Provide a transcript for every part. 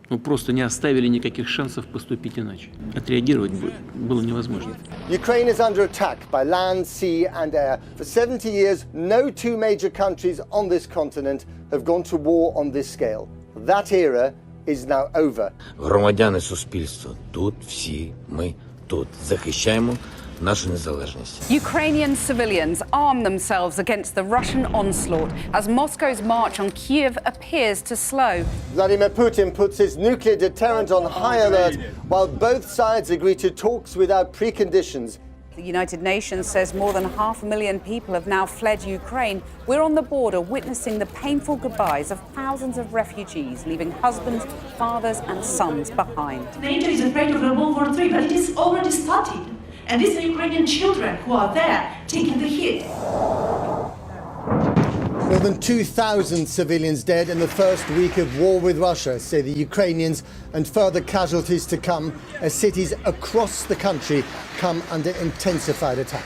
Ну, просто не оставили никаких шансов поступить иначе. Отреагировать было невозможно. Ukraine is under attack by land, sea and air. For 70 years, no two major countries on this continent have gone to war on this scale. That era is now over. Громадяни суспільства, тут всі ми тут захищаємо нашу незалежність. Ukrainian civilians arm themselves against the Russian onslaught as Moscow's march on Kyiv appears to slow. Vladimir Putin puts his nuclear deterrent on high alert while both sides agree to talks without preconditions. The United Nations says more than 500,000 people have now fled Ukraine. We're on the border witnessing the painful goodbyes of thousands of refugees, leaving husbands, fathers and sons behind. NATO is afraid of a World War III, but it is already started. And these are Ukrainian children who are there taking the hit. More than 2,000 civilians dead in the first week of war with Russia, say the Ukrainians, and further casualties to come as cities across the country come under intensified attack.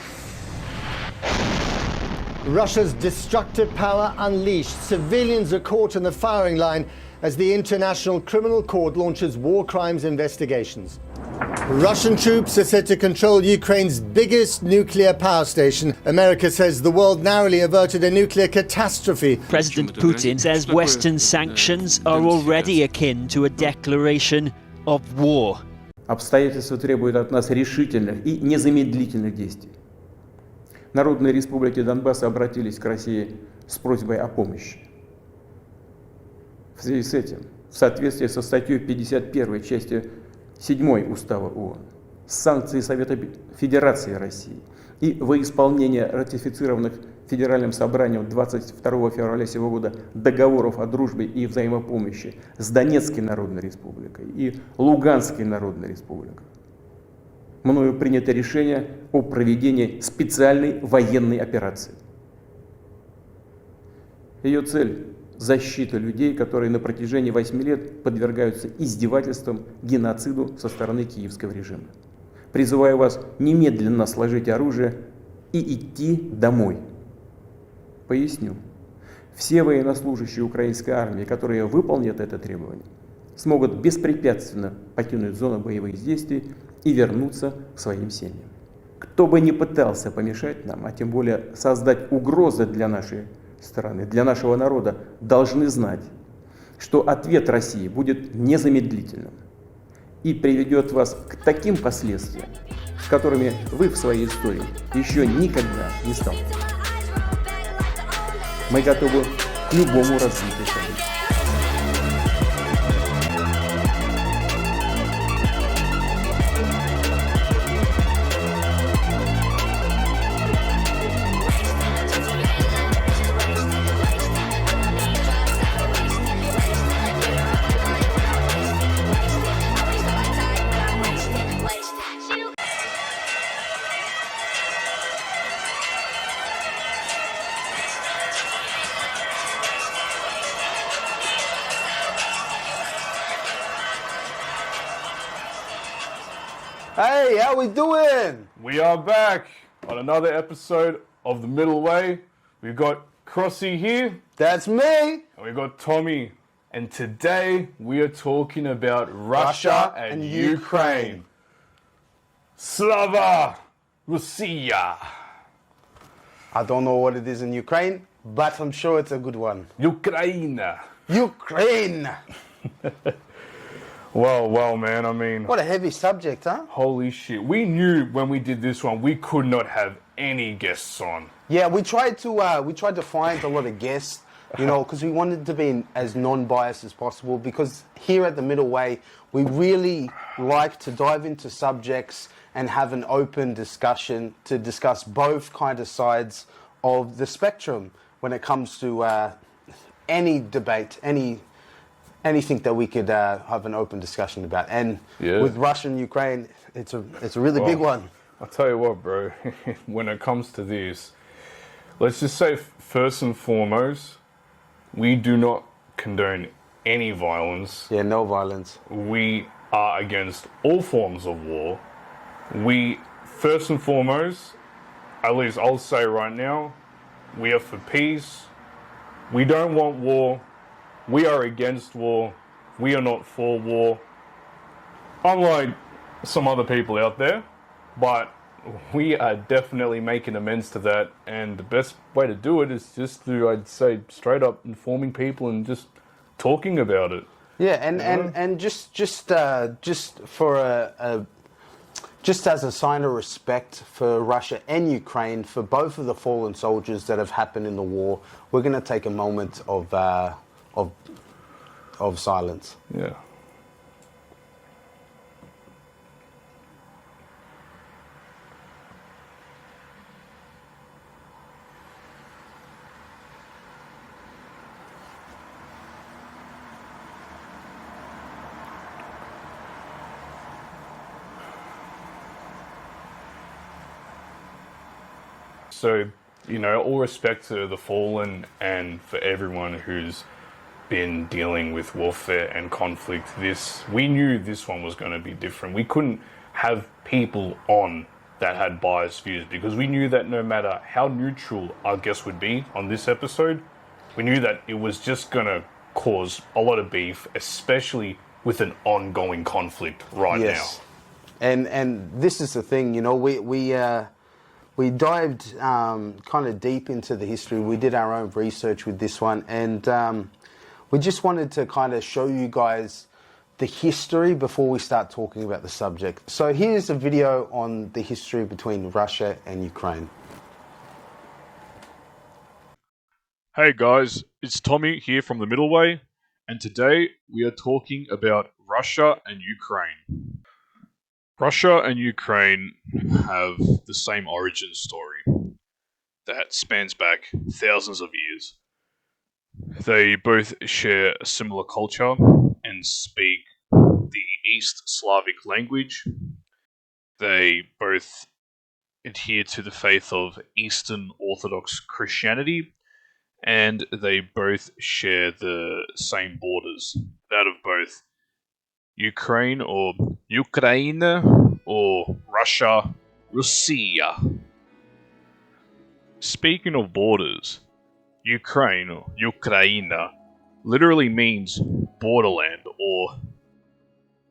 Russia's destructive power unleashed. Civilians are caught in the firing line as the International Criminal Court launches war crimes investigations. Russian troops are said to control Ukraine's biggest nuclear power station. America says the world narrowly averted a nuclear catastrophe. President Putin says Western sanctions are already akin to a declaration of war. Обстоятельства требуют от нас решительных и незамедлительных действий. Народные республики Донбасса обратились к России с просьбой о помощи. В связи с этим, в соответствии со статьей 51 части 7 Устава ООН, санкции Совета Федерации России и во исполнение ратифицированных Федеральным собранием 22 февраля сего года договоров о дружбе и взаимопомощи с Донецкой Народной Республикой и Луганской Народной Республикой, мною принято решение о проведении специальной военной операции. Ее цель – защита людей, которые на протяжении 8 лет подвергаются издевательствам, геноциду со стороны киевского режима. Призываю вас немедленно сложить оружие и идти домой. Поясню. Все военнослужащие украинской армии, которые выполнят это требование, смогут беспрепятственно покинуть зону боевых действий и вернуться к своим семьям. Кто бы ни пытался помешать нам, а тем более создать угрозы для нашей страны, для нашего народа, должны знать, что ответ России будет незамедлительным и приведет вас к таким последствиям, с которыми вы в своей истории еще никогда не сталкивались. Мы готовы к любому развитию событий. Hey, how we doing? We are back on another episode of the MiddleWay. We've got Crossy here. That's me. And we've got Tommy. And today we are talking about Russia and Ukraine. Slava Russia. I don't know what it is in Ukraine, but I'm sure it's a good one. Ukraine. Ukraine! Well, man, I mean... What a heavy subject, huh? Holy shit. We knew when we did this one, we could not have any guests on. Yeah, we tried to find a lot of guests, you know, because we wanted to be as non-biased as possible, because here at the MiddleWay, we really like to dive into subjects and have an open discussion to discuss both kind of sides of the spectrum when it comes to any debate, anything that we could have an open discussion about. And with Russia and Ukraine, it's a really big one. I'll tell you what, bro, when it comes to this, let's just say first and foremost, we do not condone any violence. Yeah, no violence. We are against all forms of war. We, first and foremost, at least I'll say right now, we are for peace. We don't want war. We are against war We are not for war, unlike some other people out there, but we are definitely making amends to that, and the best way to do it is just through, I'd say, straight up informing people and just talking about it. Yeah, and just for just as a sign of respect for Russia and Ukraine, for both of the fallen soldiers that have happened in the war, we're going to take a moment of silence. Yeah. So, all respect to the fallen and for everyone who's been dealing with warfare and conflict. We knew this one was going to be different. We couldn't have people on that had biased views because we knew that no matter how neutral our guest would be on this episode, we knew that it was just going to cause a lot of beef, especially with an ongoing conflict right now. And this is the thing, we dived kind of deep into the history. We did our own research with this one, and we just wanted to kind of show you guys the history before we start talking about the subject. So here's a video on the history between Russia and Ukraine. Hey guys, it's Tommy here from the MiddleWay, and today we are talking about Russia and Ukraine. Russia and Ukraine have the same origin story that spans back thousands of years. They both share a similar culture and speak the East Slavic language. They both adhere to the faith of Eastern Orthodox Christianity, and they both share the same borders, that of both Ukraine or Ukraine or Russia, Russia. Speaking of borders, Ukraine or Ukraina literally means borderland or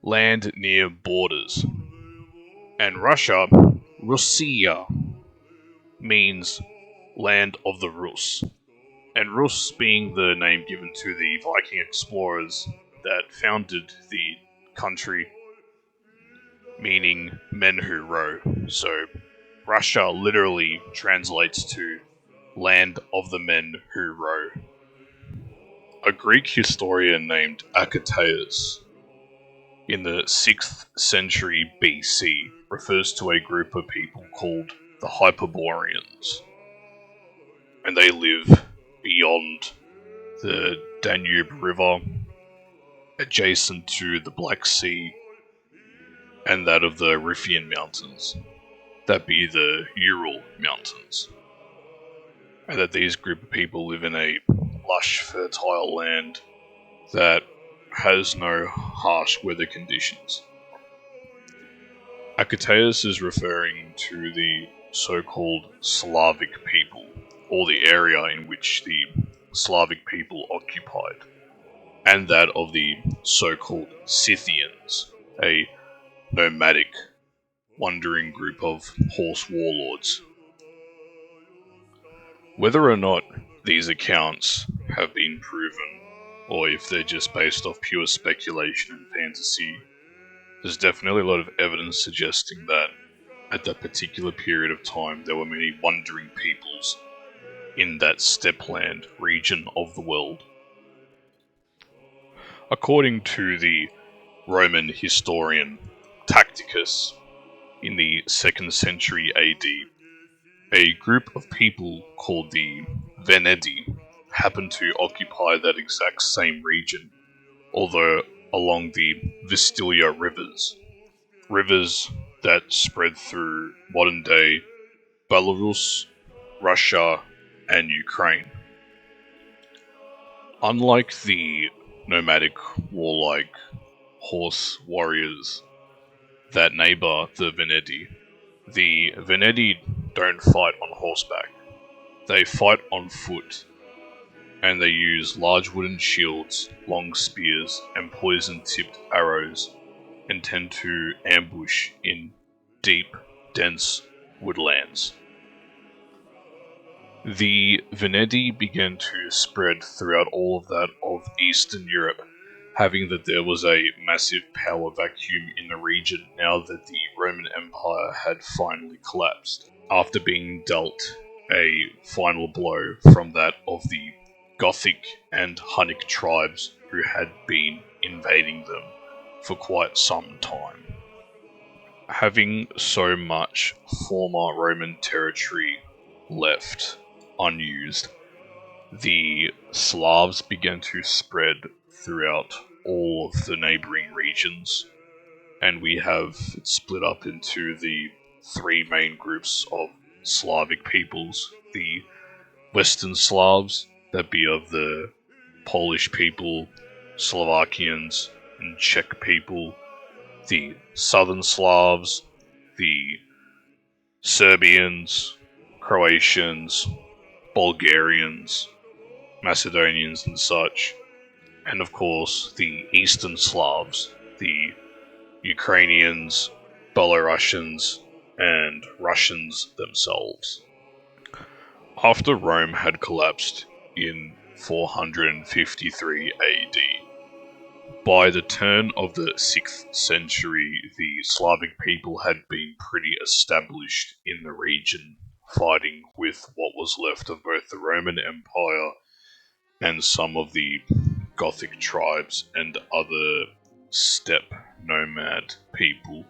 land near borders. And Russia, Russia, means land of the Rus. And Rus being the name given to the Viking explorers that founded the country, meaning men who row. So Russia literally translates to land of the men who row. A Greek historian named Akataeus in the 6th century BC refers to a group of people called the Hyperboreans, and they live beyond the Danube River, adjacent to the Black Sea and that of the Riphean Mountains, that be the Ural Mountains, and that these group of people live in a lush, fertile land that has no harsh weather conditions. Akataeus is referring to the so-called Slavic people, or the area in which the Slavic people occupied, and that of the so-called Scythians, a nomadic, wandering group of horse warlords. Whether or not these accounts have been proven, or if they're just based off pure speculation and fantasy, there's definitely a lot of evidence suggesting that at that particular period of time there were many wandering peoples in that steppeland region of the world. According to the Roman historian Tacitus, in the 2nd century AD, a group of people called the Venedi happened to occupy that exact same region, although along the Vistilia rivers that spread through modern-day Belarus, Russia, and Ukraine. Unlike the nomadic, warlike horse warriors that neighbour the Venedi don't fight on horseback. They fight on foot, and they use large wooden shields, long spears, and poison-tipped arrows, and tend to ambush in deep, dense woodlands. The Venedi began to spread throughout all of that of Eastern Europe, having that there was a massive power vacuum in the region now that the Roman Empire had finally collapsed, after being dealt a final blow from that of the Gothic and Hunnic tribes who had been invading them for quite some time. Having so much former Roman territory left unused, the Slavs began to spread throughout all of the neighboring regions, and we have it split up into the three main groups of Slavic peoples: the Western Slavs, that be of the Polish people, Slovakians, and Czech people; the Southern Slavs, the Serbians, Croatians, Bulgarians, Macedonians and such; and of course the Eastern Slavs, the Ukrainians, Belarusians, and Russians themselves. After Rome had collapsed in 453 AD, by the turn of the 6th century, the Slavic people had been pretty established in the region, fighting with what was left of both the Roman Empire and some of the Gothic tribes and other steppe nomad people.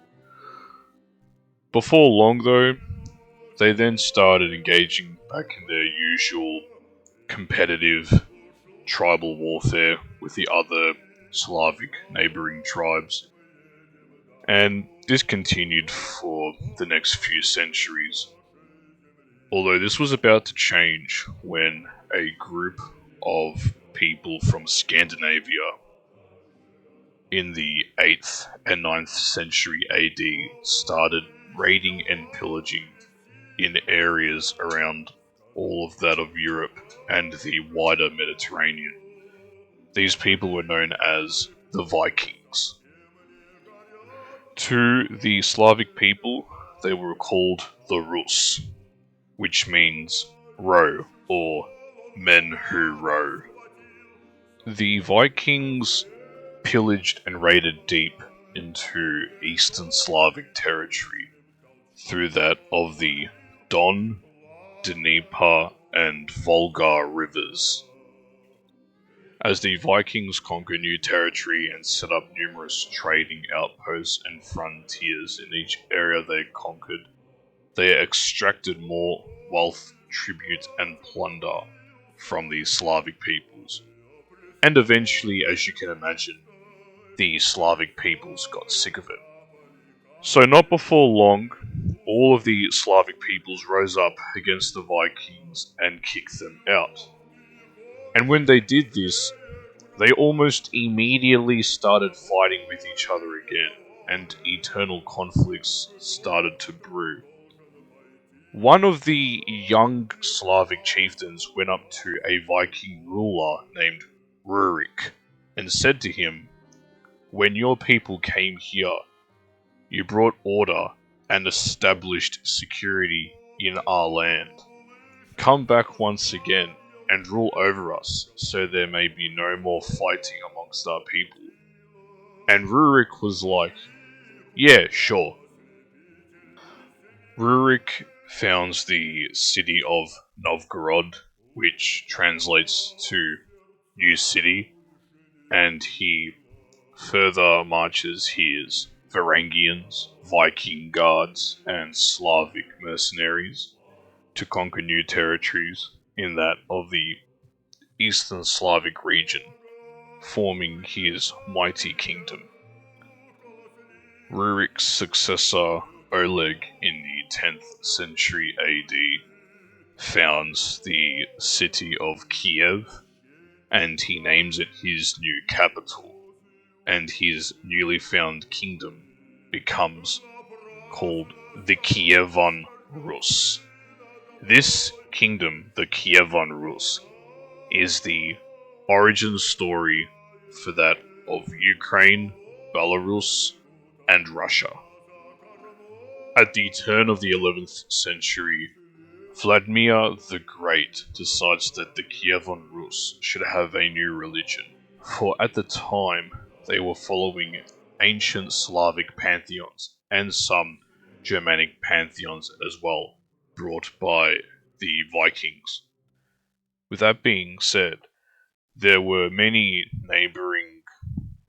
Before long, though, they then started engaging back in their usual competitive tribal warfare with the other Slavic neighbouring tribes, and this continued for the next few centuries. Although this was about to change when a group of people from Scandinavia in the 8th and 9th century AD started raiding and pillaging in areas around all of that of Europe and the wider Mediterranean. These people were known as the Vikings. To the Slavic people, they were called the Rus, which means row, or men who row. The Vikings pillaged and raided deep into Eastern Slavic territory through that of the Don, Dnieper, and Volga rivers. As the Vikings conquered new territory and set up numerous trading outposts and frontiers in each area they conquered, they extracted more wealth, tribute, and plunder from the Slavic peoples. And eventually, as you can imagine, the Slavic peoples got sick of it. So not before long, all of the Slavic peoples rose up against the Vikings and kicked them out. And when they did this, they almost immediately started fighting with each other again, and eternal conflicts started to brew. One of the young Slavic chieftains went up to a Viking ruler named Rurik and said to him, "When your people came here, you brought order and established security in our land. Come back once again and rule over us, so there may be no more fighting amongst our people." And Rurik was like, "Yeah, sure." Rurik founds the city of Novgorod, which translates to New City, and he further marches his Varangians, Viking guards, and Slavic mercenaries to conquer new territories in that of the Eastern Slavic region, forming his mighty kingdom. Rurik's successor, Oleg, in the 10th century AD, founds the city of Kiev, and he names it his new capital, and his newly found kingdom becomes called the Kievan Rus. This kingdom, the Kievan Rus, is the origin story for that of Ukraine, Belarus, and Russia. At the turn of the 11th century, Vladimir the Great decides that the Kievan Rus should have a new religion, for at the time they were following ancient Slavic pantheons and some Germanic pantheons as well, brought by the Vikings. With that being said, there were many neighboring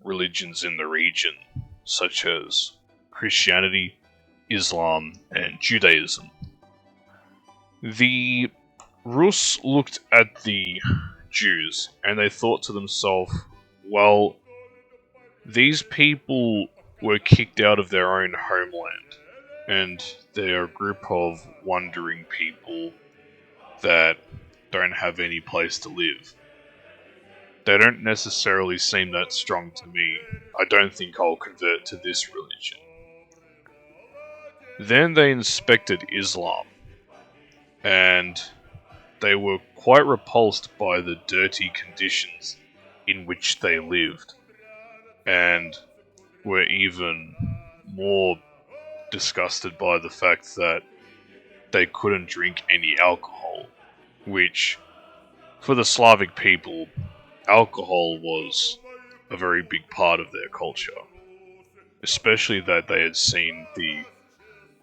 religions in the region, such as Christianity, Islam, and Judaism. The Rus looked at the Jews and they thought to themselves, well, these people were kicked out of their own homeland, and they're a group of wandering people that don't have any place to live. They don't necessarily seem that strong to me. I don't think I'll convert to this religion. Then they inspected Islam, and they were quite repulsed by the dirty conditions in which they lived, and were even more disgusted by the fact that they couldn't drink any alcohol, which, for the Slavic people, alcohol was a very big part of their culture, especially that they had seen the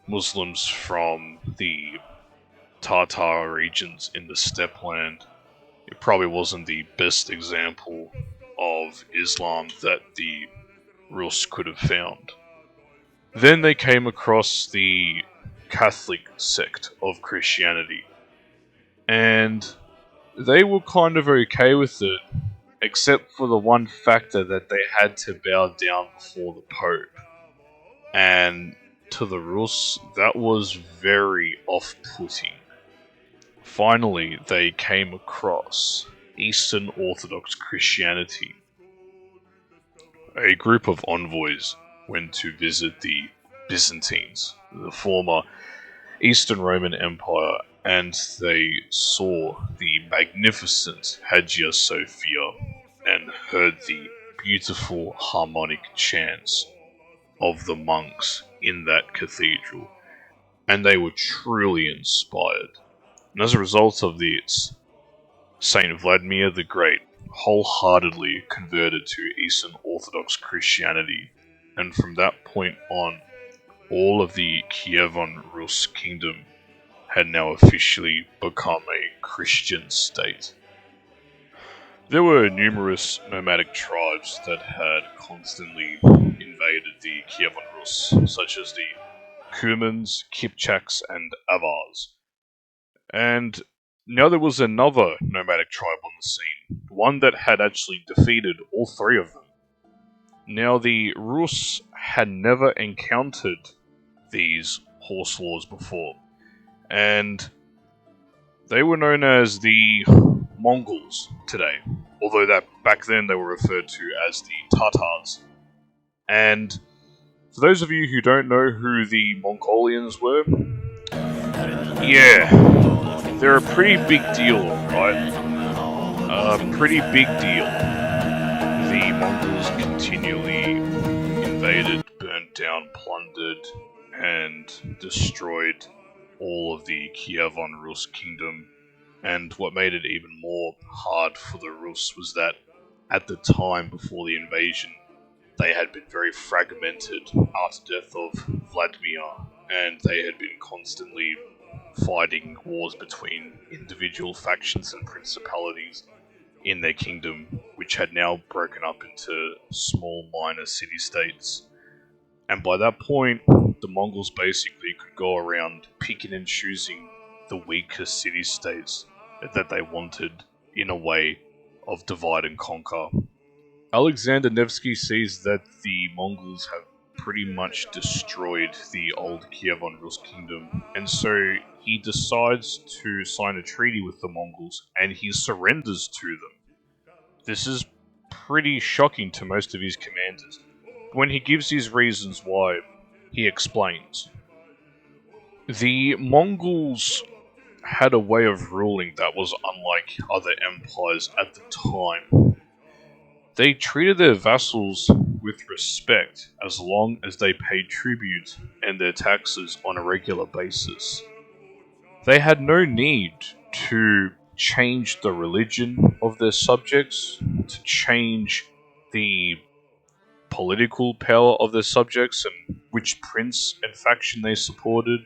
Muslims from the Tatar regions in the steppe land. It probably wasn't the best example of Islam that the Rus could have found. Then they came across the Catholic sect of Christianity, and they were kind of okay with it, except for the one factor that they had to bow down before the Pope. And to the Rus, that was very off-putting. Finally, they came across Eastern Orthodox Christianity. A group of envoys went to visit the Byzantines, the former Eastern Roman Empire, and they saw the magnificent Hagia Sophia and heard the beautiful harmonic chants of the monks in that cathedral, and they were truly inspired. And as a result of this, Saint Vladimir the Great wholeheartedly converted to Eastern Orthodox Christianity, and from that point on, all of the Kievan Rus kingdom had now officially become a Christian state. There were numerous nomadic tribes that had constantly invaded the Kievan Rus, such as the Cumans, Kipchaks, and Avars. And now there was another nomadic tribe on the scene, one that had actually defeated all three of them. Now the Rus had never encountered these horse wars before, and they were known as the Mongols today, although that back then they were referred to as the Tatars. And for those of you who don't know who the Mongolians were, yeah, they're a pretty big deal, right? Pretty big deal. The Mongols continually invaded, burnt down, plundered, and destroyed all of the Kievan Rus kingdom. And what made it even more hard for the Rus was that at the time before the invasion, they had been very fragmented after the death of Vladimir, and they had been constantly fighting wars between individual factions and principalities in their kingdom, which had now broken up into small minor city-states. And by that point, the Mongols basically could go around picking and choosing the weakest city-states that they wanted in a way of divide and conquer. Alexander Nevsky sees that the Mongols have pretty much destroyed the old Kievan Rus kingdom, and so he decides to sign a treaty with the Mongols, and he surrenders to them. This is pretty shocking to most of his commanders. When he gives his reasons why, he explains. The Mongols had a way of ruling that was unlike other empires at the time. They treated their vassals with respect as long as they paid tribute and their taxes on a regular basis. They had no need to change the religion of their subjects, to change the political power of their subjects and which prince and faction they supported,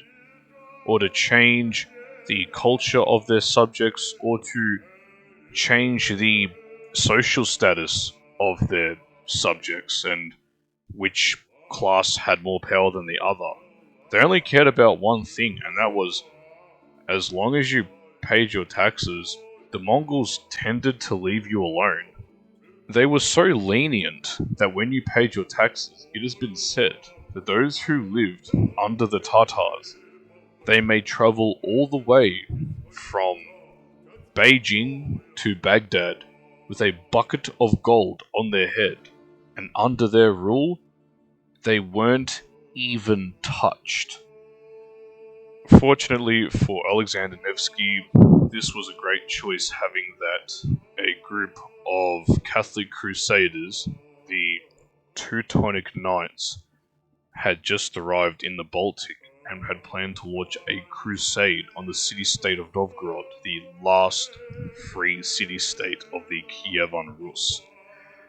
or to change the culture of their subjects, or to change the social status of their subjects and which class had more power than the other. They only cared about one thing, and that was, as long as you paid your taxes, the Mongols tended to leave you alone. They were so lenient that when you paid your taxes, it has been said that those who lived under the Tatars, they may travel all the way from Beijing to Baghdad with a bucket of gold on their head, and under their rule, they weren't even touched. Fortunately for Alexander Nevsky, this was a great choice, having that a group of Catholic crusaders, the Teutonic Knights, had just arrived in the Baltic and had planned to launch a crusade on the city-state of Novgorod, the last free city-state of the Kievan Rus.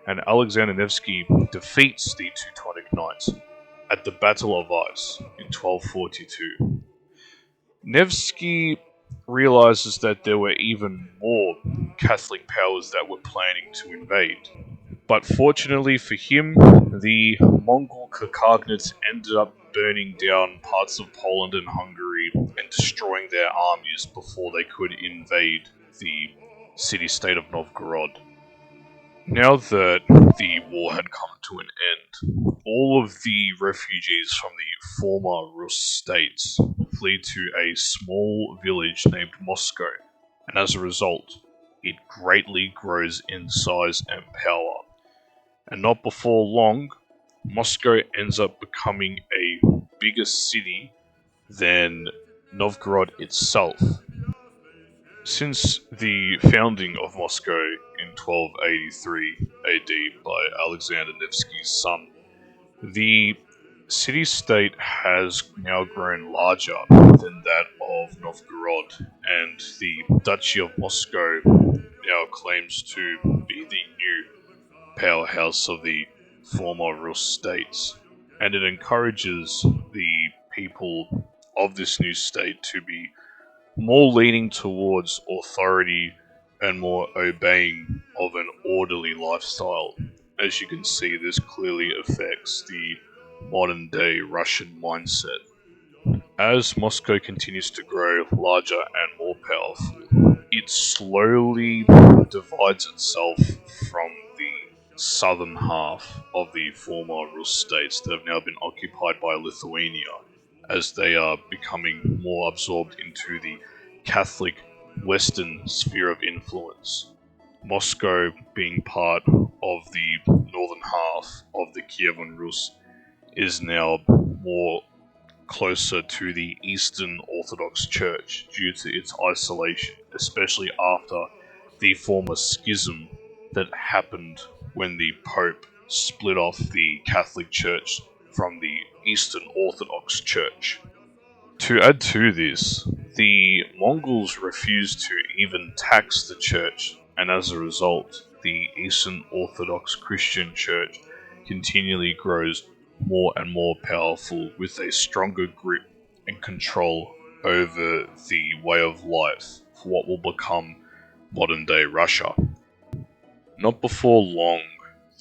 And Alexander Nevsky defeats the Teutonic Knights at the Battle of Ice in 1242. Nevsky realizes that there were even more Catholic powers that were planning to invade. But fortunately for him, the Mongol Khakagnates ended up burning down parts of Poland and Hungary and destroying their armies before they could invade the city-state of Novgorod. Now that the war had come to an end, all of the refugees from the former Rus states flee to a small village named Moscow, and as a result, it greatly grows in size and power. And not before long, Moscow ends up becoming a bigger city than Novgorod itself. Since the founding of Moscow in 1283 AD by Alexander Nevsky's son, the city-state has now grown larger than that of Novgorod, and the Duchy of Moscow now claims to be the new powerhouse of the former Rus states, and it encourages the people of this new state to be more leaning towards authority and more obeying of an orderly lifestyle. As you can see, this clearly affects the modern day Russian mindset. As Moscow continues to grow larger and more powerful, it slowly divides itself from the southern half of the former Rus states that have now been occupied by Lithuania, as they are becoming more absorbed into the Catholic Western sphere of influence. Moscow, being part of the northern half of the Kievan Rus, is now more closer to the Eastern Orthodox Church due to its isolation, especially after the former schism that happened when the Pope split off the Catholic Church from the Eastern Orthodox Church. To add to this, the Mongols refused to even tax the church, and as a result, the Eastern Orthodox Christian Church continually grows more and more powerful with a stronger grip and control over the way of life for what will become modern-day Russia. Not before long,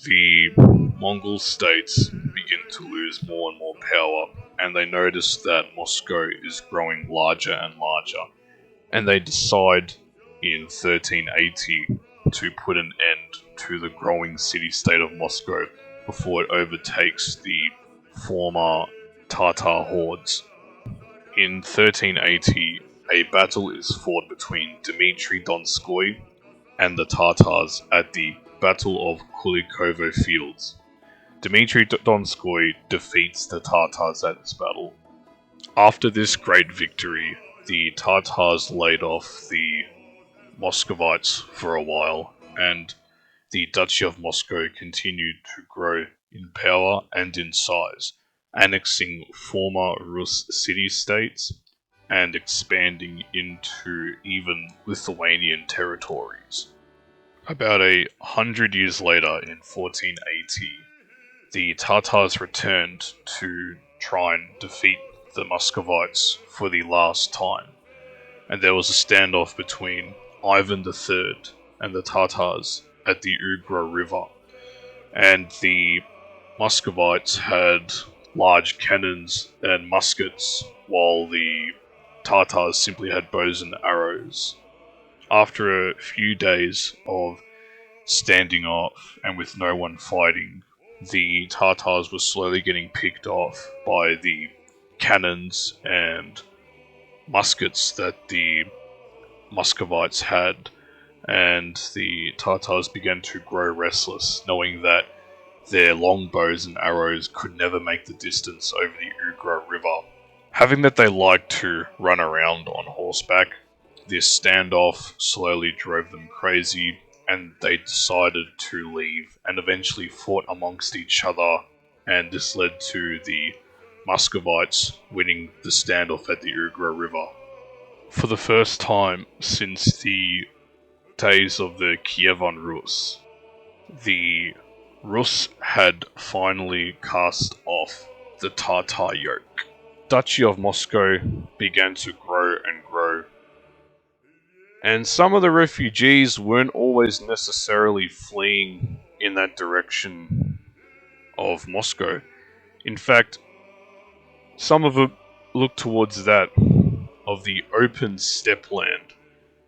the Mongol states begin to lose more and more power, and they notice that Moscow is growing larger and larger, and they decide in 1380 to put an end to the growing city-state of Moscow before it overtakes the former Tatar hordes. In 1380, a battle is fought between Dmitry Donskoy and the Tatars at the Battle of Kulikovo Fields. Dmitry Donskoy defeats the Tatars at this battle. After this great victory, the Tatars laid off the Muscovites for a while, and the Duchy of Moscow continued to grow in power and in size, annexing former Rus city-states and expanding into even Lithuanian territories. About 100 years later, in 1480, the Tatars returned to try and defeat the Muscovites for the last time, and there was a standoff between Ivan III and the Tatars at the Ugra River, and the Muscovites had large cannons and muskets, while the Tatars simply had bows and arrows. After a few days of standing off and with no one fighting, the Tatars were slowly getting picked off by the cannons and muskets that the Muscovites had, and the Tatars began to grow restless, knowing that their long bows and arrows could never make the distance over the Ugra River. Having that they liked to run around on horseback, this standoff slowly drove them crazy, and they decided to leave and eventually fought amongst each other, and this led to the Muscovites winning the standoff at the Ugra River. For the first time since the days of the Kievan Rus, the Rus had finally cast off the Tatar yoke. Duchy of Moscow began to grow and grow, and some of the refugees weren't always necessarily fleeing in that direction of Moscow. In fact, some of it looked towards that of the open steppe land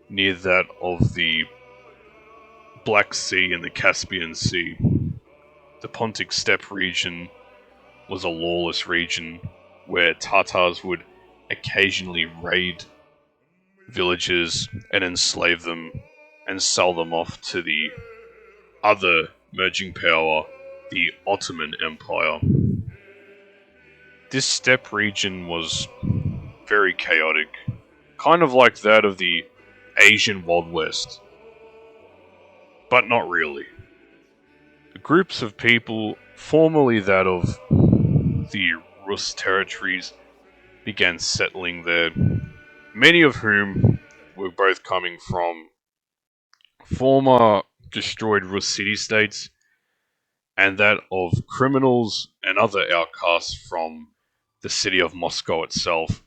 near that of the Black Sea and the Caspian Sea. The Pontic steppe region was a lawless region where Tatars would occasionally raid villages and enslave them and sell them off to the other merging power, the Ottoman Empire. This steppe region was very chaotic, kind of like that of the Asian Wild West, but not really. Groups of people, formerly that of the Rus territories, began settling there, many of whom were both coming from former destroyed Rus city-states and that of criminals and other outcasts from the city of Moscow itself.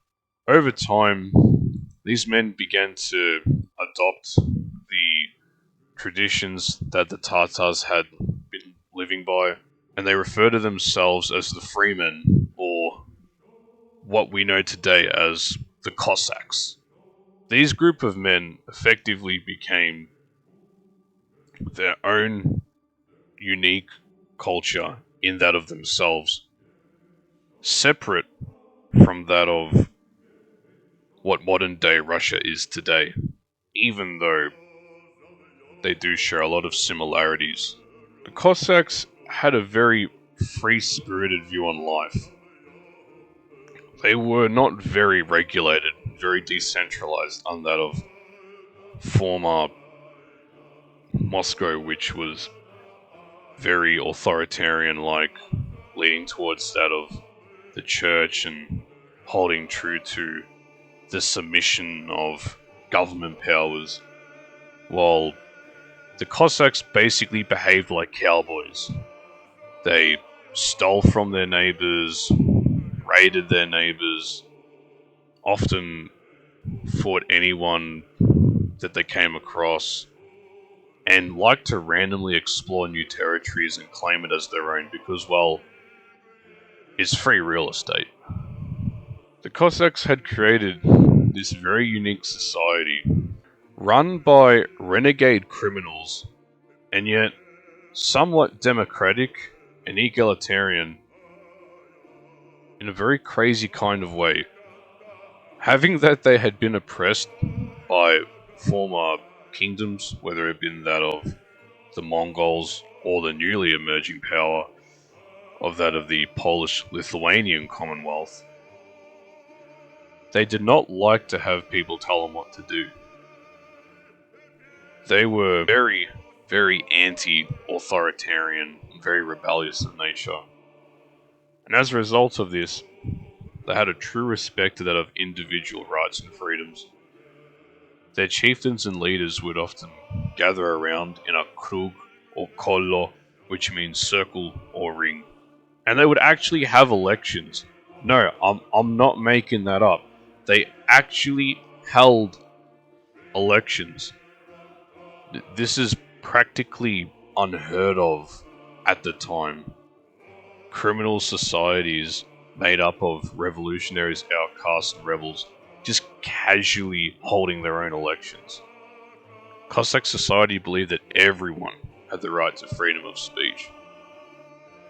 Over time, these men began to adopt the traditions that the Tatars had been living by, and they refer to themselves as the Freemen, or what we know today as the Cossacks. These group of men effectively became their own unique culture in that of themselves, separate from that of what modern day Russia is today, even though they do share a lot of similarities. The Cossacks had a very free-spirited view on life. They were not very regulated, very decentralized on that of former Moscow, which was very authoritarian-like, leaning towards that of the church and holding true to the submission of government powers, while the Cossacks basically behaved like cowboys. They stole from their neighbors, raided their neighbors, often fought anyone that they came across, and liked to randomly explore new territories and claim it as their own because, well, it's free real estate. The Cossacks had created this very unique society run by renegade criminals, and yet somewhat democratic and egalitarian in a very crazy kind of way. Having that they had been oppressed by former kingdoms, whether it been that of the Mongols or the newly emerging power of that of the Polish-Lithuanian Commonwealth, They did not like to have people tell them what to do. They were very, very anti-authoritarian, very rebellious in nature. And as a result of this, they had a true respect to that of individual rights and freedoms. Their chieftains and leaders would often gather around in a krug or kollo, which means circle or ring. And they would actually have elections. No, I'm not making that up. They actually held elections. This is practically unheard of at the time. Criminal societies made up of revolutionaries, outcasts, and rebels just casually holding their own elections. Cossack society believed that everyone had the right to freedom of speech.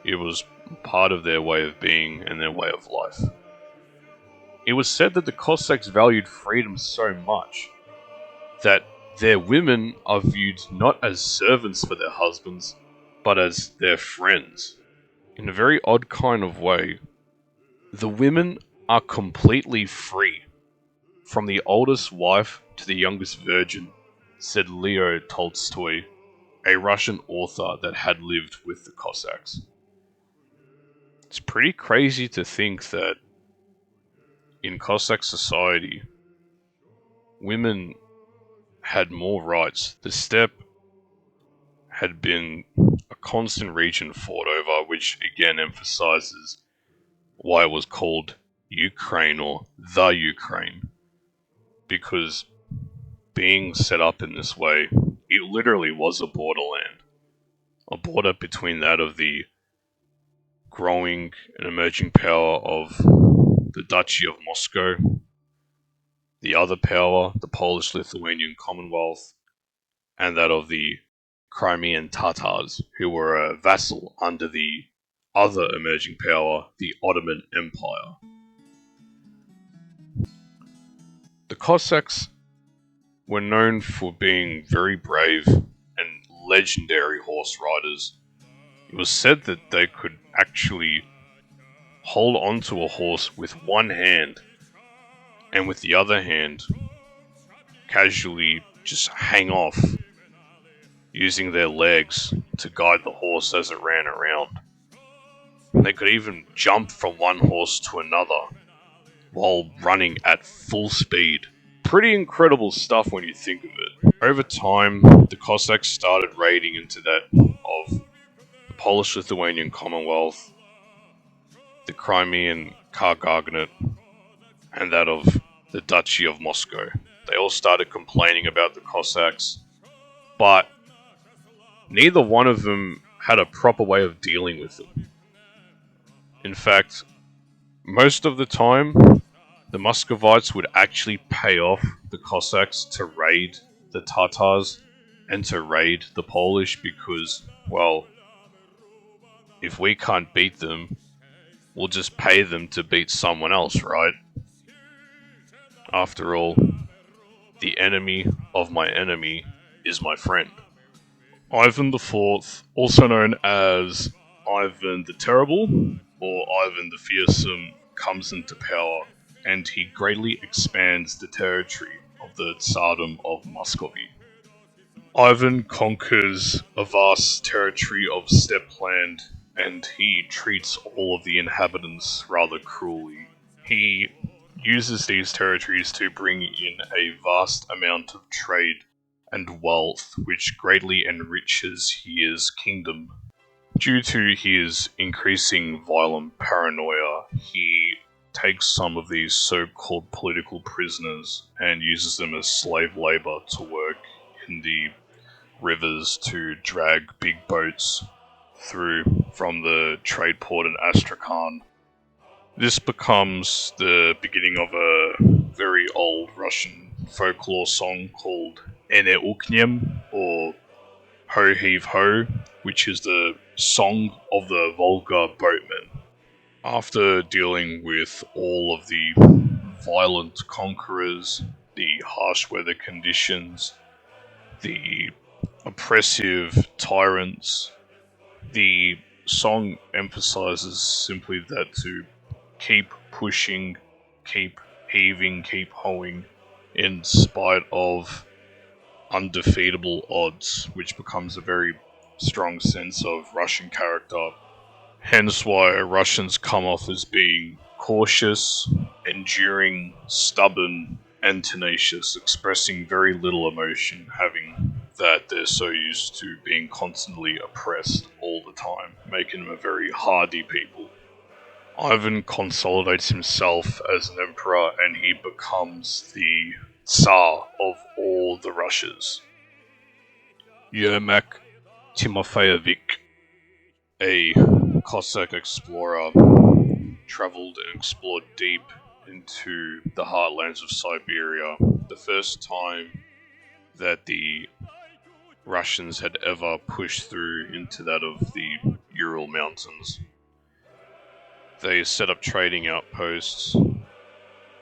It was part of their way of being and their way of life. It was said that the Cossacks valued freedom so much that their women are viewed not as servants for their husbands, but as their friends. In a very odd kind of way, the women are completely free, from the oldest wife to the youngest virgin, said Leo Tolstoy, a Russian author that had lived with the Cossacks. It's pretty crazy to think that in Cossack society, women had more rights. The steppe had been a constant region fought over, which again emphasizes why it was called Ukraine or the Ukraine. Because being set up in this way, it literally was a borderland. A border between that of the growing and emerging power of the Duchy of Moscow, the other power, the Polish-Lithuanian Commonwealth, and that of the Crimean Tatars, who were a vassal under the other emerging power, the Ottoman Empire. The Cossacks were known for being very brave and legendary horse riders. It was said that they could actually hold onto a horse with one hand and with the other hand casually just hang off, using their legs to guide the horse as it ran around. They could even jump from one horse to another while running at full speed. Pretty incredible stuff when you think of it. Over time, the Cossacks started raiding into that of the Polish-Lithuanian Commonwealth, the Crimean Khargaganate, and that of the Duchy of Moscow. They all started complaining about the Cossacks, but neither one of them had a proper way of dealing with them. In fact, most of the time, the Muscovites would actually pay off the Cossacks to raid the Tatars and to raid the Polish because, well, if we can't beat them, we'll just pay them to beat someone else, right? After all, the enemy of my enemy is my friend. Ivan IV, also known as Ivan the Terrible or Ivan the Fearsome, comes into power and he greatly expands the territory of the Tsardom of Muscovy. Ivan conquers a vast territory of steppe land and he treats all of the inhabitants rather cruelly. He uses these territories to bring in a vast amount of trade and wealth, which greatly enriches his kingdom. Due to his increasing violent paranoia, he takes some of these so-called political prisoners and uses them as slave labor to work in the rivers to drag big boats through from the trade port in Astrakhan. This becomes the beginning of a very old Russian folklore song called Ene Uknem, or Ho Heave Ho, which is the song of the Volga boatmen. After dealing with all of the violent conquerors, the harsh weather conditions, the oppressive tyrants, the song emphasizes simply that to keep pushing, keep heaving, keep hoeing, in spite of undefeatable odds, which becomes a very strong sense of Russian character. Hence why Russians come off as being cautious, enduring, stubborn, and tenacious, expressing very little emotion, having that they're so used to being constantly oppressed all the time, making them a very hardy people. Ivan consolidates himself as an emperor and he becomes the Tsar of all the Russias. Yermak Timofeyevich, a Cossack explorer, travelled and explored deep into the heartlands of Siberia. The first time that the Russians had ever pushed through into that of the Ural Mountains. They set up trading outposts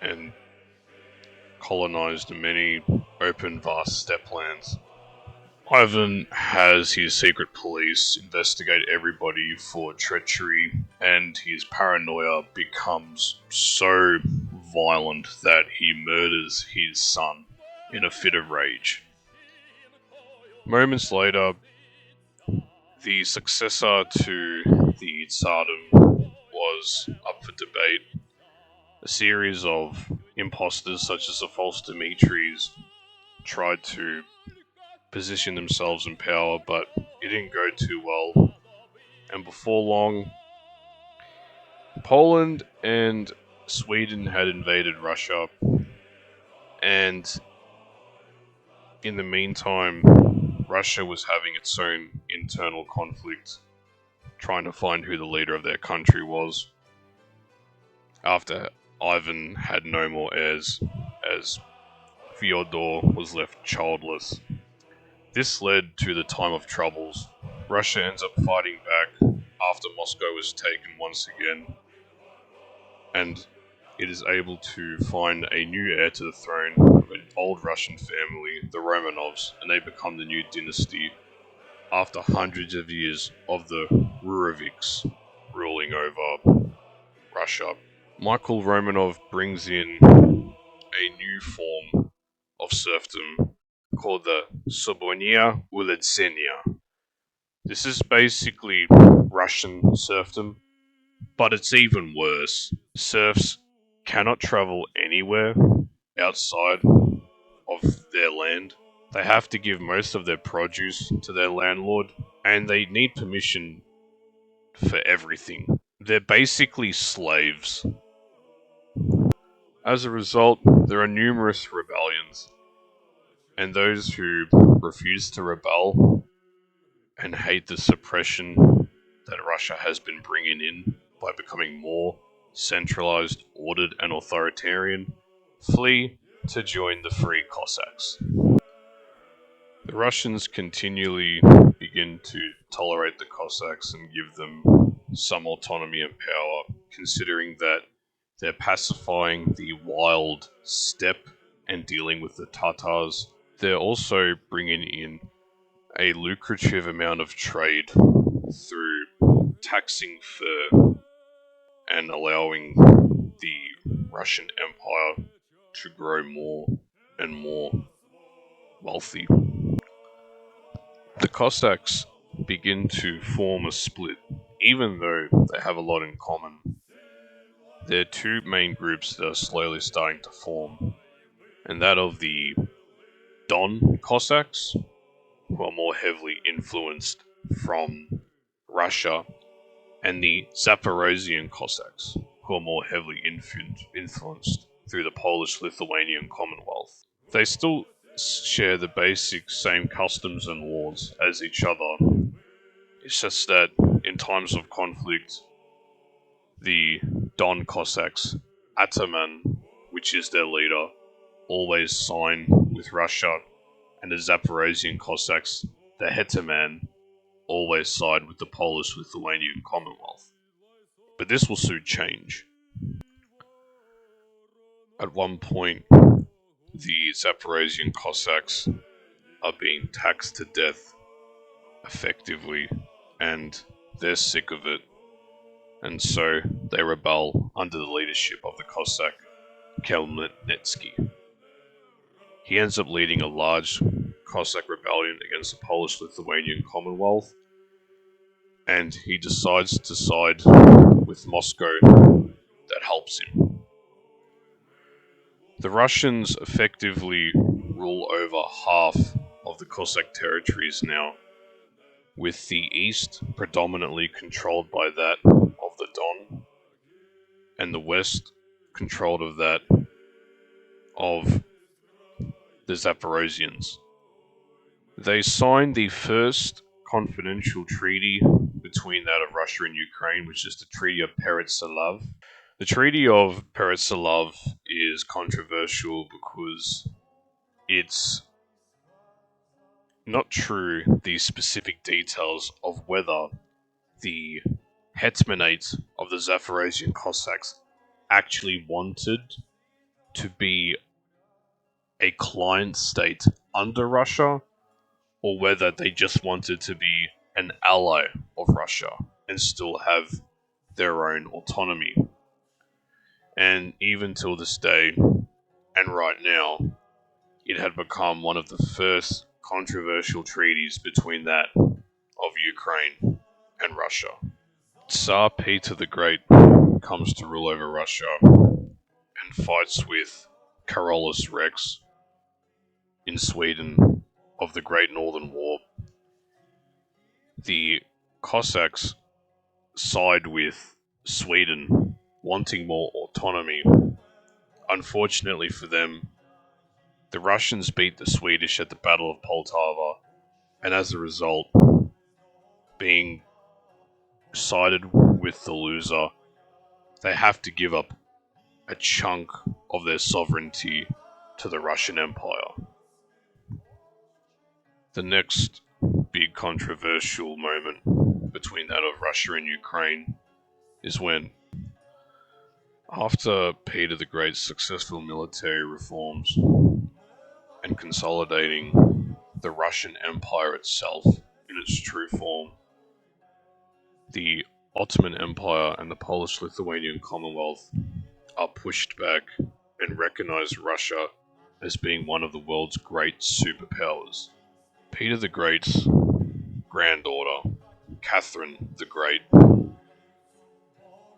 and colonized many open, vast steppe lands. Ivan has his secret police investigate everybody for treachery, and his paranoia becomes so violent that he murders his son in a fit of rage. Moments later, the successor to the Tsardom was up for debate. A series of imposters, such as the false Dimitris, tried to position themselves in power, but it didn't go too well. And before long, Poland and Sweden had invaded Russia, and in the meantime, Russia was having its own internal conflict, trying to find who the leader of their country was, after Ivan had no more heirs, as Fyodor was left childless. This led to the time of troubles. Russia ends up fighting back after Moscow was taken once again, and it is able to find a new heir to the throne of an old Russian family, the Romanovs, and they become the new dynasty after hundreds of years of the Rureviks ruling over Russia. Michael Romanov brings in a new form of serfdom called the Sobonia Uledzenia. This is basically Russian serfdom, but it's even worse. Serfs cannot travel anywhere outside of their land. They have to give most of their produce to their landlord, and they need permission for everything. They're basically slaves. As a result, there are numerous rebellions, and those who refuse to rebel and hate the suppression that Russia has been bringing in by becoming more centralized, ordered, and authoritarian, flee to join the Free Cossacks. The Russians continually begin to tolerate the Cossacks and give them some autonomy and power, considering that they're pacifying the wild steppe and dealing with the Tatars. They're also bringing in a lucrative amount of trade through taxing fur and allowing the Russian Empire to grow more and more wealthy. The Cossacks begin to form a split, even though they have a lot in common. There are two main groups that are slowly starting to form, and that of the Don Cossacks, who are more heavily influenced from Russia, and the Zaporozhian Cossacks, who are more heavily influenced through the Polish-Lithuanian Commonwealth. They still share the basic same customs and laws as each other. It's just that in times of conflict, the Don Cossacks, Ataman, which is their leader, always sign with Russia, and the Zaporozhian Cossacks, the Hetman, always side with the Polish-Lithuanian Commonwealth. But this will soon change. At one point, the Zaporozhian Cossacks are being taxed to death, effectively, and they're sick of it. And so they rebel under the leadership of the Cossack Khmelnytsky. He ends up leading a large Cossack rebellion against the Polish-Lithuanian Commonwealth, and he decides to side with Moscow. That helps him. The Russians effectively rule over half of the Cossack territories now, with the east predominantly controlled by that of the Don, and the west controlled of that of the Zaporozhians. They signed the first confidential treaty between that of Russia and Ukraine, which is the Treaty of Peretz-Salav. The Treaty of Peretz-Salav is controversial because it's not true the specific details of whether the hetmanate of the Zaporozhian Cossacks actually wanted to be a client state under Russia, or whether they just wanted to be an ally of Russia and still have their own autonomy. And even till this day, and right now, it had become one of the first controversial treaties between that of Ukraine and Russia. Tsar Peter the Great comes to rule over Russia and fights with Carolus Rex in Sweden of the Great Northern War. The Cossacks side with Sweden, wanting more autonomy. Unfortunately for them, the Russians beat the Swedish at the Battle of Poltava, and as a result, being sided with the loser, they have to give up a chunk of their sovereignty to the Russian Empire. The next big controversial moment between that of Russia and Ukraine is when, after Peter the Great's successful military reforms and consolidating the Russian Empire itself in its true form, the Ottoman Empire and the Polish-Lithuanian Commonwealth are pushed back and recognize Russia as being one of the world's great superpowers. Peter the Great's granddaughter, Catherine the Great,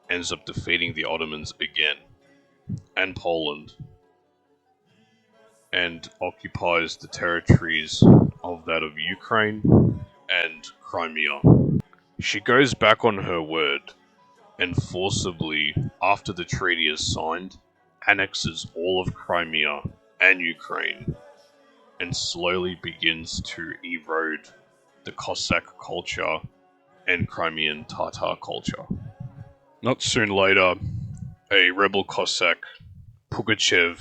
ends up defeating the Ottomans again, and Poland, and occupies the territories of that of Ukraine and Crimea. She goes back on her word and forcibly, after the treaty is signed, annexes all of Crimea and Ukraine, and slowly begins to erode the Cossack culture and Crimean Tatar culture. Not soon later, a rebel Cossack, Pugachev,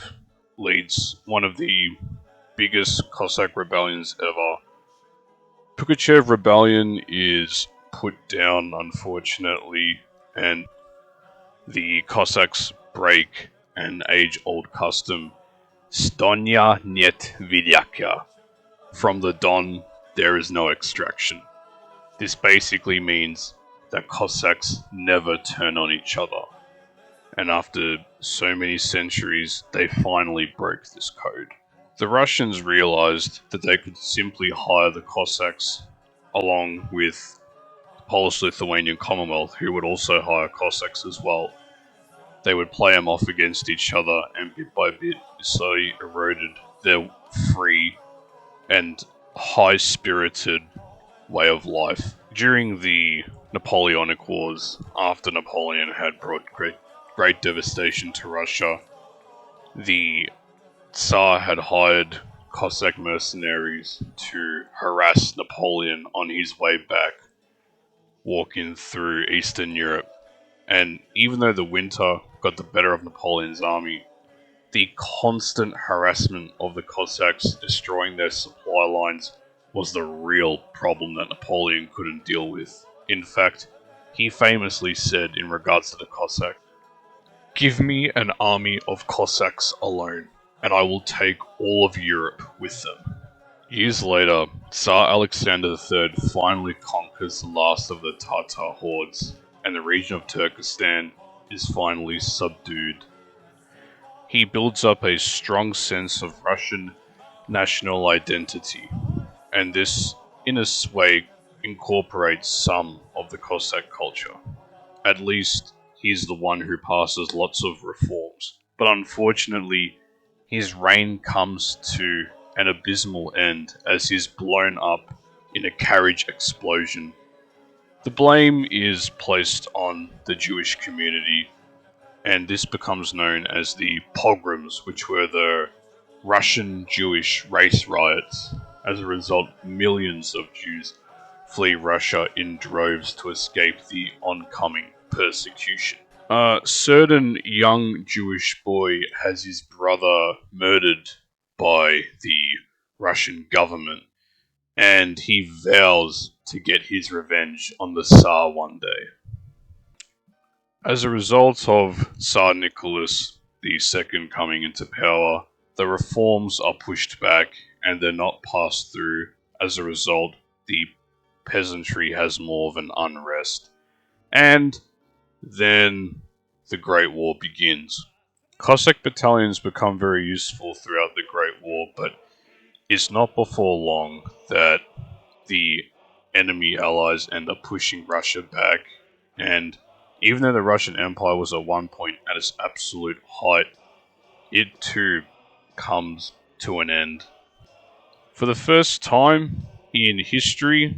leads one of the biggest Cossack rebellions ever. Pugachev rebellion is put down, unfortunately, and the Cossacks break an age-old custom, Stonya net vidyaka. From the Don, there is no extraction. This basically means that Cossacks never turn on each other. And after so many centuries, they finally broke this code. The Russians realized that they could simply hire the Cossacks along with the Polish-Lithuanian Commonwealth, who would also hire Cossacks as well. They would play them off against each other, and bit by bit, slowly eroded their free and high-spirited way of life. During the Napoleonic Wars, after Napoleon had brought great devastation to Russia, the Tsar had hired Cossack mercenaries to harass Napoleon on his way back, walking through Eastern Europe. And even though the winter got the better of Napoleon's army, the constant harassment of the Cossacks destroying their supply lines was the real problem that Napoleon couldn't deal with. In fact, he famously said in regards to the Cossacks, "Give me an army of Cossacks alone, and I will take all of Europe with them." Years later, Tsar Alexander III finally conquers the last of the Tatar hordes, and the region of Turkestan is finally subdued. he builds up a strong sense of Russian national identity, and this, in a way, incorporates some of the Cossack culture. At least, he's the one who passes lots of reforms. But unfortunately, his reign comes to an abysmal end as he's blown up in a carriage explosion. The blame is placed on the Jewish community, and this becomes known as the pogroms, which were the Russian Jewish race riots. As a result, millions of Jews flee Russia in droves to escape the oncoming persecution. A certain young Jewish boy has his brother murdered by the Russian government, and he vows to get his revenge on the Tsar one day. As a result of Tsar Nicholas II coming into power, the reforms are pushed back and they're not passed through. As a result, the peasantry has more of an unrest. And then the Great War begins. Cossack battalions become very useful throughout the Great War, but it's not before long that the enemy allies end up pushing Russia back, and even though the Russian Empire was at one point at its absolute height, it too comes to an end. For the first time in history,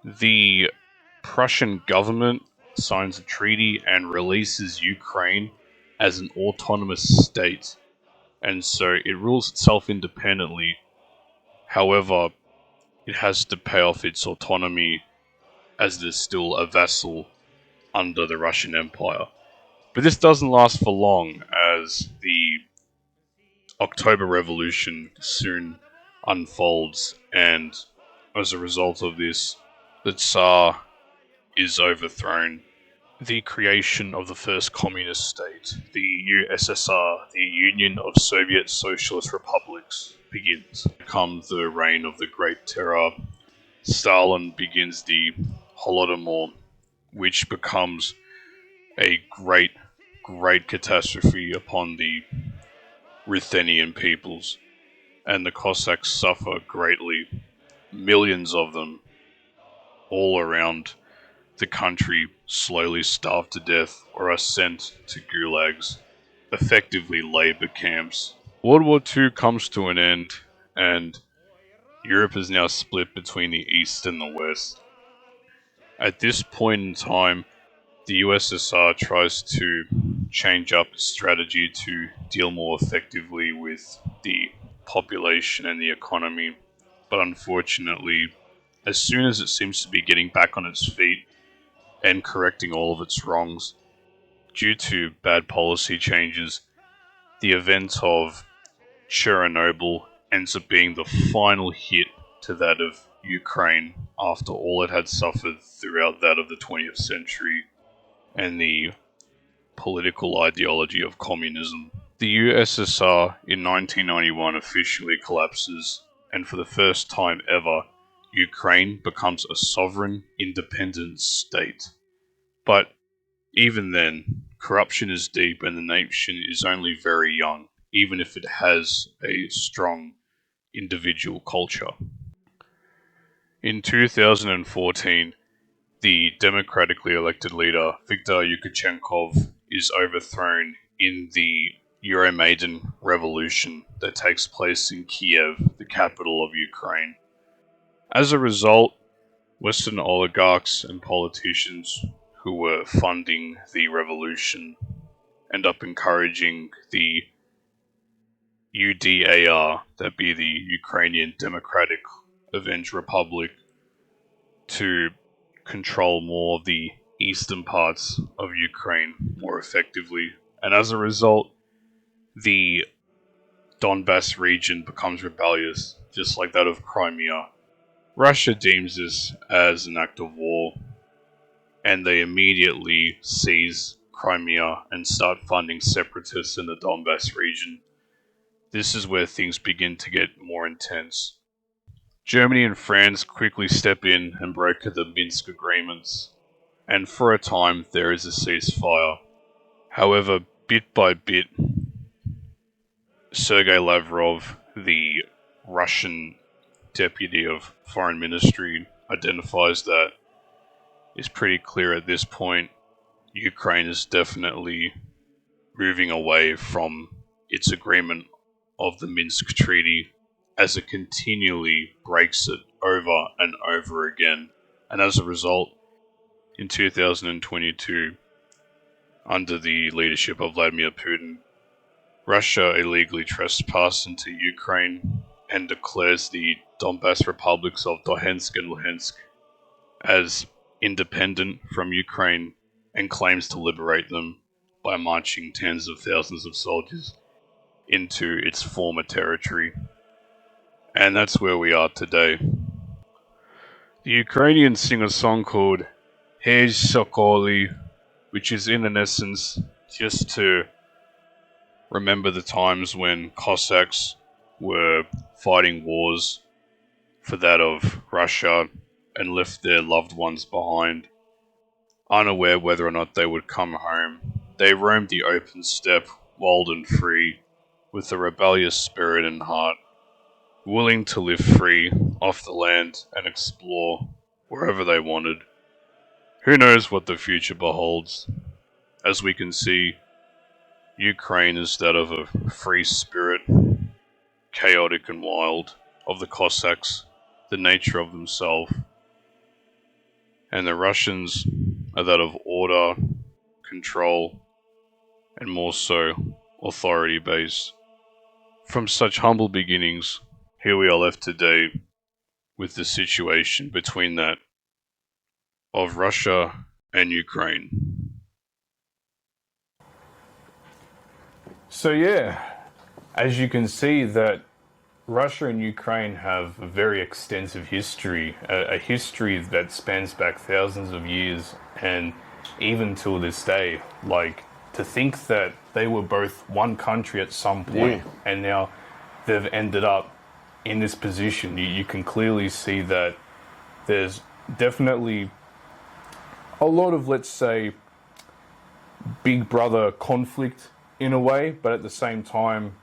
the Prussian government signs a treaty and releases Ukraine as an autonomous state, and so it rules itself independently. However, it has to pay off its autonomy as it is still a vassal under the Russian Empire. But this doesn't last for long, as the October Revolution soon unfolds, and as a result of this, the Tsar is overthrown. The creation of the first communist state, the USSR, the Union of Soviet Socialist Republics, begins. Comes the reign of the Great Terror. Stalin begins the Holodomor, which becomes a great catastrophe upon the Ruthenian peoples, and the Cossacks suffer greatly. Millions of them all around the country slowly starve to death or are sent to gulags, effectively labor camps. World War II comes to an end, and Europe is now split between the East and the West. At this point in time, the USSR tries to change up its strategy to deal more effectively with the population and the economy, but unfortunately, as soon as it seems to be getting back on its feet and correcting all of its wrongs, due to bad policy changes, the event of Chernobyl ends up being the final hit to that of Ukraine after all it had suffered throughout that of the 20th century and the political ideology of communism. The USSR in 1991 officially collapses, and for the first time ever, Ukraine becomes a sovereign, independent state. But even then, corruption is deep and the nation is only very young, even if it has a strong individual culture. In 2014, the democratically elected leader Viktor Yushchenko is overthrown in the Euromaidan revolution that takes place in Kiev, the capital of Ukraine. As a result, Western oligarchs and politicians who were funding the revolution end up encouraging the UDAR, that be the Ukrainian Democratic Avenged Republic, to control more of the eastern parts of Ukraine more effectively. And as a result, the Donbass region becomes rebellious, just like that of Crimea. Russia deems this as an act of war, and they immediately seize Crimea and start funding separatists in the Donbass region. This is where things begin to get more intense. Germany and France quickly step in and broker the Minsk agreements, and for a time there is a ceasefire. However, bit by bit, Sergei Lavrov, the Russian deputy of foreign ministry, identifies that it's pretty clear at this point Ukraine is definitely moving away from its agreement of the Minsk Treaty, as it continually breaks it over and over again. And as a result, in 2022, under the leadership of Vladimir Putin, Russia illegally trespassed into Ukraine and declares the Donbas republics of Donetsk and Luhansk as independent from Ukraine and claims to liberate them by marching tens of thousands of soldiers into its former territory. And that's where we are today. The Ukrainians sing a song called Hey Sokoly, which is in essence just to remember the times when Cossacks were fighting wars for that of Russia and left their loved ones behind, unaware whether or not they would come home. They roamed the open steppe, wild and free, with a rebellious spirit and heart, willing to live free off the land and explore wherever they wanted. Who knows what the future beholds? As we can see, Ukraine is that of a free spirit, chaotic and wild, of the Cossacks, the nature of themselves, and the Russians are that of order, control, and more so, authority base. From such humble beginnings, here we are left today with the situation between that of Russia and Ukraine. So yeah, as you can see that Russia and Ukraine have a very extensive history, a history that spans back thousands of years, and even till this day, like, to think that they were both one country at some point, and now they've ended up in this position. You can clearly see that there's definitely a lot of, let's say, big brother conflict in a way, but at the same time,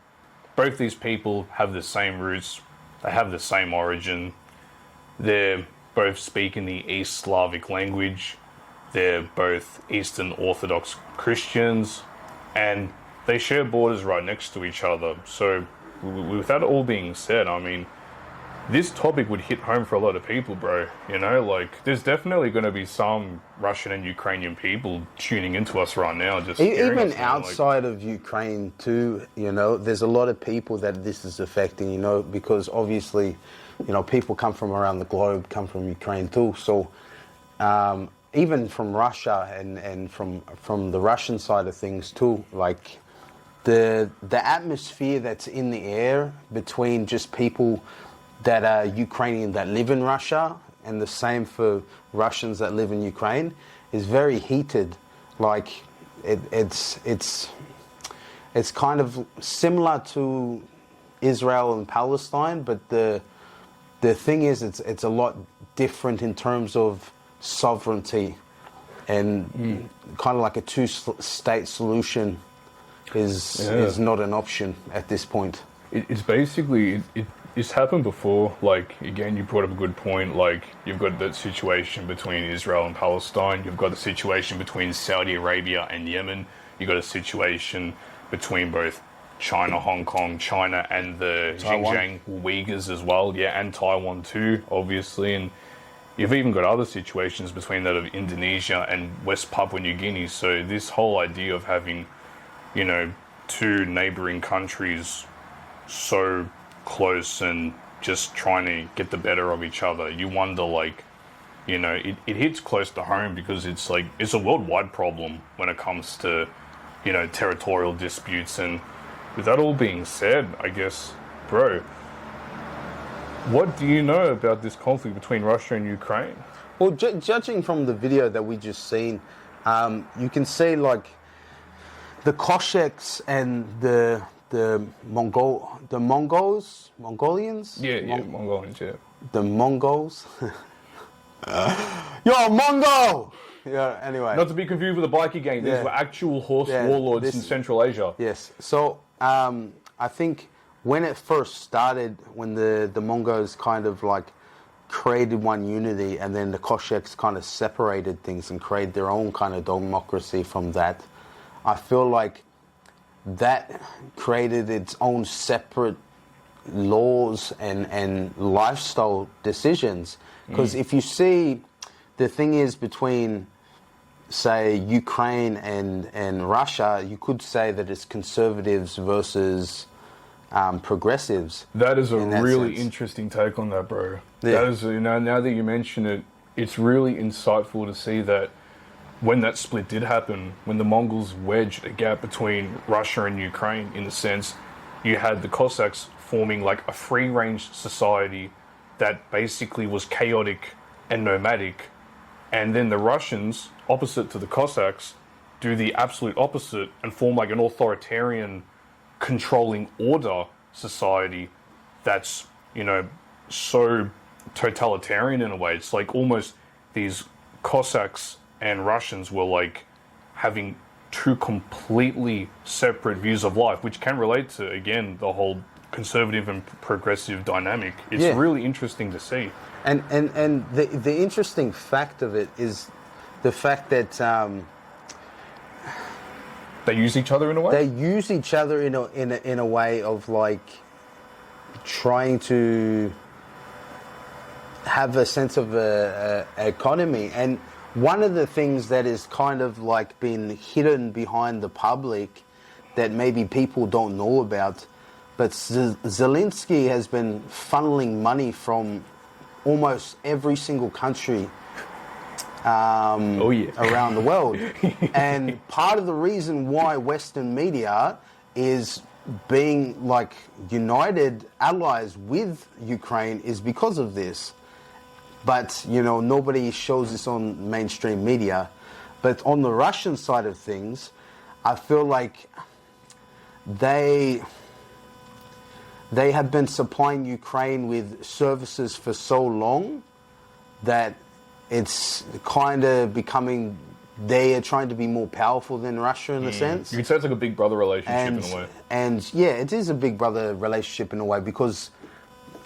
both these people have the same roots, they have the same origin, they're both speaking the East Slavic language, they're both Eastern Orthodox Christians, and they share borders right next to each other. So with that all being said, I mean, this topic would hit home for a lot of people, bro. You know, like, there's definitely going to be some Russian and Ukrainian people tuning into us right now. Just even outside of Ukraine too, you know, there's a lot of people that this is affecting, you know, because obviously, you know, people come from around the globe, come from Ukraine too. So even from Russia and from the Russian side of things too, like the atmosphere that's in the air between just people that are Ukrainian that live in Russia, and the same for Russians that live in Ukraine, is very heated. Like it's kind of similar to Israel and Palestine, but the thing is, it's a lot different in terms of sovereignty, and kind of like a two-state solution is not an option at this point. It's basically it's happened before. Like, again, you brought up a good point. Like, you've got that situation between Israel and Palestine. You've got the situation between Saudi Arabia and Yemen. You've got a situation between both China, Hong Kong, China, and the Xinjiang Uyghurs as well. Yeah, and Taiwan too, obviously. And you've even got other situations between that of Indonesia and West Papua New Guinea. So this whole idea of having, you know, two neighboring countries so close and just trying to get the better of each other, you wonder, like, you know, it hits close to home, because it's like, it's a worldwide problem when it comes to, you know, territorial disputes. And with that all being said, I guess, bro, what do you know about this conflict between Russia and Ukraine? Well, judging from the video that we just seen, you can see, like, the Cossacks and the Mongolians? Mongolians, yeah. The Mongols. Yo, Mongol! Yeah, anyway. Not to be confused with the bikie gang. These were actual horse warlords in Central Asia. Yes. So, I think when it first started, when the Mongols kind of like created one unity, and then the Cossacks kind of separated things and created their own kind of democracy from that, I feel like that created its own separate laws and lifestyle decisions. Because if you see, the thing is between, say, Ukraine and Russia, you could say that it's conservatives versus progressives. That is a really sense. interesting take on that, bro. Yeah. That is, now that you mention it, it's really insightful to see that when that split did happen, when the Mongols wedged a gap between Russia and Ukraine, in the sense, you had the Cossacks forming like a free-range society that basically was chaotic and nomadic, and then the Russians, opposite to the Cossacks, do the absolute opposite and form like an authoritarian controlling order society that's, so totalitarian in a way. It's like almost these Cossacks and Russians were like having two completely separate views of life, which can relate to, again, the whole conservative and progressive dynamic. It's really interesting to see. And the interesting fact of it is the fact that they use each other in a way. They use each other in a way of like trying to have a sense of economy. And one of the things that is kind of like been hidden behind the public that maybe people don't know about, but Zelensky has been funneling money from almost every single country around the world. And part of the reason why Western media is being like united allies with Ukraine is because of this. But, nobody shows this on mainstream media. But on the Russian side of things, I feel like they have been supplying Ukraine with services for so long that it's kind of becoming, they are trying to be more powerful than Russia in a sense. You could say it's like a big brother relationship in a way. And yeah, it is a big brother relationship in a way, because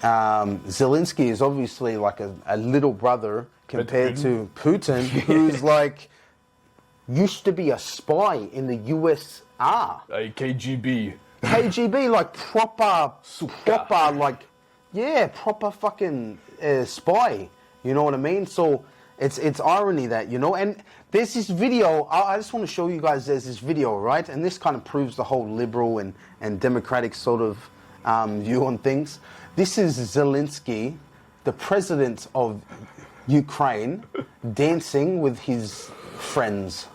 Zelensky is obviously like a little brother compared to Putin, who's like used to be a spy in the USSR. A KGB. KGB, like proper, proper fucking spy. You know what I mean? So it's irony that, and there's this video, I just want to show you guys, there's this video, right? And this kind of proves the whole liberal and democratic sort of view on things. This is Zelensky, the president of Ukraine, dancing with his friends.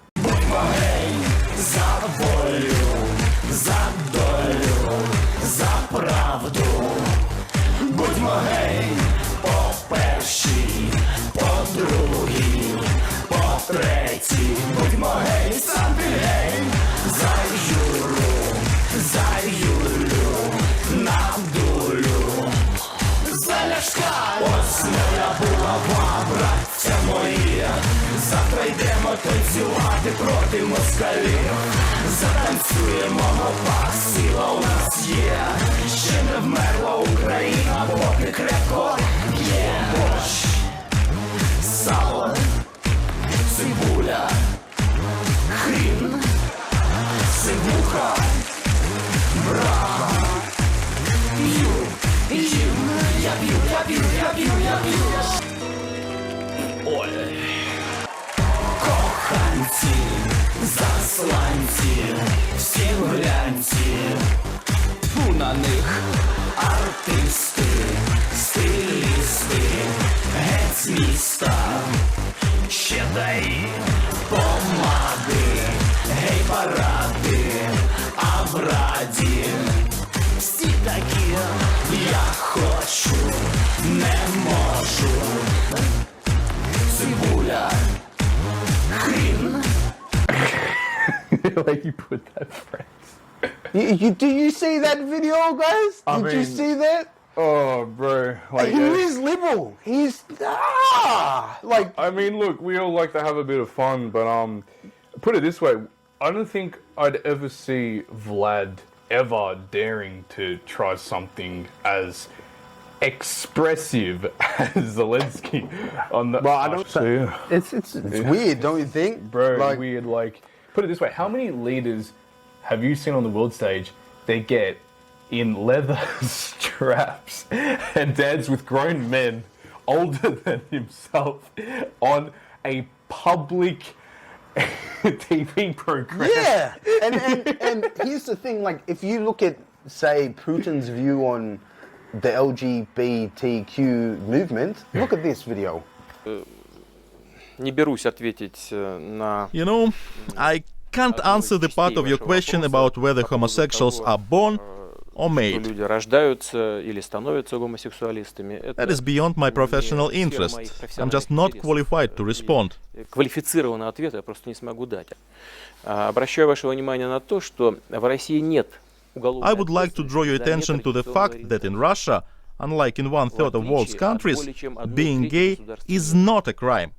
Завтра йдемо танцювати проти москалів. Затанцюємо, мова, сила у нас є. Ще не вмерла Україна, поки крепко є. Борщ, сало, цибуля, хрін, сивуха, брага. П'ю, їм, я п'ю, я п'ю, я п'ю, я п'ю. Ой. Коханці, засланці, всі в глянці, тьфу на них артисти, стилісти, геть з міста, ще дай помади, гей паради, а в раді всі такі, я хочу, не можу, цибуля. Like you put that phrase. Do you see that video, guys? Did you see that? Oh, bro. Like, he is liberal. He's like. I mean, look, we all like to have a bit of fun, but put it this way: I don't think I'd ever see Vlad ever daring to try something as expressive as Zelensky on the. Well, I don't. It's weird, don't you think, bro? Weird. Like, put it this way: how many leaders have you seen on the world stage? They get in leather straps and dance with grown men older than himself on a public TV program. Yeah, and here's the thing: like, if you look at, say, Putin's view on the LGBTQ movement, look at this video. Не берусь ответить на. You know, I can't answer the part of your question about whether homosexuals are born or made. Люди рождаются или становятся гомосексуалистами. That is beyond my professional interest. I'm just not qualified to respond. Квалифицированного ответа я просто не смогу дать. Обращаю ваше внимание на то, что в России нет уголовной I would like to draw your attention to the fact that in Russia, unlike in 1/3 of world's countries, being gay is not a crime.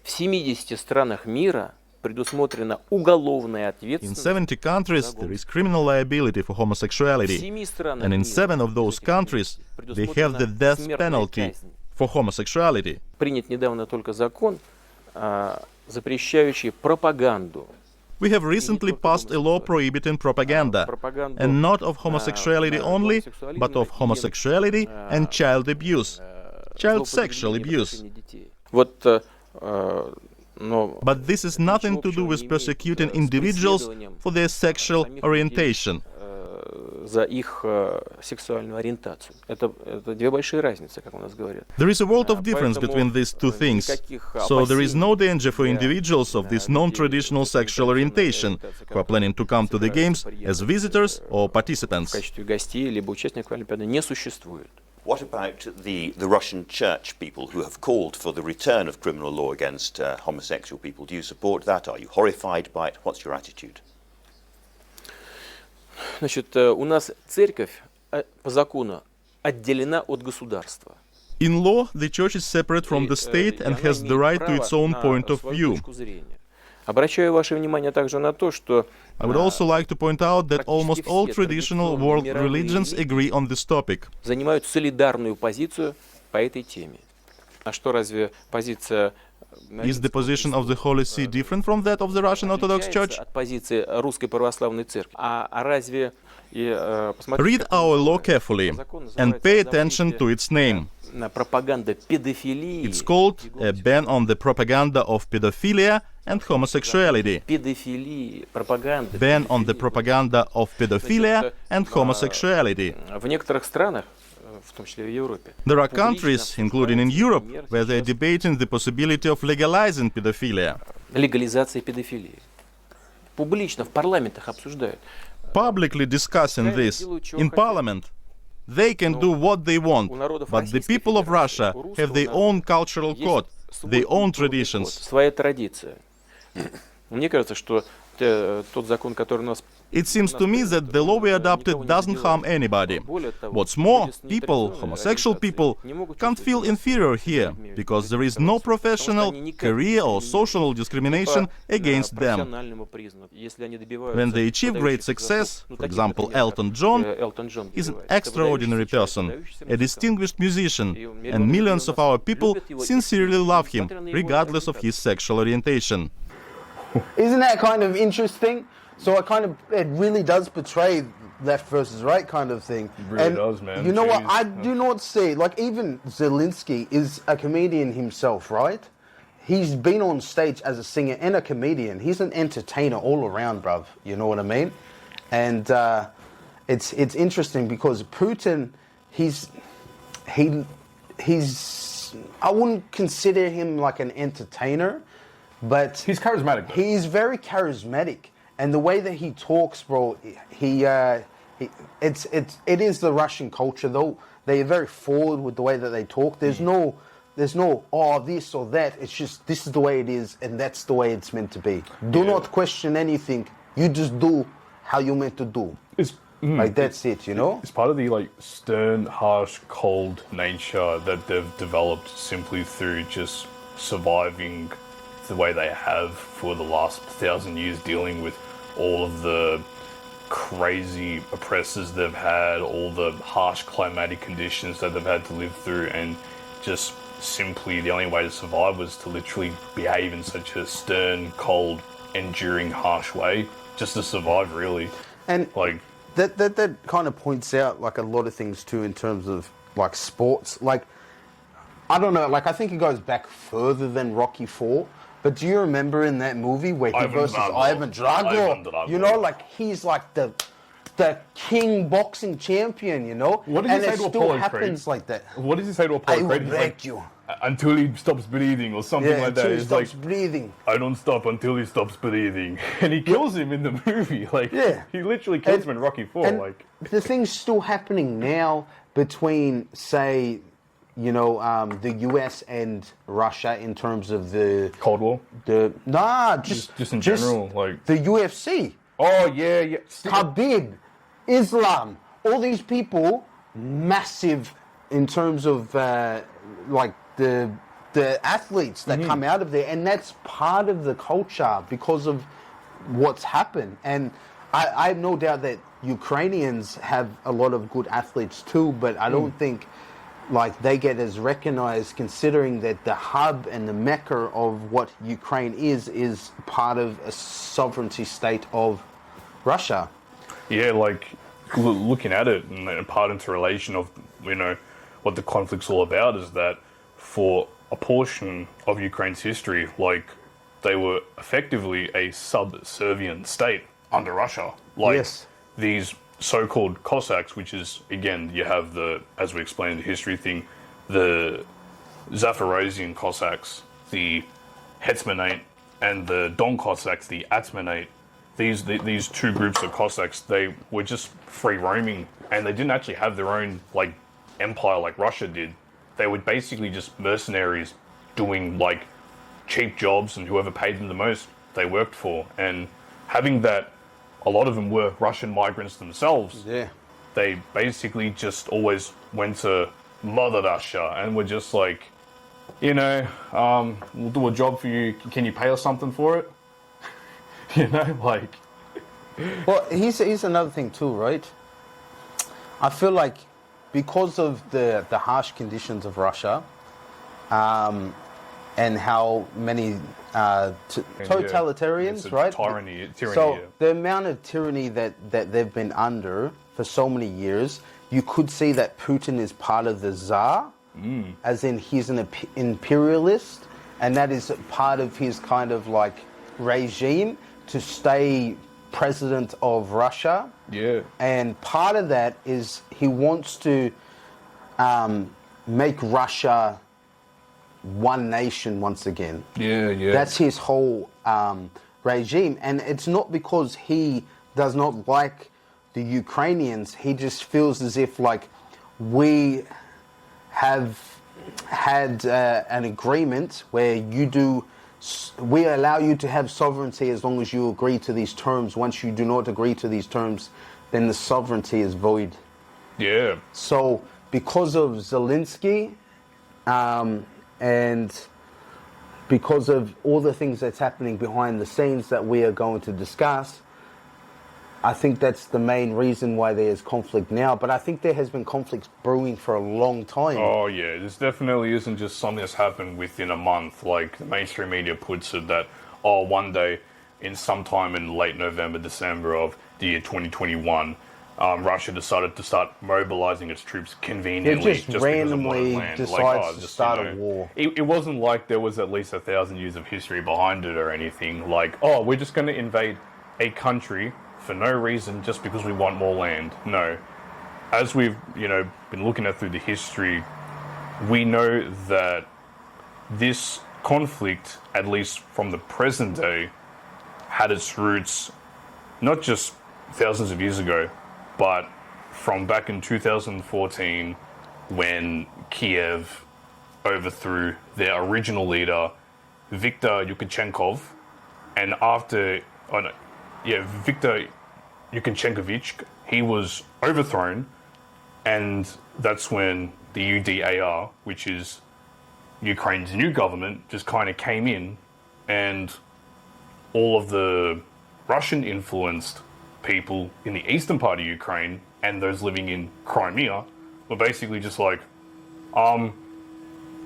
В 70 странах мира предусмотрена уголовная ответственность. In 70 countries, there is criminal liability for homosexuality, and in 7 of those countries, they have the death penalty for homosexuality. Принят недавно только закон, запрещающий пропаганду. We have recently passed a law prohibiting propaganda, and not of homosexuality only, but of homosexuality and child abuse, child sexual abuse. But this is nothing to do with persecuting individuals for their sexual orientation. За их сексуальную ориентацию. Это две большие разницы, как у нас говорят. There is a world of difference between these two things. So there is no danger for individuals of this non-traditional sexual orientation who are planning to come to the games as visitors or participants. В качестве гостей либо участников Олимпиады не существует. What about the Russian church people who have called for the return of criminal law against homosexual people? Do you support that? Are you horrified by it? What's your attitude? Значит, у нас церковь по закону отделена от государства. In law, the church is separate from the state and has the right to its own point of view. Обращаю ваше внимание также на то, что I would also like to point out that almost all traditional world religions agree on this topic. Занимают солидарную позицию по этой теме. А что, разве позиция Is the position of the Holy See different from that of the Russian Orthodox Church? от позиции Русской Православной Церкви? А разве Read our law carefully and pay attention to its name. Пропаганда педофилии. It's called a ban on the propaganda of pedophilia and homosexuality. Педофилии, пропаганда. Ban on the propaganda of pedophilia and homosexuality. В некоторых странах, в том числе в Европе. There are countries, including in Europe, where they are debating the possibility of legalizing pedophilia. Легализация педофилии. Публично в парламентах обсуждают. Publicly discussing this in parliament. They can do what they want, but the people of Russia have their own cultural code, their own traditions. Своя традиция. Мне кажется, что тот закон, который у нас It seems to me that the law we adopted doesn't harm anybody. What's more, people, homosexual people, can't feel inferior here, because there is no professional, career or social discrimination against them. When they achieve great success, for example, Elton John is an extraordinary person, a distinguished musician, and millions of our people sincerely love him, regardless of his sexual orientation. Isn't that kind of interesting? So it really does portray left versus right kind of thing. It really does, man. You know what? I do not see, like, even Zelensky is a comedian himself, right? He's been on stage as a singer and a comedian. He's an entertainer all around, bruv. You know what I mean? And it's interesting because Putin, he's I wouldn't consider him like an entertainer, but he's charismatic. He's very charismatic. And the way that he talks, bro, it is the Russian culture, though. They are very forward with the way that they talk. There's no oh, this or that. It's just, this is the way it is, and that's the way it's meant to be. Do not question anything. You just do how you're meant to do. Like, that's it, you know? It's part of the, like, stern, harsh, cold nature that they've developed simply through just surviving the way they have for the last 1,000 years, dealing with all of the crazy oppressors they've had, all the harsh climatic conditions that they've had to live through, and just simply the only way to survive was to literally behave in such a stern, cold, enduring, harsh way just to survive, really. And like that kind of points out like a lot of things too in terms of like sports. Like, I don't know, like I think it goes back further than Rocky IV. But do you remember in that movie where he versus Ivan Drago? You know, like he's like the king boxing champion, you know? What does he say it to still Apollo happens like that. What does he say to Apollo I Creed? will He's break like, you. Until he stops breathing or something Yeah, like that. until he It's stops like, breathing. I don't stop until he stops breathing. And he kills him in the movie. Like, he literally kills him in Rocky IV. And Like, the thing's still happening now between, say, you know, the US and Russia in terms of the Cold War. Just in general, like the UFC. Oh yeah. Khabib, Islam, all these people, massive in terms of like the athletes that come out of there, and that's part of the culture because of what's happened. And I have no doubt that Ukrainians have a lot of good athletes too, but I don't think like they get as recognized, considering that the hub and the mecca of what Ukraine is part of a sovereignty state of Russia. Yeah, like looking at it and part into relation of, you know, what the conflict's all about is that for a portion of Ukraine's history, like they were effectively a subservient state under Russia. Like these so-called Cossacks, which is, again, you have the, as we explained in the history thing, the Zaporozhian Cossacks, the Hetmanate, and the Don Cossacks, the Atmanate. These two groups of Cossacks, they were just free roaming, and they didn't actually have their own like empire like Russia did. They were basically just mercenaries doing like cheap jobs, and whoever paid them the most, they worked for. And having that, a lot of them were Russian migrants themselves. Yeah. They basically just always went to Mother Russia and were just like, you know, we'll do a job for you. Can you pay us something for it? You know, like. Well, here's another thing too, right? I feel like because of the harsh conditions of Russia, and how many totalitarians, right? Tyranny. So the amount of tyranny that they've been under for so many years, you could see that Putin is part of the Tsar, as in he's an imperialist, and that is part of his kind of like regime to stay president of Russia. Yeah. And part of that is he wants to make Russia one nation once again. Yeah. That's his whole regime. And it's not because he does not like the Ukrainians. He just feels as if like we have had an agreement where we allow you to have sovereignty as long as you agree to these terms. Once you do not agree to these terms, then the sovereignty is void. Yeah. So because of Zelensky, and because of all the things that's happening behind the scenes that we are going to discuss, I think that's the main reason why there is conflict now. But I think there has been conflict brewing for a long time. Oh yeah, this definitely isn't just something that's happened within a month. Like the mainstream media puts it that, one day, in sometime in late November, December of the year 2021, Russia decided to start mobilizing its troops conveniently. It just randomly decides to start a war. It wasn't like there was at least 1,000 years of history behind it or anything. Like, we're just going to invade a country for no reason just because we want more land. No. As we've, been looking at through the history, we know that this conflict, at least from the present day, had its roots not just thousands of years ago, but from back in 2014 when Kiev overthrew their original leader, Viktor Yushchenko, and after, Viktor Yushchenkovich, he was overthrown, and that's when the UDAR, which is Ukraine's new government, just kind of came in, and all of the Russian-influenced people in the eastern part of Ukraine and those living in Crimea were basically just like,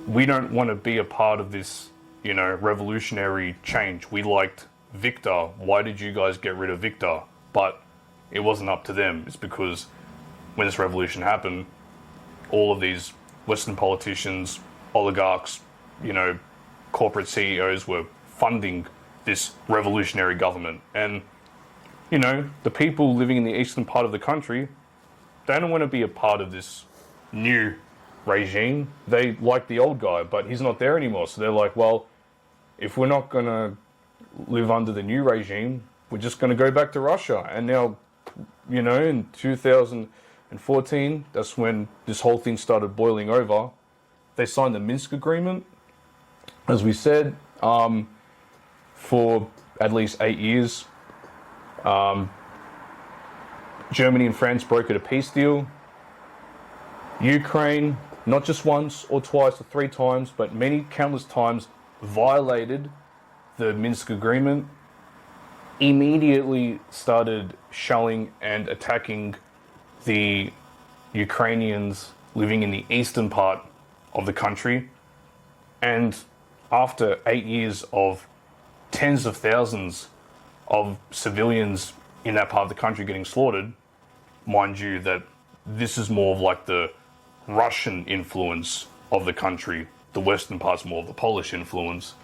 we don't want to be a part of this, you know, revolutionary change. We liked Victor. Why did you guys get rid of Victor? But it wasn't up to them. It's because when this revolution happened, all of these Western politicians, oligarchs, you know, corporate CEOs were funding this revolutionary government. And, you know, the people living in the eastern part of the country, they don't want to be a part of this new regime. They like the old guy, but he's not there anymore. So they're like, well, if we're not going to live under the new regime, we're just going to go back to Russia. And now, you know, in 2014, that's when this whole thing started boiling over. They signed the Minsk agreement, as we said, for at least 8 years. Germany and France brokered a peace deal. Ukraine, not just once or twice or 3 times, but many countless times, violated the Minsk agreement, immediately started shelling and attacking the Ukrainians living in the eastern part of the country. And after 8 years of tens of thousands of civilians in that part of the country getting slaughtered, mind you that this is more of like the Russian influence of the country. The western part's more of the Polish influence.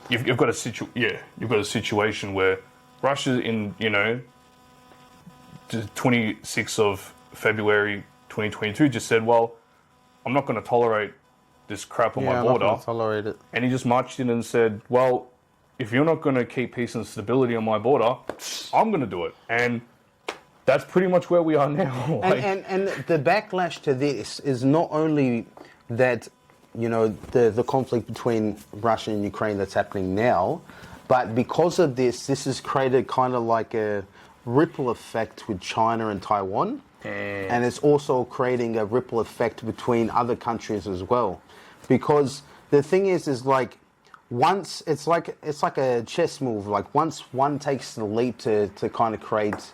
You've got a situation where Russia, in, you know, the 26th of February 2022, just said, well, I'm not going to tolerate this crap on my border. I'm not going to tolerate it. And he just marched in and said, well, if you're not going to keep peace and stability on my border, I'm going to do it. And that's pretty much where we are now. And the backlash to this is not only that, you know, the conflict between Russia and Ukraine that's happening now, but because of this has created kind of like a ripple effect with China and Taiwan. And it's also creating a ripple effect between other countries as well. Because the thing is like, once it's like a chess move. Like once one takes the lead to kind of create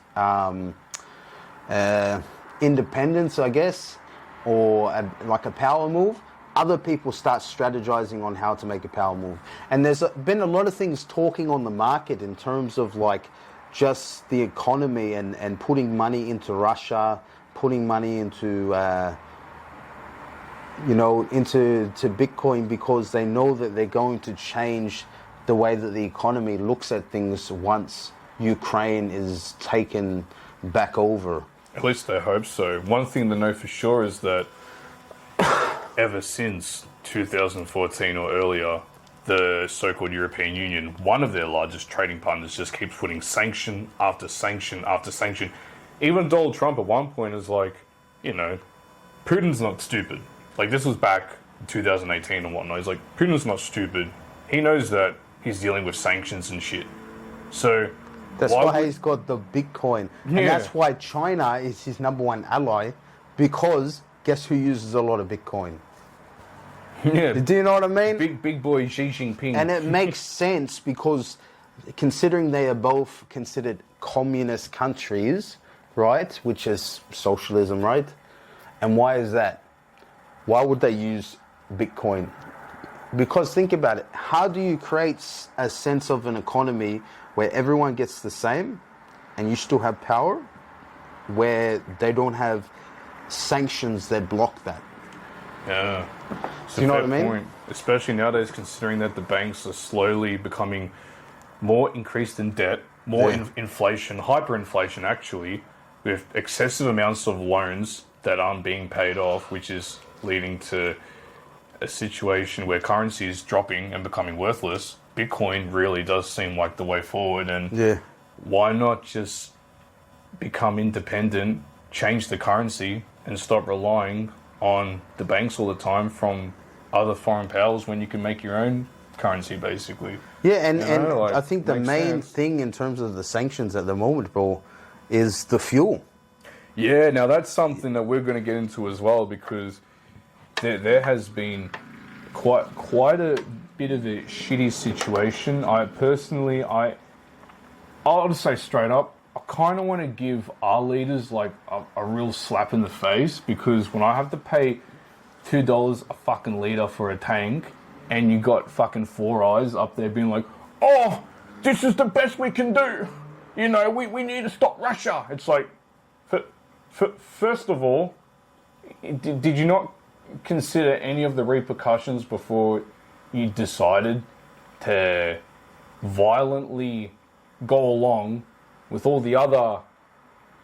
independence, I guess, or like a power move, other people start strategizing on how to make a power move. And there's been a lot of things talking on the market in terms of like just the economy and putting money into Russia, putting money into into Bitcoin, because they know that they're going to change the way that the economy looks at things once Ukraine is taken back over. At least I hope so. One thing to know for sure is that ever since 2014 or earlier, the so-called European Union, one of their largest trading partners, just keeps putting sanction after sanction after sanction. Even Donald Trump at one point is like, you know, Putin's not stupid. Like, this was back in 2018 and whatnot. He's like, Putin's not stupid. He knows that he's dealing with sanctions and shit. So that's why he's got the Bitcoin. Yeah. And that's why China is his #1 ally, because guess who uses a lot of Bitcoin? Yeah. Do you know what I mean? Big boy Xi Jinping. And it makes sense, because considering they are both considered communist countries, right? Which is socialism, right? And why is that? Why would they use Bitcoin? Because think about it. How do you create a sense of an economy where everyone gets the same and you still have power, where they don't have sanctions that block that? Yeah. Do you know what I mean? Point. Especially nowadays, considering that the banks are slowly becoming more increased in debt, more inflation, hyperinflation actually, with excessive amounts of loans that aren't being paid off, which is leading to a situation where currency is dropping and becoming worthless. Bitcoin really does seem like the way forward. And why not just become independent, change the currency, and stop relying on the banks all the time from other foreign powers when you can make your own currency, basically. Yeah, and I think the main thing in terms of the sanctions at the moment, bro, is the fuel. Yeah, now that's something that we're going to get into as well, because there has been quite a bit of a shitty situation. I'll just say straight up, I kind of want to give our leaders like a real slap in the face, because when I have to pay $2 a fucking litre for a tank, and you got fucking Four Eyes up there being like, oh, this is the best we can do. You know, we need to stop Russia. It's like, first of all, did you not consider any of the repercussions before you decided to violently go along with all the other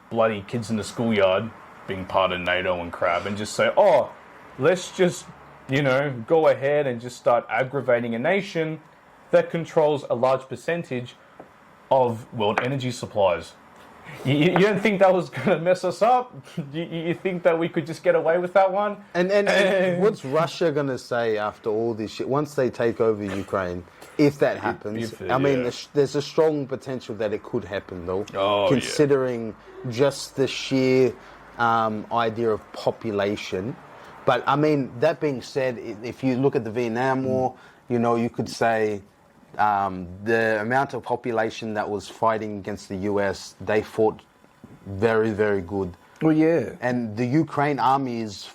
bloody kids in the schoolyard being part of NATO and crap, and just say, oh, let's just, you know, go ahead and just start aggravating a nation that controls a large percentage of world energy supplies? You don't think that was going to mess us up? You think that we could just get away with that one? And what's Russia going to say after all this shit, once they take over Ukraine, if that happens? I mean, there's a strong potential that it could happen, though, considering just the sheer idea of population. But, I mean, that being said, if you look at the Vietnam War, you know, you could say the amount of population that was fighting against the US, they fought very, very good. Well, yeah. And the Ukraine army is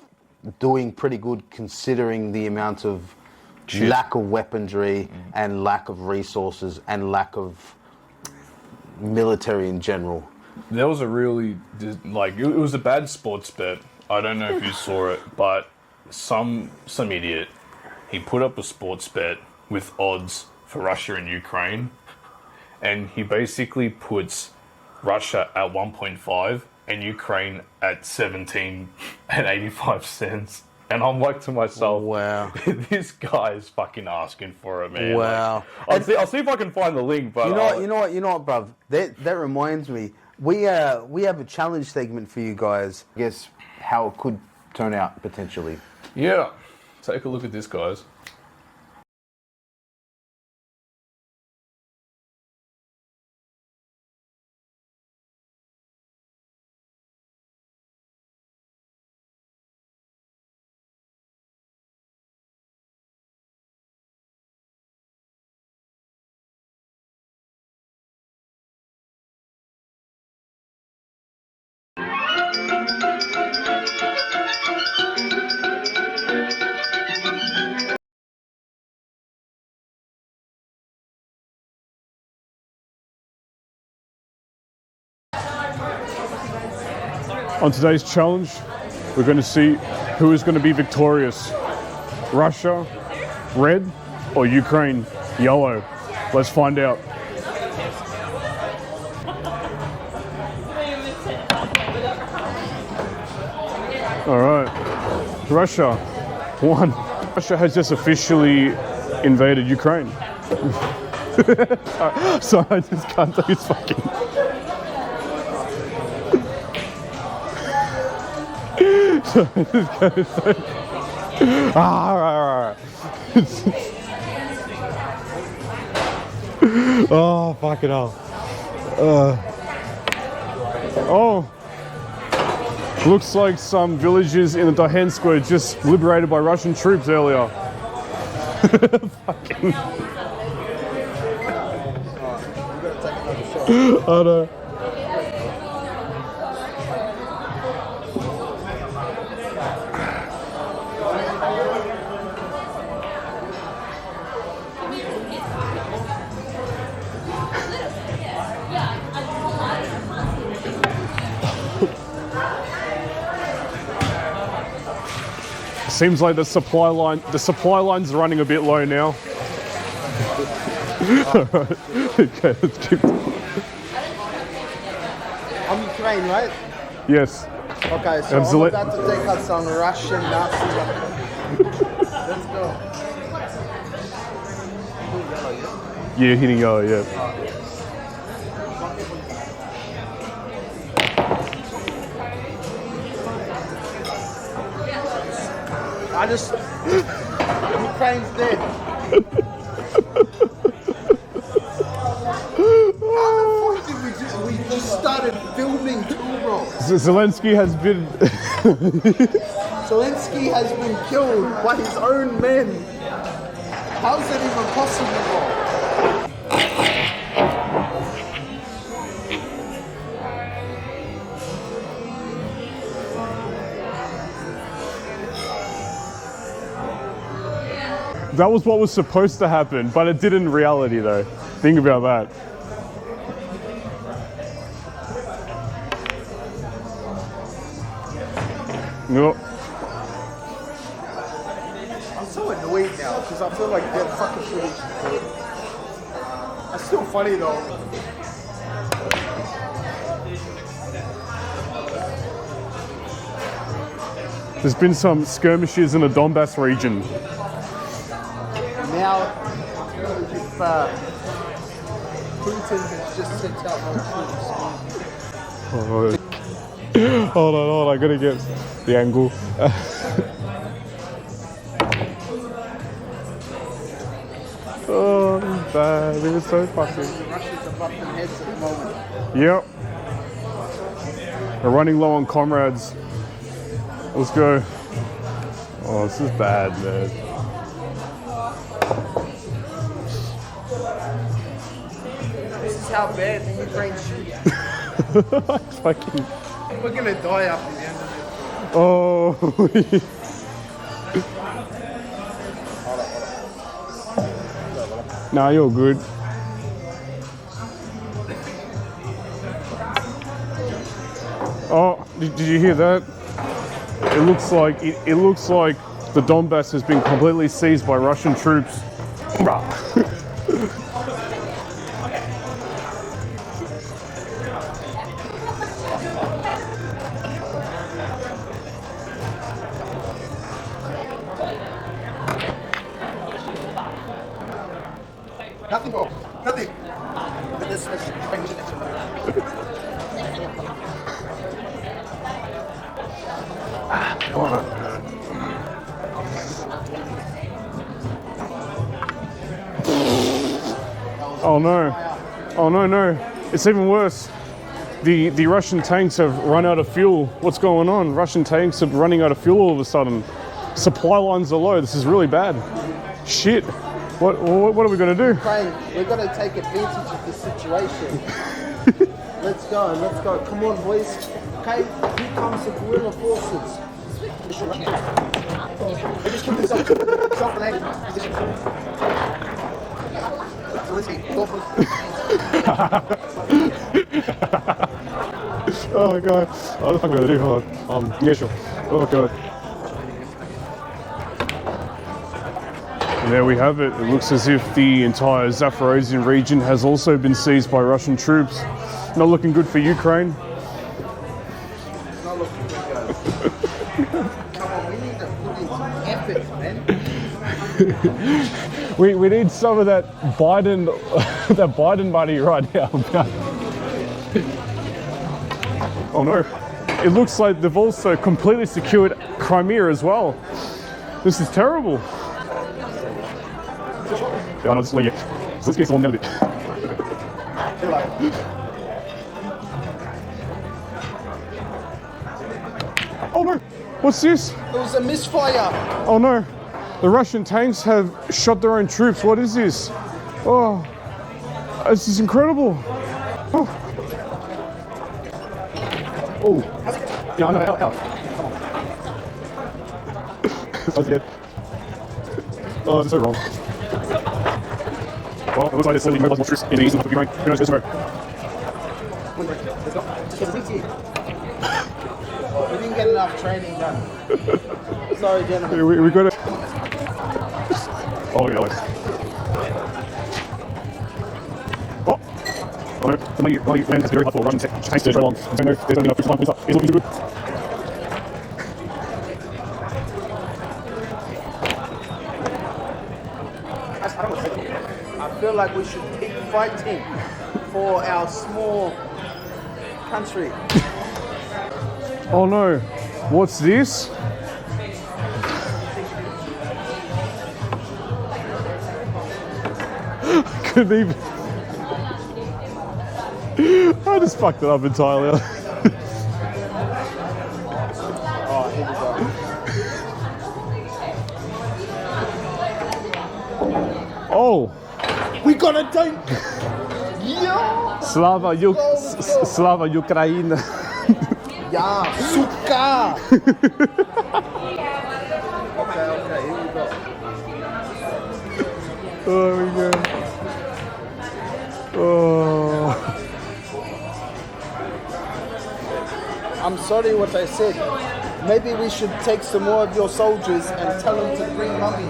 doing pretty good considering the amount of lack of weaponry and lack of resources and lack of military in general. There was a really, like, it was a bad sports bet. I don't know if you saw it, but some idiot, he put up a sports bet with odds for Russia and Ukraine, and he basically puts Russia at 1.5 and Ukraine at 17 and 85 cents. And I'm like to myself, wow, this guy is fucking asking for it, man. Wow. Like, I'll see if I can find the link, but you know what, bruv? That reminds me. We have a challenge segment for you guys. Guess how it could turn out potentially. Yeah. Take a look at this, guys. On today's challenge, we're going to see who is going to be victorious. Russia, red, or Ukraine, yellow. Let's find out. All right, Russia won. Russia has just officially invaded Ukraine. Sorry, I just can't take his fucking... right. Oh, fucking hell. Oh. Looks like some villages in the Donetsk were just liberated by Russian troops earlier. Fucking. Oh no. Seems like the supply line's running a bit low now. Alright, okay, let's keep. I'm Ukraine, right? Yes. Okay, so I'm about to take out some Russian Nazi. Let's go. Yeah, hitting yellow, yeah. I just... Ukraine's dead. How the fuck did we just... We just started filming too, bro. Zelensky has been... Zelensky has been killed by his own men. How is that even possible, bro? That was what was supposed to happen, but it did in reality though. Think about that. Yep. I'm so annoyed now because I feel like they're fucking footage. That's still funny though. There's been some skirmishes in the Donbass region. Now, if Putin has just sent out more troops. Hold on, I gotta get the angle. Oh, bad. It was so fucking. Russia's above their heads at the moment. Yep. We're running low on comrades. Let's go. Oh, this is bad, man. This is how bad the Ukraine shoots. Fucking. We're gonna die after the end of it. Oh. Nah, you're good. Oh, did you hear that? It looks like the Donbass has been completely seized by Russian troops. Nothing, bro. Nothing. Oh no. Oh no. It's even worse. The Russian tanks have run out of fuel. What's going on? Russian tanks are running out of fuel all of a sudden. Supply lines are low. This is really bad. Shit. What are we going to do? We're going to take advantage of this situation. Let's go. Come on, boys. Okay, here comes the guerrilla forces. Oh my god. Oh, what am I going to do? Hold on. Yeah, sure. Oh god. And there we have it. It looks as if the entire Zaporozhian region has also been seized by Russian troops. Not looking good for Ukraine. Not looking good, guys. Come on, we need to put in some effort, man. We need some of that Biden money right now. Oh no. It looks like they've also completely secured Crimea as well. This is terrible. Ja, das ist Projekt. Sonst geht's runter. Oh no! What's this? It was a misfire. Oh no! The Russian tanks have shot their own troops. What is this? Oh, this is incredible. Oh. Oh. Yeah, no, out. I was dead. Oh, this is so wrong. Well, it looks like there's suddenly mobilized more troops in the east of Ukraine. Who knows, tomorrow. We didn't get enough training done. Sorry, gentlemen. We got it. Oh, yeah. Oh! Oh no, the money land is very hard for Russian tanks to travel along. I don't know if there's only enough troops up. It's looking too good. I feel like we should keep fighting for our small country. Oh no, what's this? I couldn't even. I just fucked it up entirely. Oh, here we go. Oh! We got a tank! Yeah! Slava Ukraine! Yeah, suka! Okay, here we go. Oh my god. Oh. I'm sorry what I said. Maybe we should take some more of your soldiers and tell them to bring mummy.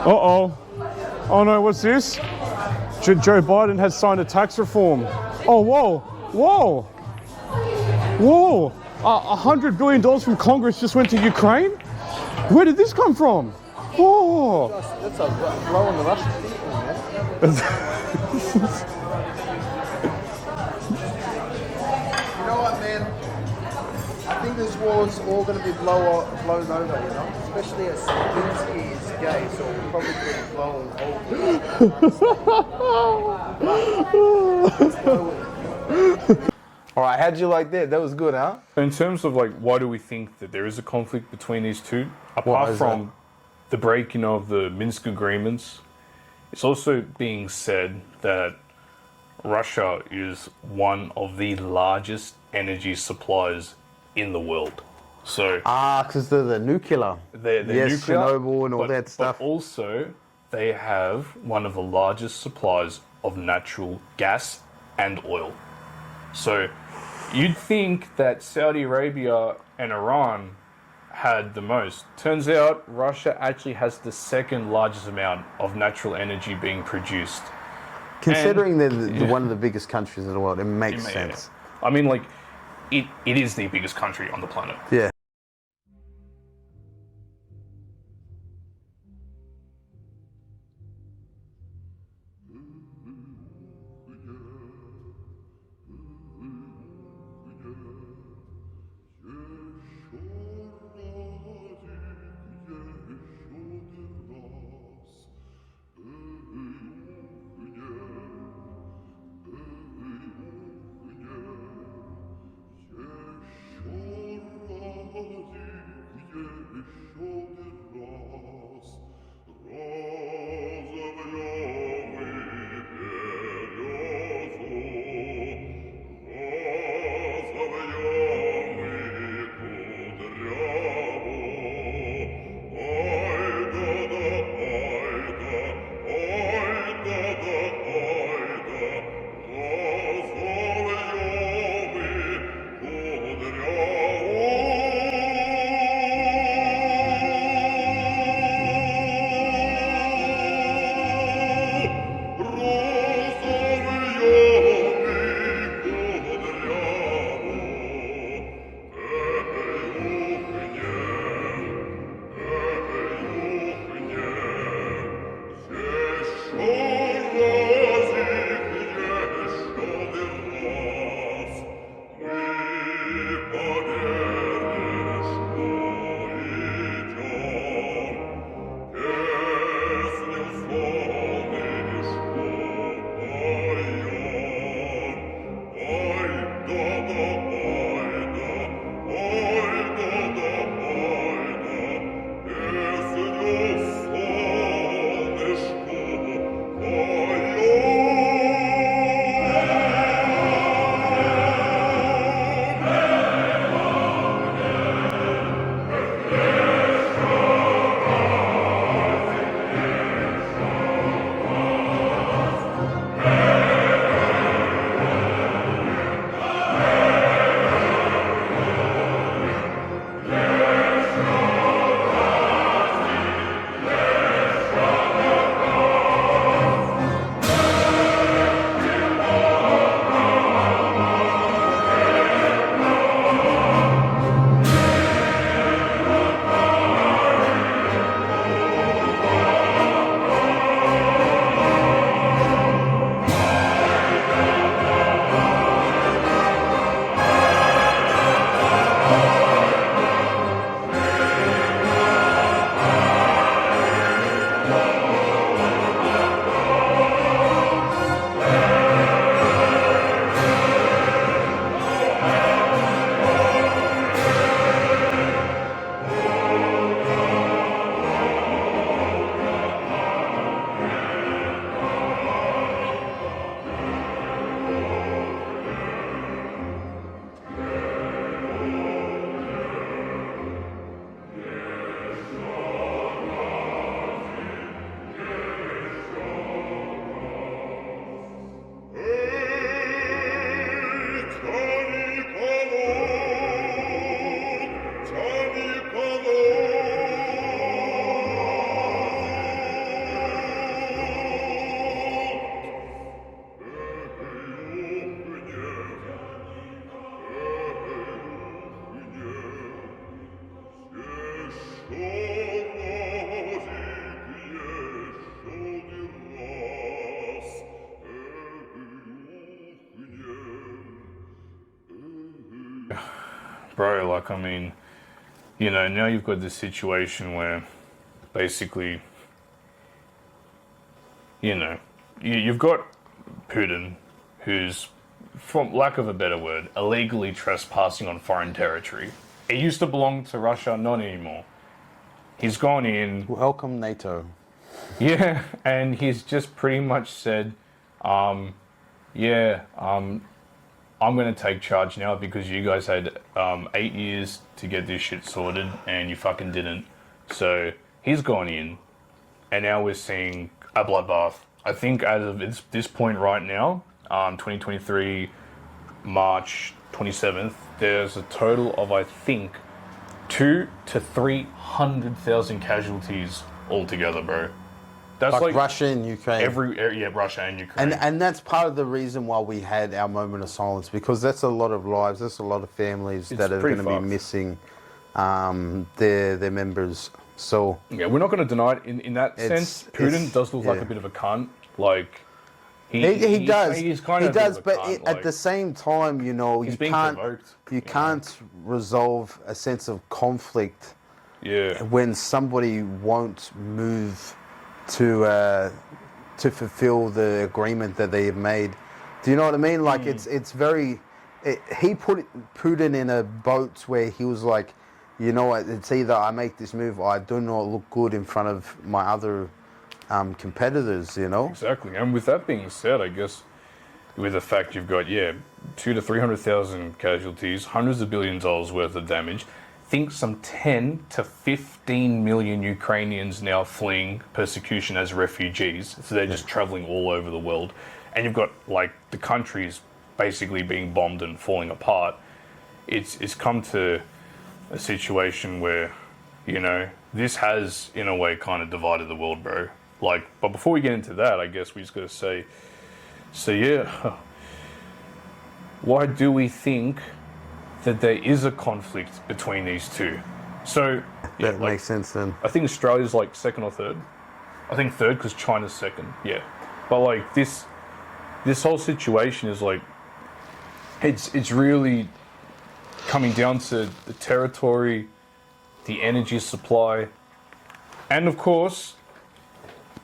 Uh-oh. Oh no, what's this? Joe Biden has signed a tax reform. Oh, whoa, whoa, whoa. $100 billion from Congress just went to Ukraine? Where did this come from? Oh. That's a blow on the Russian people, man. You know what, man? I think this war's all going to be blown over, you know? Especially as Zelensky is gay, so we'll probably be blown over. All right, how'd you like that? That was good, huh? In terms of like, why do we think that there is a conflict between these two? Apart from the breaking of the Minsk agreements, it's also being said that Russia is one of the largest energy suppliers in the world. So because they're the nuclear. They're yes, nuclear, Chernobyl and all that stuff. But also, they have one of the largest supplies of natural gas and oil. So you'd think that Saudi Arabia and Iran had the most. Turns out Russia actually has the second largest amount of natural energy being produced. Considering they're one of the biggest countries in the world, it makes sense. I mean, like, it is the biggest country on the planet. Yeah. Bro, like, I mean, you know, now you've got this situation where basically, you know, you've got Putin, who's, from lack of a better word, illegally trespassing on foreign territory. It used to belong to Russia, not anymore. He's gone in. Welcome, NATO. Yeah, and he's just pretty much said, I'm going to take charge now because you guys had 8 years to get this shit sorted and you fucking didn't. So he's gone in, and now we're seeing a bloodbath. I think as of this point right now, 2023, March 27th, there's a total of, I think, 200,000 to 300,000 casualties altogether, bro. That's like Russia and Ukraine. Russia and Ukraine. And that's part of the reason why we had our moment of silence, because that's a lot of lives, that's a lot of families that are going to be missing their members. So yeah, we're not going to deny it in that sense. Putin does look like a bit of a cunt. Like he does. He's kind of but cunt, at the same time, you know, you can't resolve a sense of conflict. Yeah. When somebody won't move to fulfill the agreement that they have made. Do you know what I mean? Like it's very. He put Putin in a boat where he was like, you know what? It's either I make this move or I do not look good in front of my other competitors. You know. Exactly. And with that being said, I guess with the fact you've got 200,000 to 300,000 casualties, hundreds of billions of dollars worth of damage. Think some 10 to 15 million Ukrainians now fleeing persecution as refugees. So they're just traveling all over the world. And you've got like the countries basically being bombed and falling apart. It's come to a situation where, you know, this has in a way kind of divided the world, bro. Like, but before we get into that, I guess we just got to say, why do we think that there is a conflict between these two? So that makes sense then. I think Australia's like second or third. I think third because China's second. Yeah, but like this whole situation is like it's really coming down to the territory, the energy supply, and of course,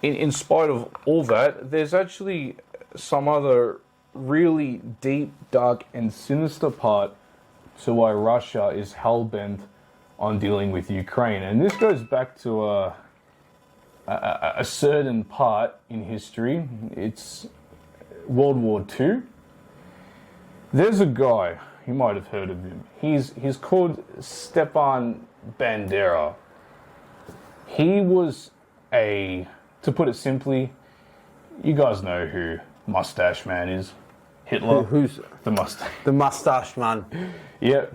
in spite of all that, there's actually some other really deep, dark, and sinister part to why Russia is hell-bent on dealing with Ukraine. And this goes back to a certain part in history. It's World War II. There's a guy, you might have heard of him. He's called Stepan Bandera. He was to put it simply, you guys know who Mustache Man is. Hitler. Who's the mustache? The mustache man. Yeah.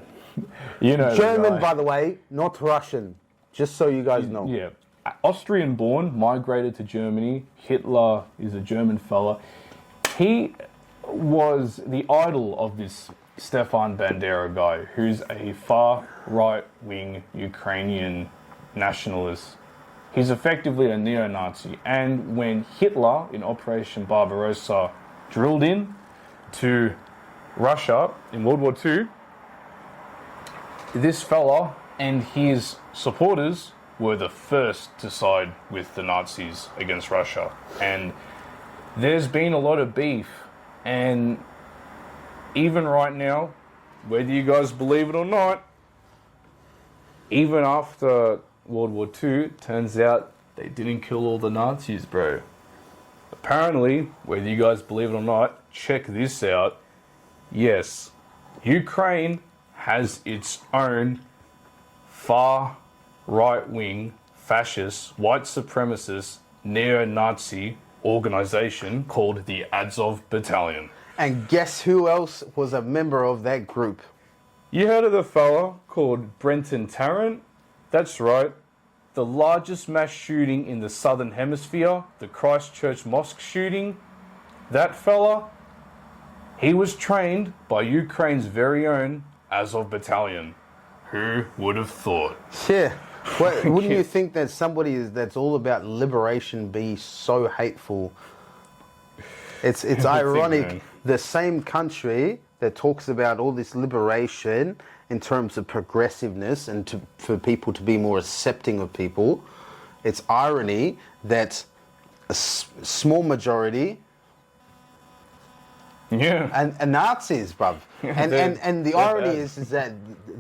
You know. German, by the way, not Russian. Just so you guys know. Yeah. Austrian born, migrated to Germany. Hitler is a German fella. He was the idol of this Stepan Bandera guy, who's a far right-wing Ukrainian nationalist. He's effectively a neo-Nazi. And when Hitler, in Operation Barbarossa, drilled in to Russia in World War II, this fella and his supporters were the first to side with the Nazis against Russia. And there's been a lot of beef. And even right now, whether you guys believe it or not, even after World War II, turns out they didn't kill all the Nazis, bro. Apparently, whether you guys believe it or not, check this out. Yes, Ukraine has its own far right-wing, fascist, white supremacist, neo-Nazi organization called the Azov Battalion. And guess who else was a member of that group? You heard of the fella called Brenton Tarrant? That's right. The largest mass shooting in the Southern Hemisphere, the Christchurch mosque shooting, that fella, he was trained by Ukraine's very own Azov Battalion. Who would have thought? Yeah. Well, wouldn't you think that somebody that's all about liberation be so hateful? It's ironic. The same country that talks about all this liberation in terms of progressiveness and for people to be more accepting of people, it's irony that a small majority and Nazis, bruv. And the irony is that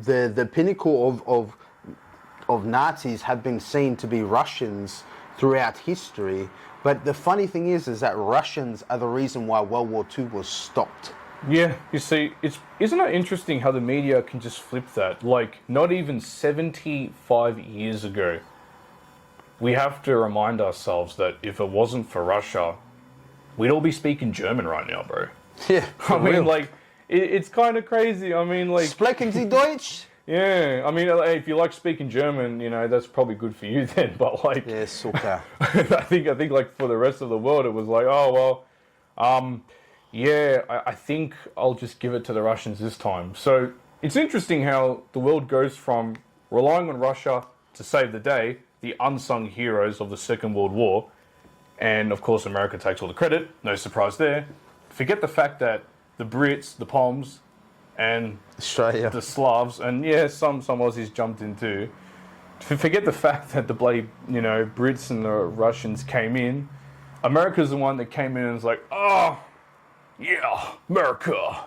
the pinnacle of Nazis have been seen to be Russians throughout history. But the funny thing is that Russians are the reason why World War II was stopped. Yeah, you see, isn't it interesting how the media can just flip that? Like, not even 75 years ago, we have to remind ourselves that if it wasn't for Russia, we'd all be speaking German right now, bro. Yeah, I mean, like, it's kind of crazy. I mean, like... Sprechen Sie Deutsch? Yeah, I mean, if you like speaking German, you know, that's probably good for you then, but like... Yeah, super. I think like for the rest of the world, it was like, oh, well, yeah, I think I'll just give it to the Russians this time. So it's interesting how the world goes from relying on Russia to save the day, the unsung heroes of the Second World War, and of course America takes all the credit, no surprise there. Forget the fact that the Brits, the Poms, and Australia, the Slavs, and yeah, some Aussies jumped in too. Forget the fact that the bloody, you know, Brits and the Russians came in. America's the one that came in and was like, oh, yeah, America,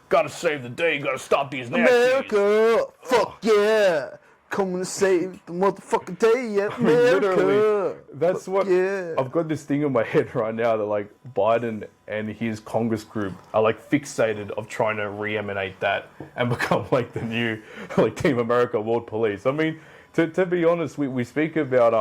gotta save the day, gotta stop these Nazis. America, fuck yeah, come and save the motherfucking day, yeah, America. Literally, that's what, yeah. I've got this thing in my head right now that like Biden and his Congress group are like fixated of trying to re-emanate that and become like the new like Team America World Police. I mean, to be honest, we speak about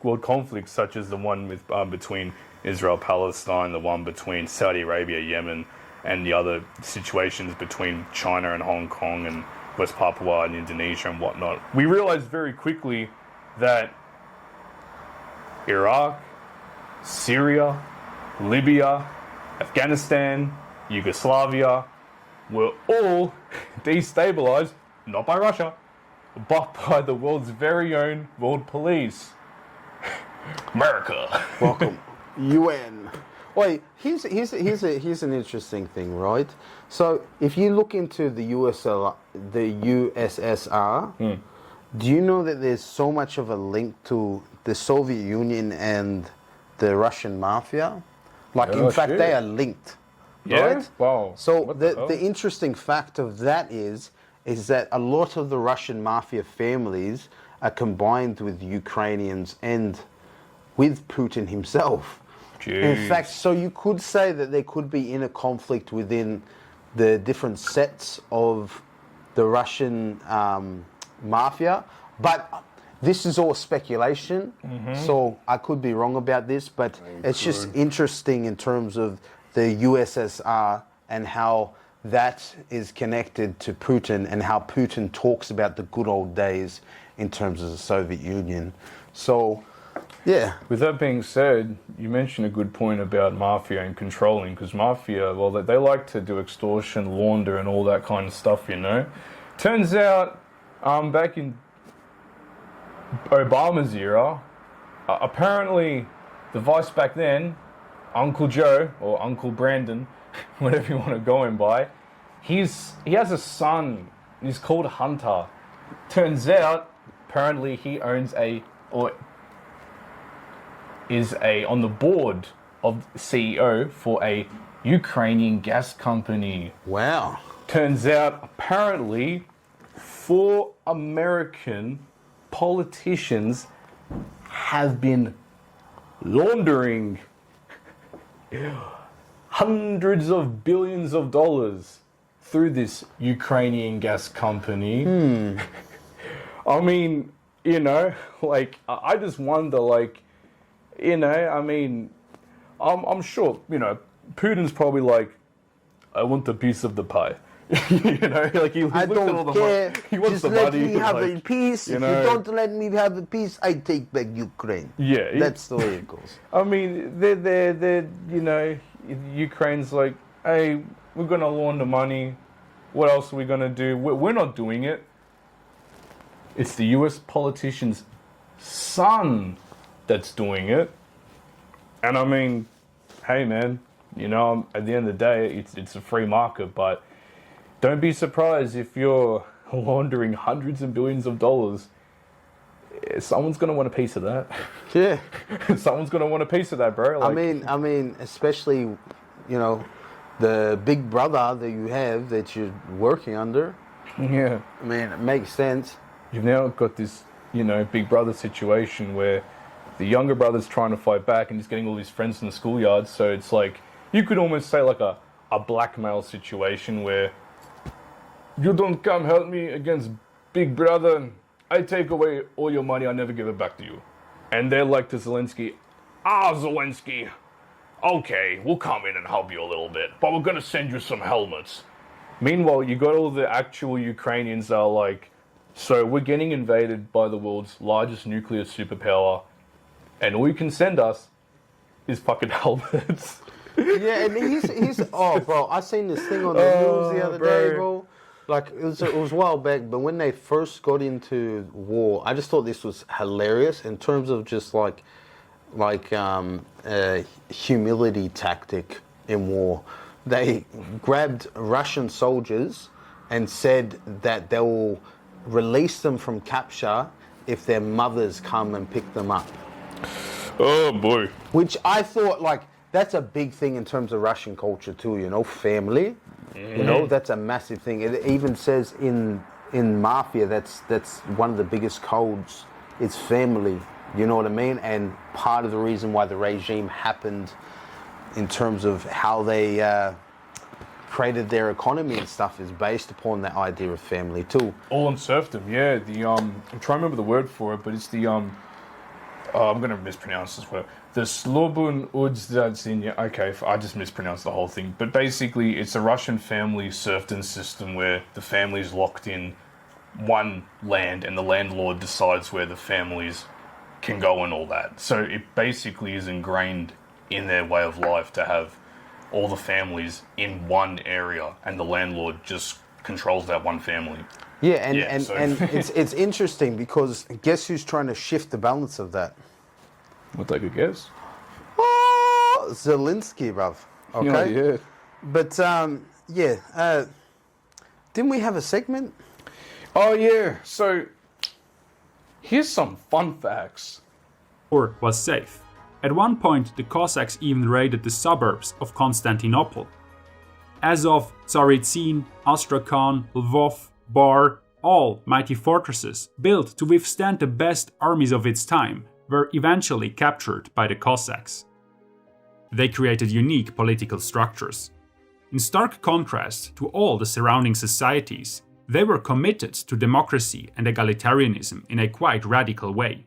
world conflicts such as the one with between Israel, Palestine, the one between Saudi Arabia, Yemen, and the other situations between China and Hong Kong and West Papua and Indonesia and whatnot. We realized very quickly that Iraq, Syria, Libya, Afghanistan, Yugoslavia were all destabilized, not by Russia, but by the world's very own world police. America. Welcome. UN. Wait, here's an interesting thing, right? So if you look into the USSR, do you know that there's so much of a link to the Soviet Union and the Russian mafia? Like, in fact, they are linked. Right? Yeah? Wow. So the interesting fact of that is that a lot of the Russian mafia families are combined with Ukrainians and with Putin himself. Jeez. In fact, so you could say that there could be inner conflict within the different sets of the Russian mafia, but this is all speculation, so I could be wrong about this, but it's just interesting in terms of the USSR and how that is connected to Putin and how Putin talks about the good old days in terms of the Soviet Union. So, yeah. With that being said, you mentioned a good point about mafia and controlling, because mafia, well, they like to do extortion, launder, and all that kind of stuff, you know. Turns out, back in Obama's era, apparently the vice back then, Uncle Joe, or Uncle Brandon, whatever you want to go in by, he has a son, he's called Hunter. Turns out, apparently he owns on the board of CEO for a Ukrainian gas company. Wow. Turns out, apparently, 4 American politicians have been laundering hundreds of billions of dollars through this Ukrainian gas company. I mean, you know, like, I just wonder, like, you know, I mean, I'm sure, you know, Putin's probably like, I want a piece of the pie. You know, like he I don't care. He wants just the let money. me have a piece. You If know, you don't let me have a piece, I take back Ukraine. Yeah, that's the way it goes. I mean, they're you know, Ukraine's like, hey, we're gonna launder money. What else are we gonna do? We're not doing it. It's the U.S. politician's son that's doing it. And I mean, hey man, you know, at the end of the day, it's a free market, but don't be surprised if you're laundering hundreds of billions of dollars. Someone's going to want a piece of that. Yeah. Someone's going to want a piece of that, bro. Like, I mean, especially, you know, the big brother that you have that you're working under. Yeah. I mean, it makes sense. You've now got this, you know, big brother situation where the younger brother's trying to fight back and he's getting all his friends in the schoolyard. So it's like, you could almost say like a blackmail situation where you don't come help me against big brother, I take away all your money, I never give it back to you. And they're like to Zelensky, Zelensky, okay, we'll come in and help you a little bit, but we're going to send you some helmets. Meanwhile, you got all the actual Ukrainians that are like, so we're getting invaded by the world's largest nuclear superpower, and all you can send us is fucking helmets. Yeah, and he's oh, bro, I seen this thing on the news the other day, bro. Like, it was a while back, but when they first got into war, I just thought this was hilarious in terms of just like humility tactic in war. They grabbed Russian soldiers and said that they will release them from capture if their mothers come and pick them up. Oh boy. Which I thought, like, that's a big thing in terms of Russian culture too, you know, family. You know, that's a massive thing. It even says in Mafia, that's one of the biggest codes, is family. You know what I mean? And part of the reason why the regime happened in terms of how they created their economy and stuff is based upon that idea of family too. All in serfdom, yeah. The I'm trying to remember the word for it, but it's the I'm gonna mispronounce this word. The Slobun Udzadzin. Okay, I just mispronounced the whole thing. But basically, it's a Russian family serfdom system where the family's locked in one land, and the landlord decides where the families can go and all that. So it basically is ingrained in their way of life to have all the families in one area, and the landlord just controls that one family. Yeah, and it's interesting because guess who's trying to shift the balance of that? What they could guess? Oh, Zelensky, bruv. Okay. Yeah. But didn't we have a segment? Oh yeah. So here's some fun facts. Or was safe. At one point, the Cossacks even raided the suburbs of Constantinople. Azov, Tsaritsyn, Astrakhan, Lvov, Bar, all mighty fortresses built to withstand the best armies of its time, were eventually captured by the Cossacks. They created unique political structures. In stark contrast to all the surrounding societies, they were committed to democracy and egalitarianism in a quite radical way.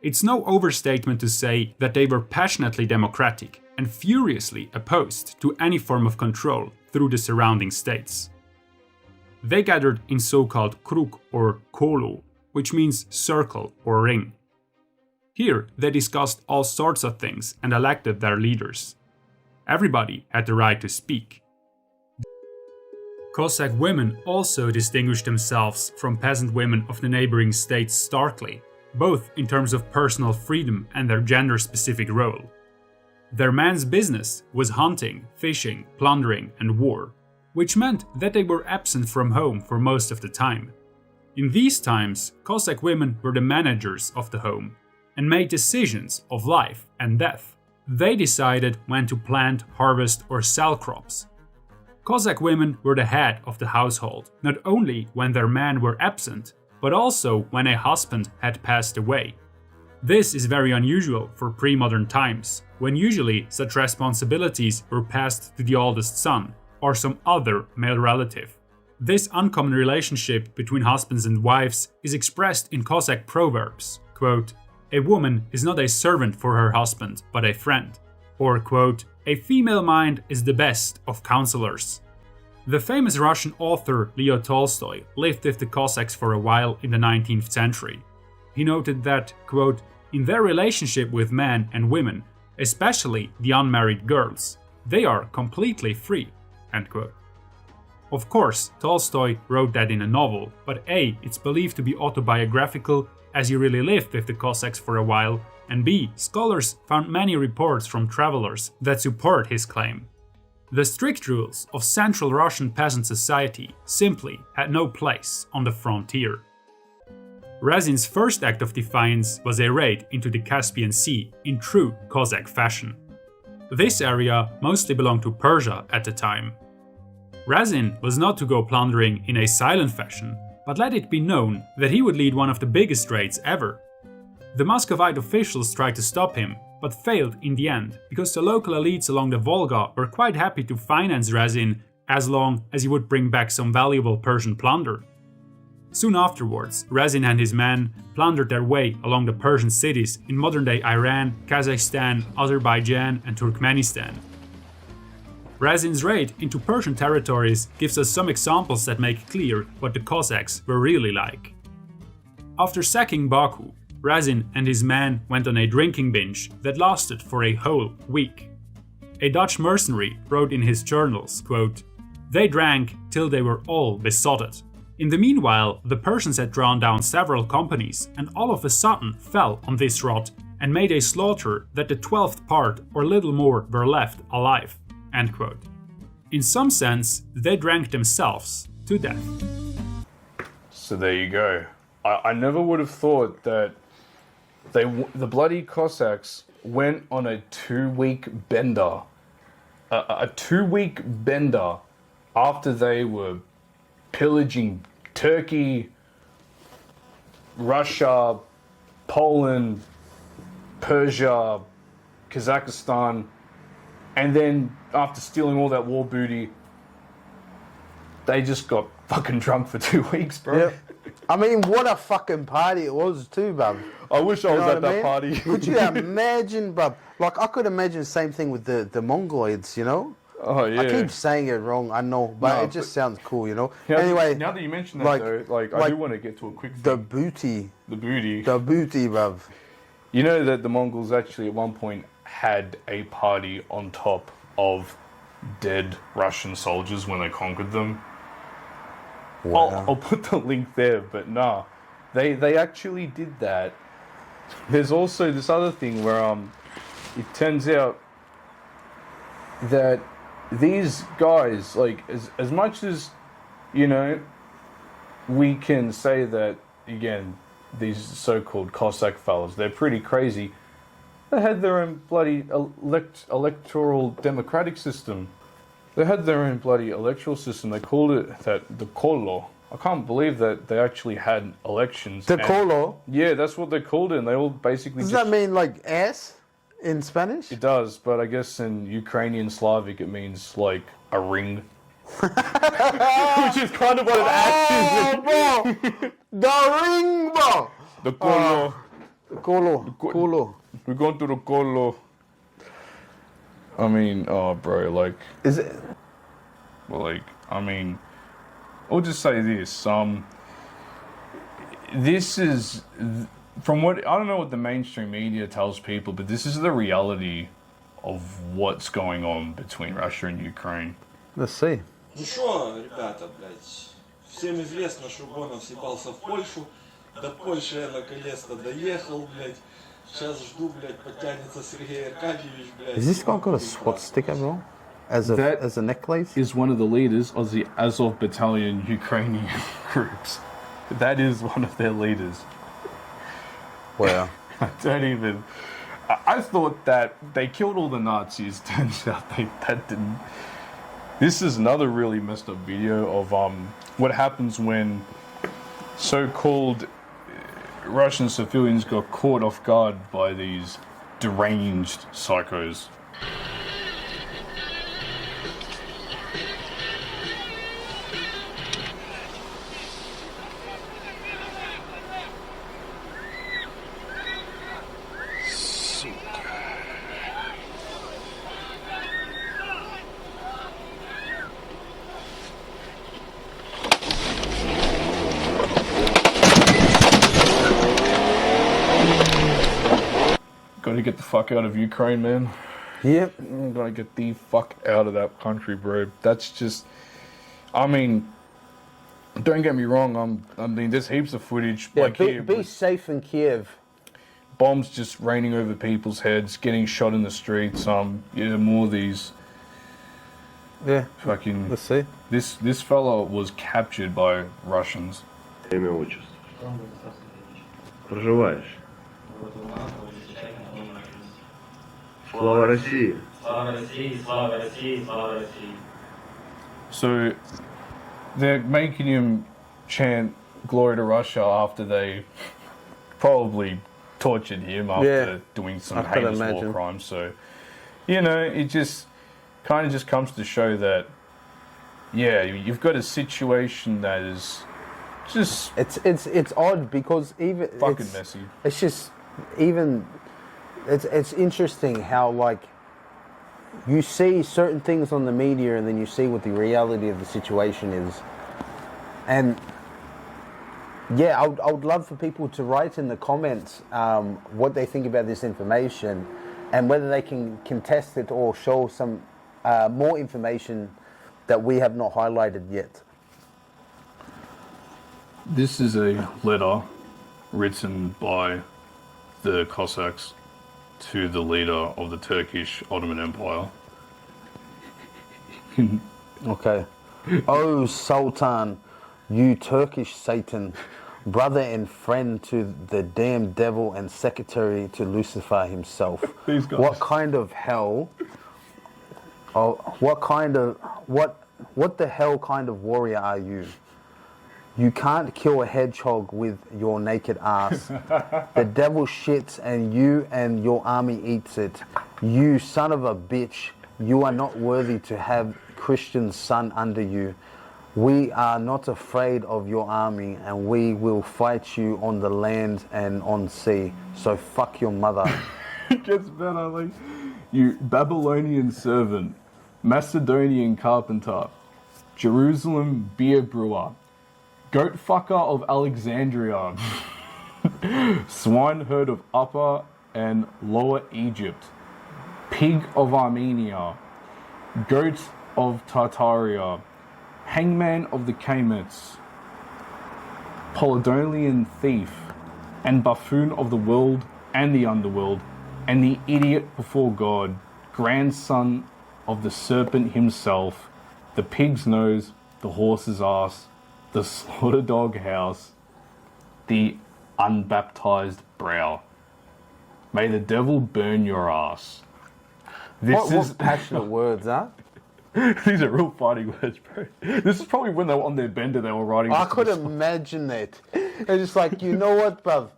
It's no overstatement to say that they were passionately democratic and furiously opposed to any form of control through the surrounding states. They gathered in so-called krug or kolu, which means circle or ring. Here, they discussed all sorts of things and elected their leaders. Everybody had the right to speak. Cossack women also distinguished themselves from peasant women of the neighboring states starkly, both in terms of personal freedom and their gender-specific role. Their man's business was hunting, fishing, plundering, and war, which meant that they were absent from home for most of the time. In these times, Cossack women were the managers of the home and made decisions of life and death. They decided when to plant, harvest, or sell crops. Cossack women were the head of the household, not only when their men were absent, but also when a husband had passed away. This is very unusual for pre-modern times, when usually such responsibilities were passed to the oldest son or some other male relative. This uncommon relationship between husbands and wives is expressed in Cossack proverbs, quote, "A woman is not a servant for her husband, but a friend," or quote, "A female mind is the best of counselors." The famous Russian author Leo Tolstoy lived with the Cossacks for a while in the 19th century. He noted that, quote, "In their relationship with men and women, especially the unmarried girls, they are completely free," end quote. Of course, Tolstoy wrote that in a novel, but A, it's believed to be autobiographical as he really lived with the Cossacks for a while, and B, scholars found many reports from travelers that support his claim. The strict rules of Central Russian peasant society simply had no place on the frontier. Razin's first act of defiance was a raid into the Caspian Sea in true Cossack fashion. This area mostly belonged to Persia at the time. Razin was not to go plundering in a silent fashion, but let it be known that he would lead one of the biggest raids ever. The Muscovite officials tried to stop him, but failed in the end, because the local elites along the Volga were quite happy to finance Razin as long as he would bring back some valuable Persian plunder. Soon afterwards, Razin and his men plundered their way along the Persian cities in modern-day Iran, Kazakhstan, Azerbaijan and Turkmenistan. Razin's raid into Persian territories gives us some examples that make clear what the Cossacks were really like. After sacking Baku, Razin and his men went on a drinking binge that lasted for a whole week. A Dutch mercenary wrote in his journals, quote, "They drank till they were all besotted." In the meanwhile, the Persians had drawn down several companies and all of a sudden fell on this rot and made a slaughter that the 12th part or little more were left alive. End quote. In some sense, they drank themselves to death. So there you go. I never would have thought that the bloody Cossacks went on a 2-week bender. A 2-week bender after they were pillaging Turkey, Russia, Poland, Persia, Kazakhstan, and then after stealing all that war booty, they just got fucking drunk for 2 weeks, bro. Yep. I mean, what a fucking party it was too, bruv. I wish I was at that mean? party. Could you imagine, bruv? Like, I could imagine the same thing with the Mongoloids, you know? Oh, yeah. I keep saying it wrong, I know, but it just sounds cool, you know? Anyway, now that you mention that, though, I do want to get to a quick thing. The booty. The booty. The booty, bruv. You know that the Mongols actually at one point had a party on top of dead Russian soldiers when they conquered them? Wow. I'll put the link there, but nah. They actually did that. There's also this other thing where it turns out that these guys, like, as much as, you know, we can say that, again, these so-called Cossack fellas, they're pretty crazy. They had their own bloody electoral democratic system. They had their own bloody electoral system. They called it the Kolo. I can't believe that they actually had elections. The Kolo? Yeah, that's what they called it. And they all basically Does that mean like ass in Spanish? It does, but I guess in Ukrainian Slavic it means like a ring. Which is kind of what an ass is. Bro. The ring, bro! The Kolo. The Kolo. We're going to the Kolo. I mean, oh, bro, like... Is it... Well, like, I mean... I'll just say this. This is... From what... I don't know what the mainstream media tells people, but this is the reality of what's going on between Russia and Ukraine. Let's see. Ну что, ребята, блядь, всем известно, что Бонов съебался в Польшу. До Польши я наконец-то доехал, блядь. Сейчас жду, блядь, подтянется Сергей Аркадьевич, блядь. Is this guy got a swastika, bro? As a necklace? Is one of the leaders of the Azov Battalion Ukrainian groups. That is one of their leaders. Wow. I don't even... I thought that they killed all the Nazis. Turns out that didn't. This is another really messed up video of what happens when so-called Russian civilians got caught off guard by these deranged psychos. Gotta get the fuck out of Ukraine, man. Yep. Gotta get the fuck out of that country, bro. That's just... I mean... Don't get me wrong, I mean, there's heaps of footage. Yeah, like be safe in Kiev. Bombs just raining over people's heads, getting shot in the streets. Yeah, more of these... Yeah. Fucking. Let's see. This fella was captured by Russians. Имя, отчество. Проживаешь. Слава России. Слава России, слава России, слава России. So they're making him chant "Glory to Russia" after they probably tortured him after doing some heinous war crimes. So, you know, it just kind of just comes to show that, yeah, you've got a situation that is just it's odd because even fucking messy. It's just even it's interesting how like you see certain things on the media and then you see what the reality of the situation is, and yeah, I would love for people to write in the comments what they think about this information and whether they can contest it or show some more information that we have not highlighted yet. This is a letter written by the Cossacks to the leader of the Turkish Ottoman Empire. Okay. Oh, Sultan, you Turkish Satan, brother and friend to the damn devil and secretary to Lucifer himself. These guys. What kind of hell? Oh, what the hell kind of warrior are you? You can't kill a hedgehog with your naked ass. The devil shits and you and your army eats it. You son of a bitch, you are not worthy to have Christian son under you. We are not afraid of your army and we will fight you on the land and on sea. So fuck your mother. It gets better, like, you Babylonian servant, Macedonian carpenter, Jerusalem beer brewer, goat fucker of Alexandria, swineherd of Upper and Lower Egypt, pig of Armenia, goat of Tartaria, hangman of the Caymats, Polydonian thief, and buffoon of the world and the underworld, and the idiot before God, grandson of the serpent himself, the pig's nose, the horse's ass, the slaughter dog house, the unbaptized brow. May the devil burn your ass. What passionate words, huh? These are real fighting words, bro. This is probably when they were on their bender, they were writing this. I could imagine that. They're just like, you know what, bruv?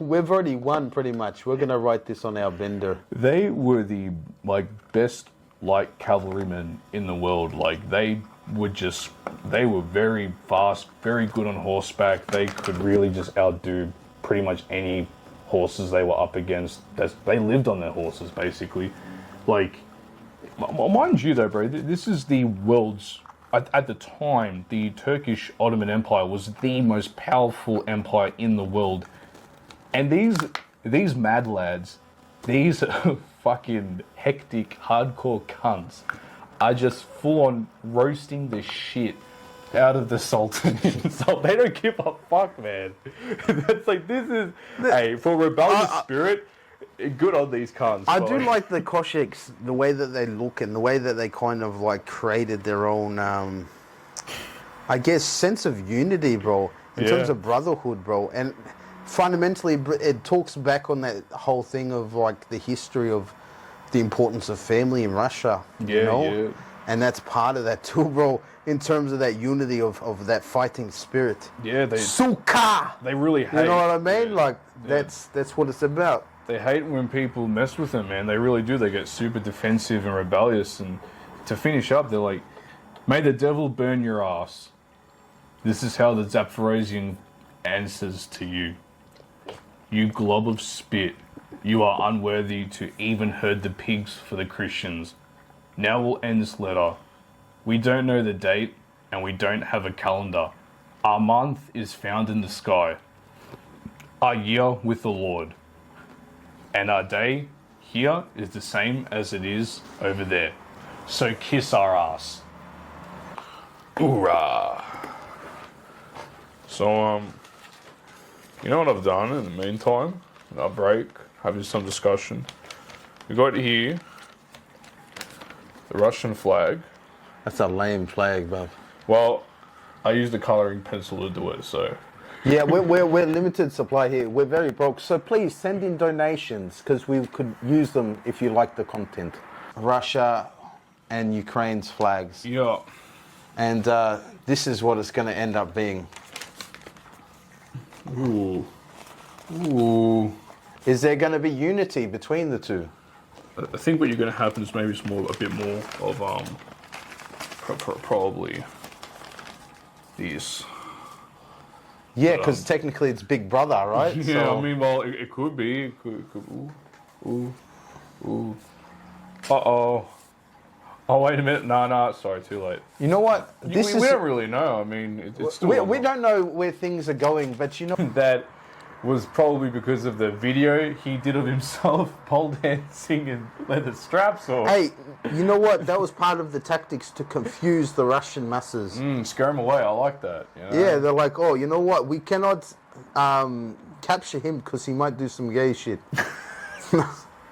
We've already won pretty much. We're going to write this on our bender. They were the best light cavalrymen in the world. Like they were very fast, very good on horseback. They could really just outdo pretty much any horses they were up against. They lived on their horses, basically. Like, mind you though, bro, this is the world's, at the time, the Turkish Ottoman Empire was the most powerful empire in the world. And these mad lads, these fucking hectic, hardcore cunts are just full on roasting the shit out of the Sultan. They don't give a fuck, man. That's like, this is, hey, for rebellious spirit, good on these cunts. I do like the Cossacks, the way that they look and the way that they kind of like created their own, I guess, sense of unity, bro, in terms of brotherhood, bro. And fundamentally, it talks back on that whole thing of like the history of the importance of family in Russia, you know? And that's part of that too, bro, in terms of that unity of that fighting spirit. Yeah, Suka! They really hate. You know what I mean? Like, that's what it's about. They hate when people mess with them, man. They really do. They get super defensive and rebellious. And to finish up, they're like, may the devil burn your ass. This is how the Zaporozhian answers to you. You glob of spit. You are unworthy to even herd the pigs for the Christians. Now we'll end this letter. We don't know the date, and we don't have a calendar. Our month is found in the sky. Our year with the Lord. And our day here is the same as it is over there. So kiss our ass. Hoorah! So, you know what I've done in the meantime? In our break, having some discussion. We got here the Russian flag That's a lame flag, bruv. Well, I used a colouring pencil to do it, so... Yeah, we're limited supply here. We're very broke. So please send in donations because we could use them if you like the content. Russia and Ukraine's flags. Yeah. And this is what it's going to end up being. Ooh. Ooh. Is there going to be unity between the two? I think what you're going to happen is maybe it's a bit more of probably these. Yeah, because technically it's Big Brother, right? Yeah, so, I mean, well, it could be. It could ooh. Uh-oh. Oh, wait a minute. No, sorry, too late. You know what? We don't really know. I mean, it's still... We don't know where things are going, but you know... That was probably because of the video he did of himself pole dancing in leather straps, or... Hey, you know what? That was part of the tactics to confuse the Russian masses. Scare them away. I like that. You know? Yeah, they're like, oh, you know what? We cannot capture him because he might do some gay shit.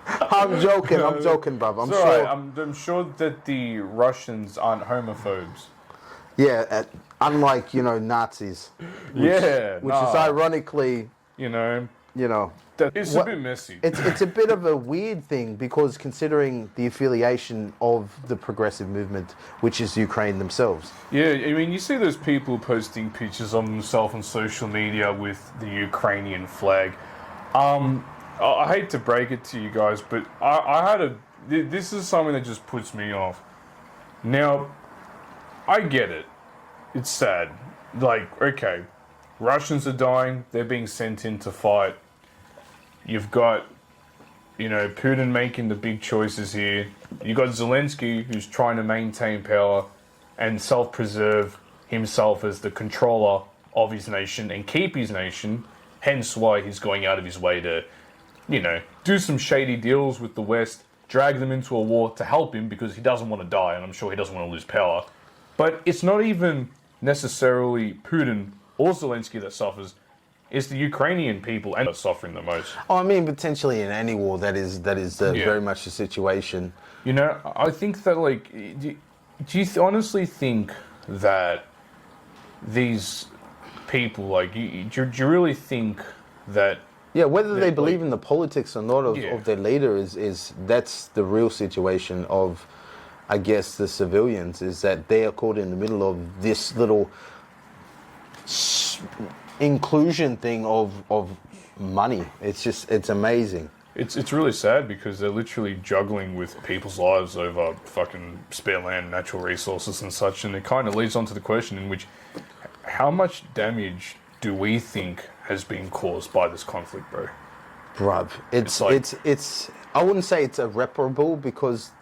I'm joking, bruv. I'm sure. Right. I'm sure that the Russians aren't homophobes. Yeah, unlike, Nazis. Which is ironically... You know, it's a bit messy. It's a bit of a weird thing because considering the affiliation of the progressive movement, which is Ukraine themselves. Yeah, I mean, you see those people posting pictures of themselves on social media with the Ukrainian flag. I hate to break it to you guys, but this is something that just puts me off. Now, I get it. It's sad. Like, okay, Russians are dying. They're being sent in to fight. You've got, Putin making the big choices here. You've got Zelensky, who's trying to maintain power and self-preserve himself as the controller of his nation and keep his nation. Hence why he's going out of his way to, do some shady deals with the West, drag them into a war to help him because he doesn't want to die, and I'm sure he doesn't want to lose power. But it's not even necessarily Putin or Zelensky that suffers. It's the Ukrainian people and are suffering the most. Oh, I mean, potentially in any war, that is very much the situation. I think that, do you honestly think that these people, do you really think that... Yeah, whether they believe in the politics or not of their leader is that's the real situation of, I guess, the civilians, is that they are caught in the middle of this little inclusion thing of money. It's amazing. It's really sad because they're literally juggling with people's lives over fucking spare land, natural resources and such, and it kind of leads on to the question in which, how much damage do we think has been caused by this conflict, bro? Bruv, it's I wouldn't say it's irreparable because,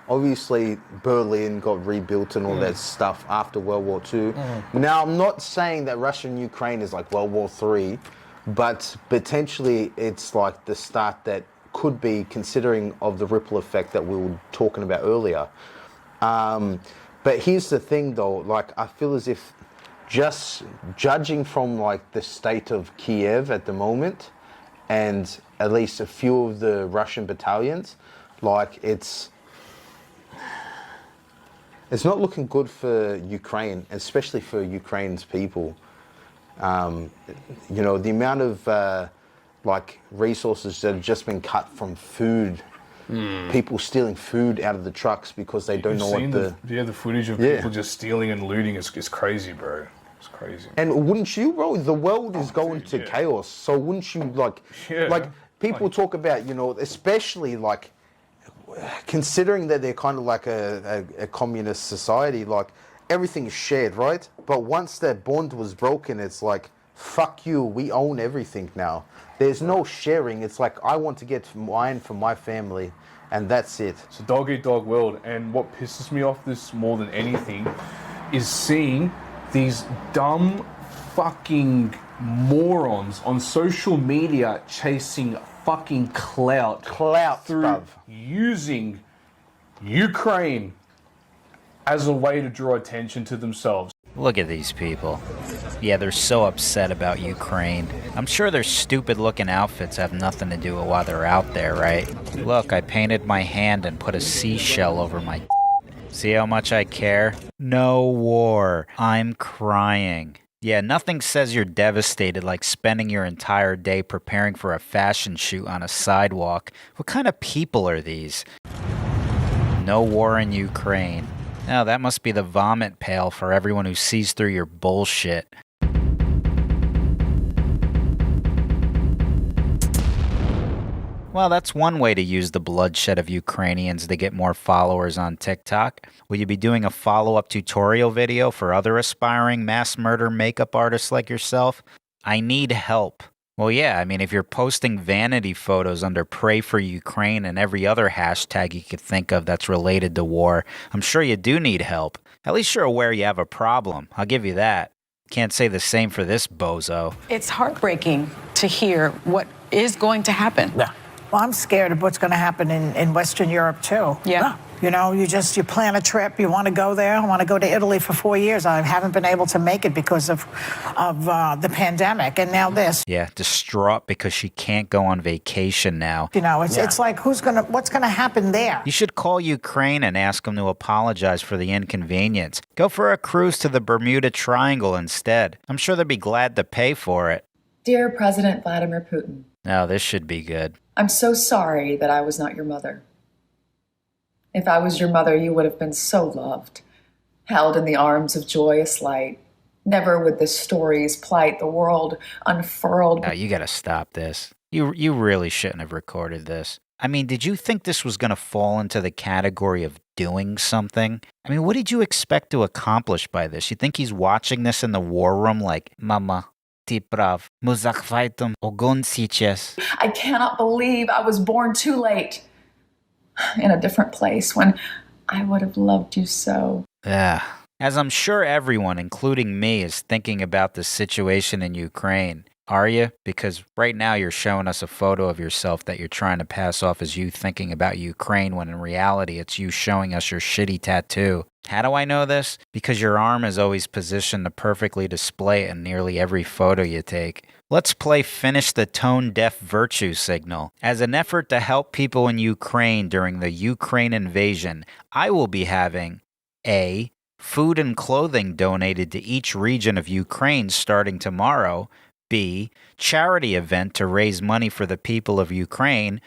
obviously Berlin got rebuilt and all that stuff after World War II. Now, I'm not saying that Russia and Ukraine is like World War III, but potentially it's like the start that could be, considering of the ripple effect that we were talking about earlier. But here's the thing though, I feel as if just judging from the state of Kiev at the moment and at least a few of the Russian battalions, it's not looking good for Ukraine, especially for Ukraine's people. The amount of resources that have just been cut from food, people stealing food out of the trucks because they don't know what the footage of people just stealing and looting is crazy, bro. It's crazy. And wouldn't you, bro? The world is going to chaos. So wouldn't you people talk about, especially considering that they're kind of like a communist society, everything is shared, right? But once that bond was broken, it's fuck you, we own everything now. There's no sharing. It's I want to get mine for my family, and that's it. It's a dog-eat-dog world, and what pisses me off this more than anything is seeing these dumb fucking morons on social media chasing fucking clout through bruv. Using Ukraine as a way to draw attention to themselves. Look at these people. Yeah, they're so upset about Ukraine. I'm sure their stupid-looking outfits have nothing to do with why they're out there, right? Look, I painted my hand and put a seashell over my See how much I care? No war. I'm crying. Yeah, nothing says you're devastated like spending your entire day preparing for a fashion shoot on a sidewalk. What kind of people are these? No war in Ukraine. Now, that must be the vomit pail for everyone who sees through your bullshit. Well, that's one way to use the bloodshed of Ukrainians to get more followers on TikTok. Will you be doing a follow-up tutorial video for other aspiring mass murder makeup artists like yourself? I need help. Well, yeah, I mean, if you're posting vanity photos under Pray for Ukraine and every other hashtag you could think of that's related to war, I'm sure you do need help. At least you're aware you have a problem. I'll give you that. Can't say the same for this bozo. It's heartbreaking to hear what is going to happen. Yeah. Well, I'm scared of what's going to happen in Western Europe, too. Yeah. You know, you plan a trip, you want to go there. I want to go to Italy for 4 years. I haven't been able to make it because of the pandemic, and now this. Yeah, distraught because she can't go on vacation now. You know, it's like, what's going to happen there? You should call Ukraine and ask them to apologize for the inconvenience. Go for a cruise to the Bermuda Triangle instead. I'm sure they'd be glad to pay for it. Dear President Vladimir Putin. Now, this should be good. I'm so sorry that I was not your mother. If I was your mother, you would have been so loved, held in the arms of joyous light. Never would the stories plight the world unfurled. Now, you gotta stop this. You really shouldn't have recorded this. I mean, did you think this was gonna fall into the category of doing something? I mean, what did you expect to accomplish by this? You think he's watching this in the war room like, Mama, ты прав, мы захватим огонь сейчас. I cannot believe I was born too late. In a different place when I would have loved you so. Yeah. As I'm sure everyone, including me, is thinking about the situation in Ukraine. Are you? Because right now you're showing us a photo of yourself that you're trying to pass off as you thinking about Ukraine, when in reality it's you showing us your shitty tattoo. How do I know this? Because your arm is always positioned to perfectly display it in nearly every photo you take. Let's play Finish the Tone Deaf Virtue Signal. As an effort to help people in Ukraine during the Ukraine invasion, I will be having A. Food and clothing donated to each region of Ukraine starting tomorrow. B. Charity event to raise money for the people of Ukraine.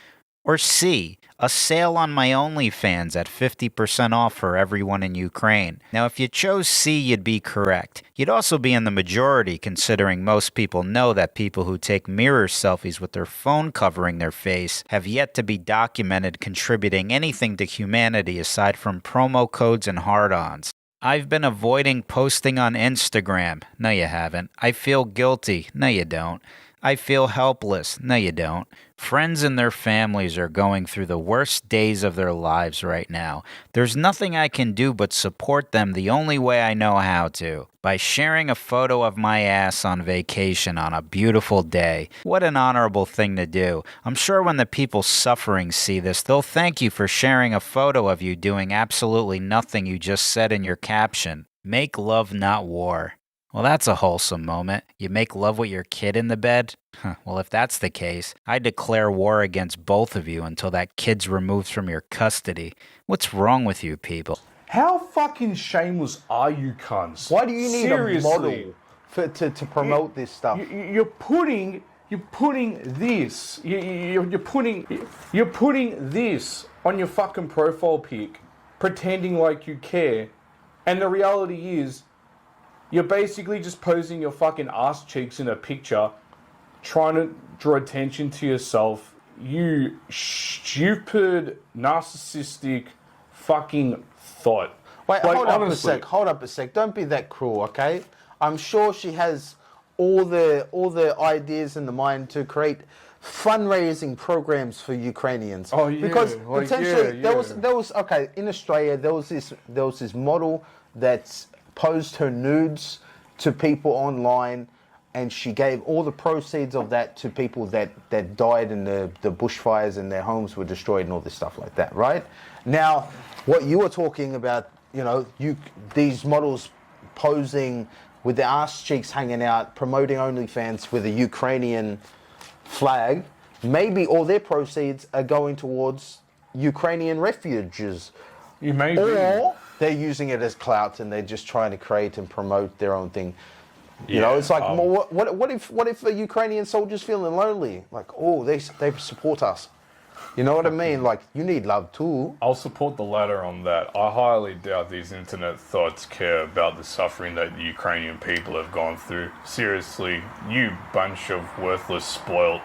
Or C. A sale on my OnlyFans at 50% off for everyone in Ukraine. Now, if you chose C, you'd be correct. You'd also be in the majority, considering most people know that people who take mirror selfies with their phone covering their face have yet to be documented contributing anything to humanity aside from promo codes and hard-ons. I've been avoiding posting on Instagram. No, you haven't. I feel guilty. No, you don't. I feel helpless. No, you don't. Friends and their families are going through the worst days of their lives right now. There's nothing I can do but support them the only way I know how to. By sharing a photo of my ass on vacation on a beautiful day. What an honorable thing to do. I'm sure when the people suffering see this, they'll thank you for sharing a photo of you doing absolutely nothing you just said in your caption. Make love, not war. Well, that's a wholesome moment. You make love with your kid in the bed? Well, if that's the case, I declare war against both of you until that kid's removed from your custody. What's wrong with you people? How fucking shameless are you cunts? Why do you need Seriously. a model to promote this stuff? You're putting this on your fucking profile pic, pretending like you care, and the reality is, you're basically just posing your fucking ass cheeks in a picture, trying to draw attention to yourself. You stupid, narcissistic fucking thought. Wait, Like, hold honestly. up a sec. Don't be that cruel, okay? I'm sure she has all the ideas in the mind to create fundraising programs for Ukrainians. Oh yeah, because like, potentially yeah. there was okay, in Australia there was this model that's posed her nudes to people online, and she gave all the proceeds of that to people that died in the bushfires and their homes were destroyed and all this stuff like that, right? Now, what you were talking about, you know, these models posing with their ass cheeks hanging out, promoting OnlyFans with a Ukrainian flag, maybe all their proceeds are going towards Ukrainian refugees. You may be. they're using it as clout and they're just trying to create and promote their own thing. You know, it's like, well, what if a Ukrainian soldier's feeling lonely? Like, oh, they support us. You know what I mean? Like, you need love too. I'll support the latter on that. I highly doubt these internet thots care about the suffering that the Ukrainian people have gone through. Seriously, you bunch of worthless, spoiled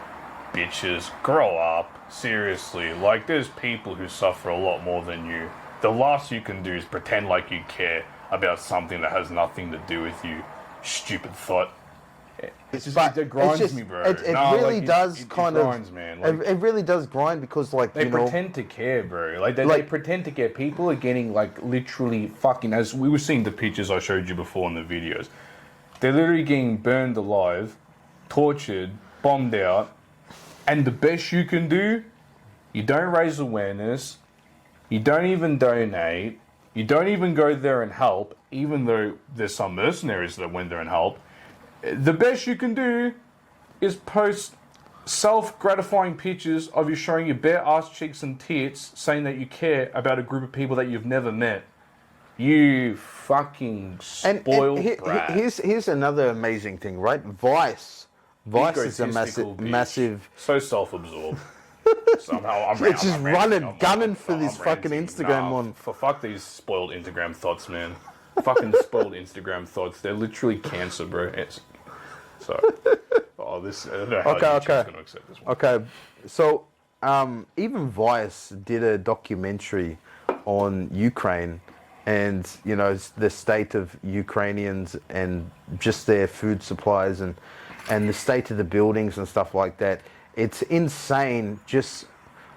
bitches, grow up. Seriously, like, there's people who suffer a lot more than you. The last you can do is pretend like you care about something that has nothing to do with you. Stupid thought. It grinds me, bro. It really does kind of. Grinds, man. Like, it really does grind because, like, they pretend to care, bro. Like, they pretend to care. People are getting, like, literally fucking. As we were seeing the pictures I showed you before in the videos, they're literally getting burned alive, tortured, bombed out, and the best you can do, you don't raise awareness, you don't even donate, you don't even go there and help, even though there's some mercenaries that went there and help. The best you can do is post self-gratifying pictures of you showing your bare ass cheeks and tits, saying that you care about a group of people that you've never met. You fucking spoiled brat. Here's another amazing thing, right? Vice is a massive. So self-absorbed. Somehow I'm just gunning for this fucking Instagram one. Fuck these spoiled Instagram thoughts, man. Fucking spoiled Instagram thoughts. They're literally cancer, bro. So, I don't know how YouTube's going to accept this one. Okay, so even Vice did a documentary on Ukraine and, you know, the state of Ukrainians and just their food supplies and the state of the buildings and stuff like that. It's insane just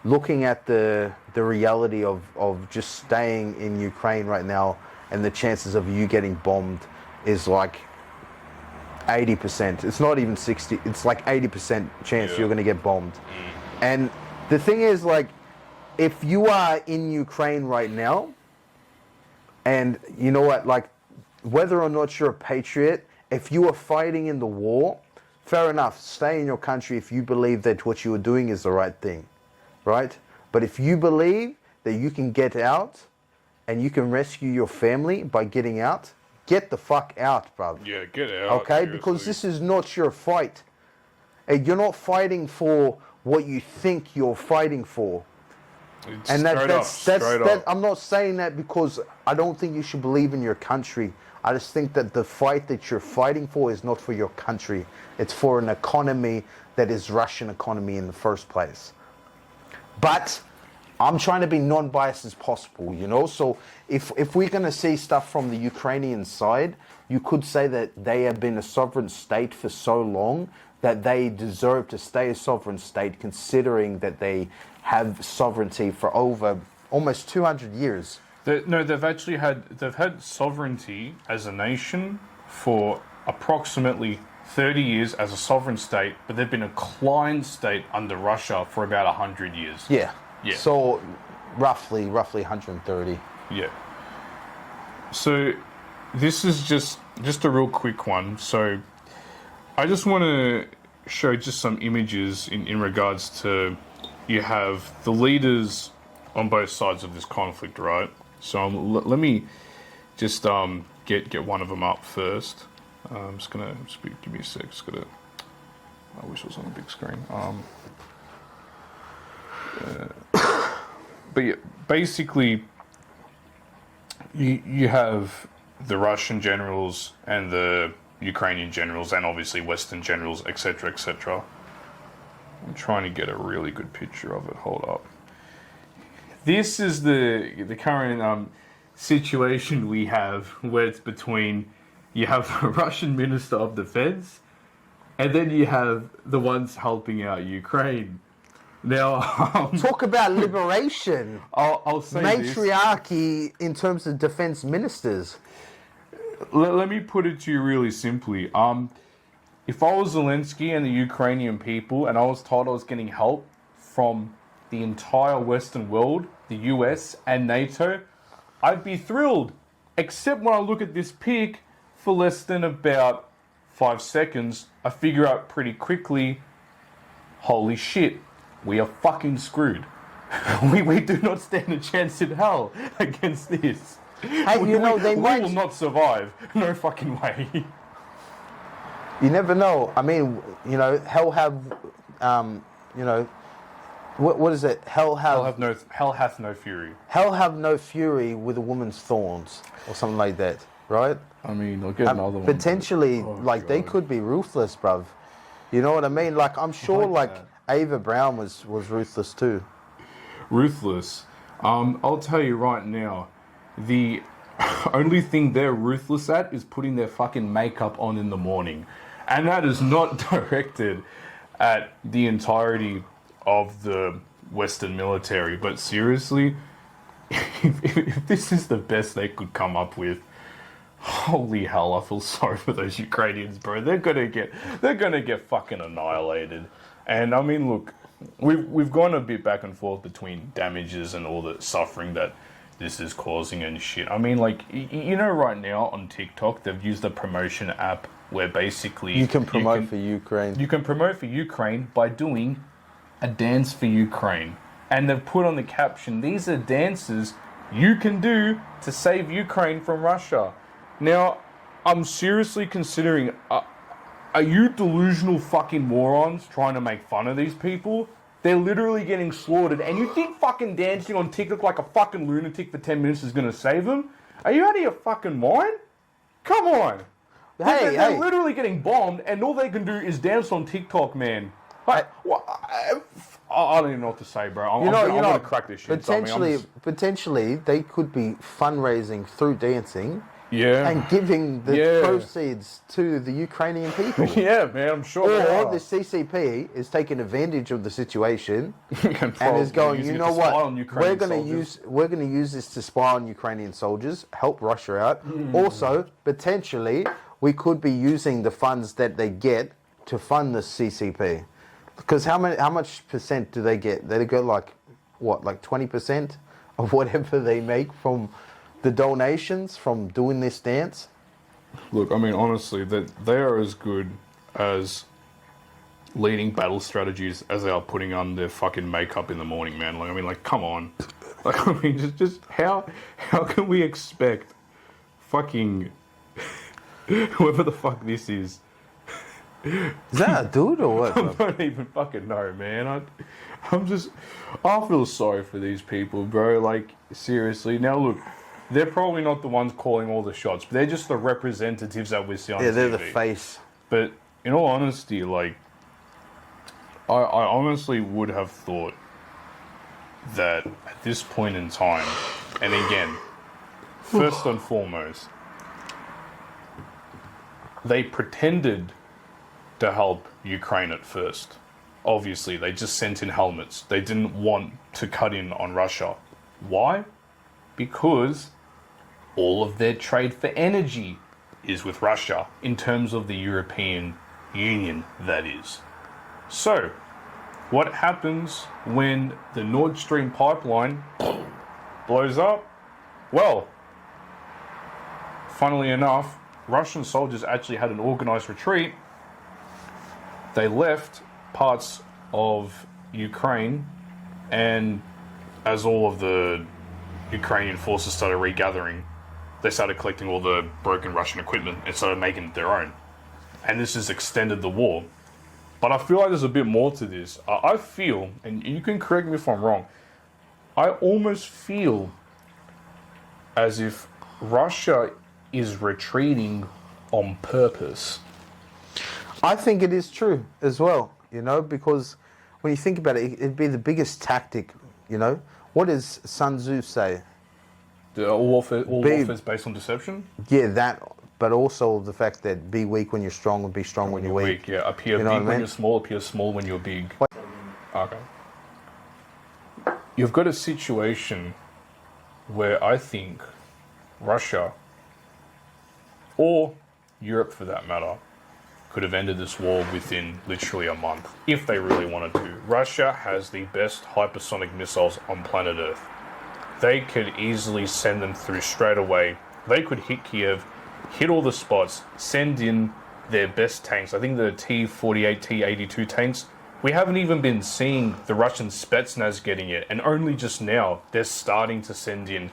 looking at the reality of just staying in Ukraine right now, and the chances of you getting bombed is like 80%. It's not even 60. It's like 80% chance you're going to get bombed. And the thing is, like, if you are in Ukraine right now, and you know what, like, whether or not you're a patriot, if you are fighting in the war, fair enough, stay in your country if you believe that what you are doing is the right thing, right? But if you believe that you can get out and you can rescue your family by getting out, get the fuck out, brother. Yeah, get out. Okay, seriously. Because this is not your fight. You're not fighting for what you think you're fighting for. And I'm not saying that because I don't think you should believe in your country. I just think that the fight that you're fighting for is not for your country. It's for an economy that is Russian economy in the first place. But I'm trying to be non-biased as possible, you know? So if we're going to see stuff from the Ukrainian side, you could say that they have been a sovereign state for so long that they deserve to stay a sovereign state, considering that they have sovereignty for over almost 200 years. They've had sovereignty as a nation for approximately 30 years as a sovereign state, but they've been a client state under Russia for about 100 years. Yeah. So roughly 130. Yeah. So this is just a real quick one. So I just want to show just some images in regards to, you have the leaders on both sides of this conflict, right? So let me just get one of them up first. I'm just gonna give me a sec. I wish it was on a big screen. But yeah, basically, you have the Russian generals and the Ukrainian generals, and obviously Western generals, etc., etc. I'm trying to get a really good picture of it. Hold up. This is the current situation we have, where it's between, you have the Russian Minister of Defense, and then you have the ones helping out Ukraine. Now, talk about liberation. I'll say matriarchy in terms of defense ministers. Let me put it to you really simply. If I was Zelensky and the Ukrainian people, and I was told I was getting help from the entire Western world, the US and NATO, I'd be thrilled. Except when I look at this pic, for less than about 5 seconds, I figure out pretty quickly, holy shit, we are fucking screwed. we do not stand a chance in hell against this. Hey, you know, they we might... will not survive. No fucking way. You never know. I mean, you know, hell have, you know, what is it? Hell hath no fury. Hell have no fury with a woman's thorns, or something like that, right? I mean, I'll get another one. Potentially, they could be ruthless, bruv. You know what I mean? Like, I'm sure, like Ava Brown was ruthless too. Ruthless. I'll tell you right now, the only thing they're ruthless at is putting their fucking makeup on in the morning. And that is not directed at the entirety of the Western military. But seriously, if this is the best they could come up with, holy hell, I feel sorry for those Ukrainians, bro. They're gonna get fucking annihilated. And I mean, look, we've gone a bit back and forth between damages and all the suffering that this is causing and shit. I mean, like, you know, right now on TikTok, they've used a promotion app where basically you can promote for Ukraine. You can promote for Ukraine by doing a dance for Ukraine. And they've put on the caption, these are dances you can do to save Ukraine from Russia. Now, I'm seriously considering, are you delusional fucking morons trying to make fun of these people? They're literally getting slaughtered, and you think fucking dancing on TikTok like a fucking lunatic for 10 minutes is gonna save them? Are you out of your fucking mind? Come on. They're literally getting bombed, and all they can do is dance on TikTok, man. Like, I don't even know what to say, bro. I'm gonna crack this shit. Potentially, they could be fundraising through dancing. Yeah. And giving the proceeds to the Ukrainian people. Yeah, man, I'm sure. Or the CCP is taking advantage of the situation and is going, you know what? We're going to use this to spy on Ukrainian soldiers, help Russia out. Also, potentially, we could be using the funds that they get to fund the CCP. Because how much percent do they get? They get like 20% of whatever they make from the donations from doing this dance? Look, I mean, honestly, that they are as good as leading battle strategies as they are putting on their fucking makeup in the morning, man. Like, I mean, like, come on. Like, I mean, just how can we expect fucking whoever the fuck this is? Is that a dude or what? I don't even fucking know, man. I feel sorry for these people, bro. Like, seriously. Now, look, they're probably not the ones calling all the shots, but they're just the representatives that we see on TV. Yeah, they're the face. But in all honesty, like, I honestly would have thought that at this point in time, and again, first and foremost, they pretended to help Ukraine at first. Obviously, they just sent in helmets. They didn't want to cut in on Russia. Why? Because all of their trade for energy is with Russia, in terms of the European Union, that is. So, what happens when the Nord Stream pipeline blows up? Well, funnily enough, Russian soldiers actually had an organized retreat. They left parts of Ukraine, and as all of the Ukrainian forces started regathering, they started collecting all the broken Russian equipment and started making it their own. And this has extended the war. But I feel like there's a bit more to this. I feel, and you can correct me if I'm wrong, I almost feel as if Russia is retreating on purpose. I think it is true as well, you know, because when you think about it, it'd be the biggest tactic, you know. What does Sun Tzu say? All warfare is based on deception? Yeah, that, but also the fact that be weak when you're strong and be strong when you're weak. Yeah, appear big when you're small, appear small when you're big. Okay. You've got a situation where I think Russia, or Europe for that matter, could have ended this war within literally a month, if they really wanted to. Russia has the best hypersonic missiles on planet Earth. They could easily send them through straight away. They could hit Kiev, hit all the spots, send in their best tanks. I think the T-48, T-82 tanks. We haven't even been seeing the Russian Spetsnaz getting it, and only just now they're starting to send in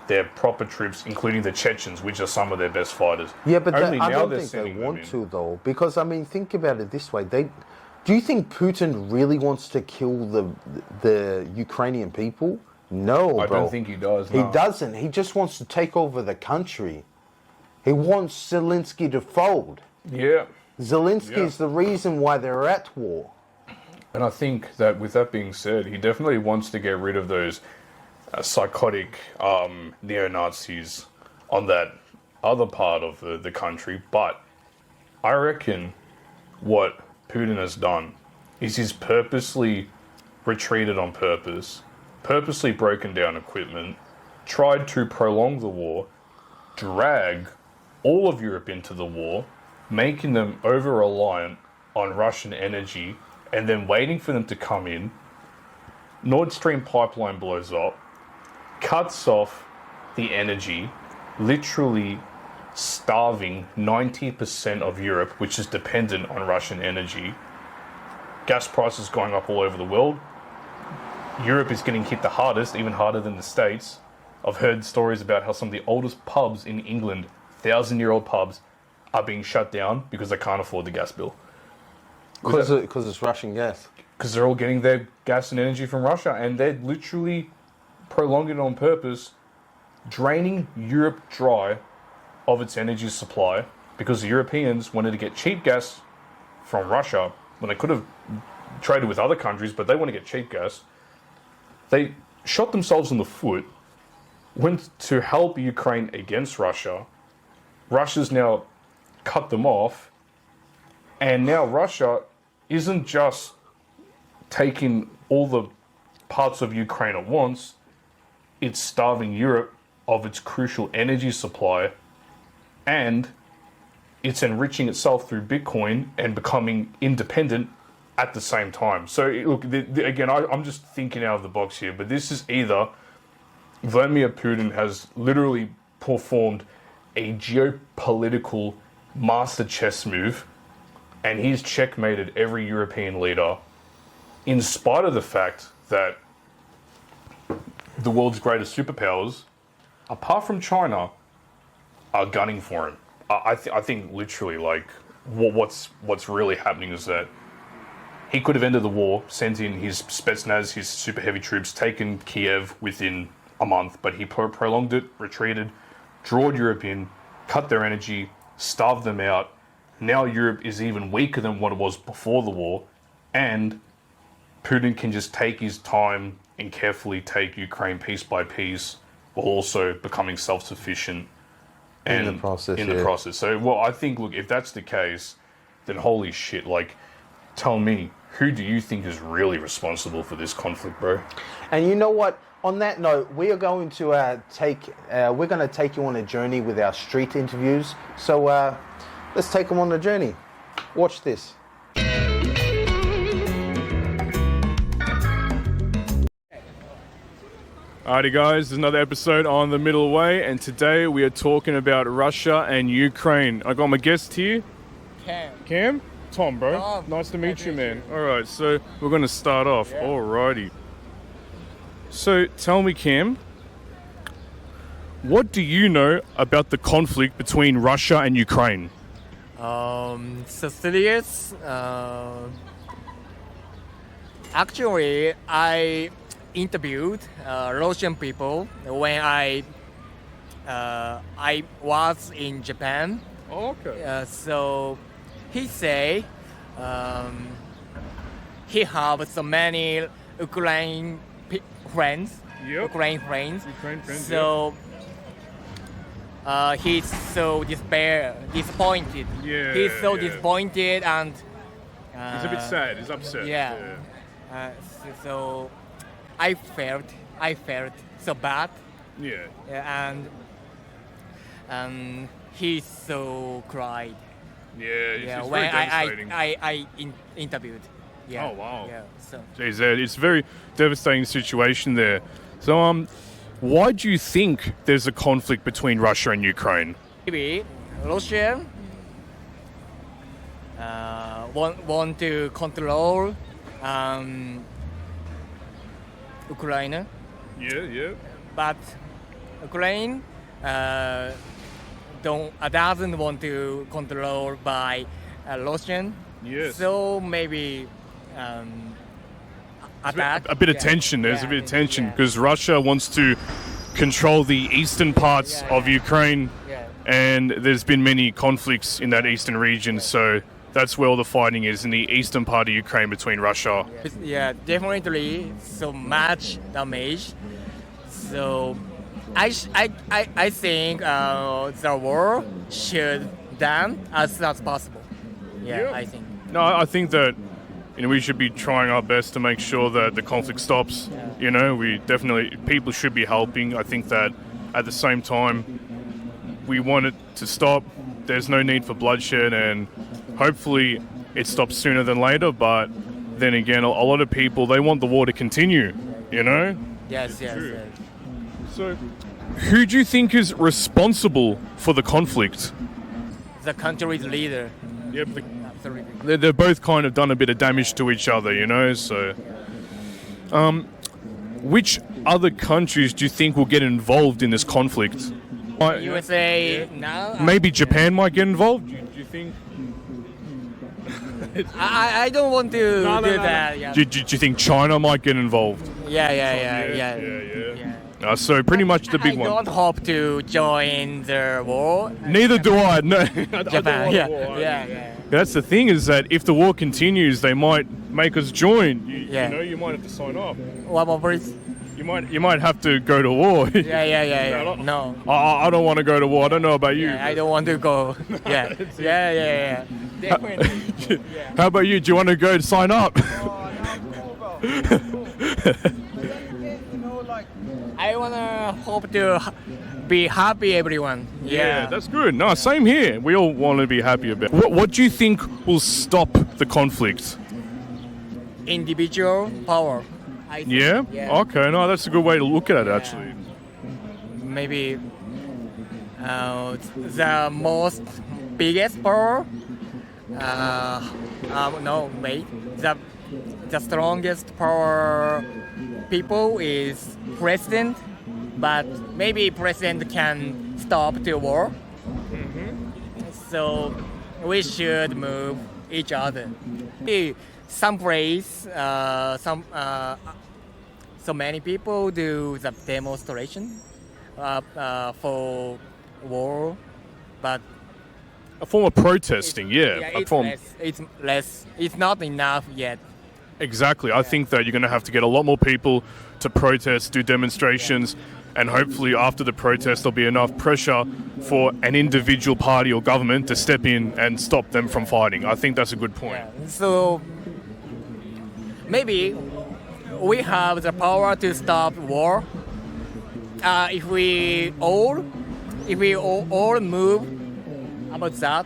their proper troops, including the Chechens, which are some of their best fighters. Yeah, but Only I now don't they're think they sending them want in. to, though. Because, I mean, think about it this way. Do you think Putin really wants to kill the Ukrainian people? No, bro. I don't think he does. He no. doesn't. He just wants to take over the country. He wants Zelensky to fold. Yeah. Zelensky is the reason why they're at war. And I think that with that being said, he definitely wants to get rid of those psychotic neo-Nazis on that other part of the country. But I reckon what Putin has done is he's purposely retreated on purpose, purposely broken down equipment, tried to prolong the war, drag all of Europe into the war, making them over-reliant on Russian energy, and then waiting for them to come in. Nord Stream pipeline blows up, cuts off the energy, literally starving 90% of Europe, which is dependent on Russian energy. Gas prices going up all over the world. Europe is getting hit the hardest, even harder than the States. I've heard stories about how some of the oldest pubs in England, 1,000-year-old pubs, are being shut down because they can't afford the gas bill. Because it's Russian gas. Because they're all getting their gas and energy from Russia, and they're literally prolonging it on purpose, draining Europe dry of its energy supply, because the Europeans wanted to get cheap gas from Russia when they could have traded with other countries, but they want to get cheap gas. They shot themselves in the foot, went to help Ukraine against Russia. Russia's now cut them off, and now Russia isn't just taking all the parts of Ukraine at once, it's starving Europe of its crucial energy supply, and it's enriching itself through Bitcoin and becoming independent at the same time. So look, again, I'm just thinking out of the box here, but this is either Vladimir Putin has literally performed a geopolitical master chess move, and he's checkmated every European leader, in spite of the fact that the world's greatest superpowers, apart from China, are gunning for him. I think literally, like, what's really happening is that he could have ended the war, sent in his Spetsnaz, his super heavy troops, taken Kiev within a month, but he prolonged it, retreated, drawed Europe in, cut their energy, starved them out. Now Europe is even weaker than what it was before the war, and Putin can just take his time and carefully take Ukraine piece by piece, while also becoming self-sufficient and in the process. In the process. So, well, I think, look, if that's the case, then holy shit, like, tell me, who do you think is really responsible for this conflict, bro? And you know what? On that note, we are going to take you on a journey with our street interviews. So let's take them on the journey. Watch this. Alrighty guys, there's another episode on the MiddleWay, and today we are talking about Russia and Ukraine. I got my guest here. Cam? Tom, bro. Tom. Nice to meet you, man. Alright, so we're going to start off. Yeah. Alrighty. So tell me, Cam, what do you know about the conflict between Russia and Ukraine? So serious. Actually, I interviewed Russian people when I was in Japan. Oh, okay. So he say he have so many Ukraine friends. Yep. Ukraine friends. Ukraine friends. So he's so disappointed. Yeah. He's so yeah. disappointed and He's a bit sad. He's upset. Yeah. So I felt so bad. Yeah. And he so cried. Yeah. It's When very devastating. I interviewed. Yeah. Oh wow. Yeah. So. Jeez, it's a very devastating situation there. So why do you think there's a conflict between Russia and Ukraine? Maybe Russia want to control Ukraine. Yeah. But Ukraine doesn't want to control by Russian. Yes. So maybe attack. A bit of tension. There's a bit of tension because Russia wants to control the eastern parts of Ukraine, and there's been many conflicts in that eastern region. So that's where all the fighting is, in the eastern part of Ukraine between Russia. Yeah, definitely so much damage. So I think the war should done as soon as possible. Yeah, I think. No, I think that we should be trying our best to make sure that the conflict stops. We definitely, people should be helping. I think that at the same time, we want it to stop. There's no need for bloodshed, and hopefully it stops sooner than later. But then again, a lot of people, they want the war to continue, Yes. So, who do you think is responsible for the conflict? The country's leader. Yep. They've both kind of done a bit of damage to each other, so... which other countries do you think will get involved in this conflict? USA now? Maybe Japan might get involved? Do you think? I don't want to do that. Yeah. Do you think China might get involved? Yeah. So pretty much the big one. I don't hope to join the war. Neither do I. No. Japan. Yeah. That's the thing, is that if the war continues, they might make us join. You might have to sign up. What about please? You might have to go to war. Yeah. No. I don't want to go to war. I don't know about you. I don't want to go. Yeah. Definitely. How about you? Do you want to go sign up? I wanna hope to be happy, everyone. Yeah, that's good. No, same here. We all want to be happy about it. What do you think will stop the conflict? Individual power. Yeah? Okay, no, that's a good way to look at it, actually. Maybe the most biggest power. The strongest power people is president, but maybe president can stop the war. So we should move each other. Some place, so many people do the demonstration for war, but a form of protesting, it's less. It's not enough yet. Exactly. I think that you're going to have to get a lot more people to protest, do demonstrations, and hopefully after the protest there'll be enough pressure for an individual party or government to step in and stop them from fighting. I think that's a good point. So maybe we have the power to stop war if we all move about that.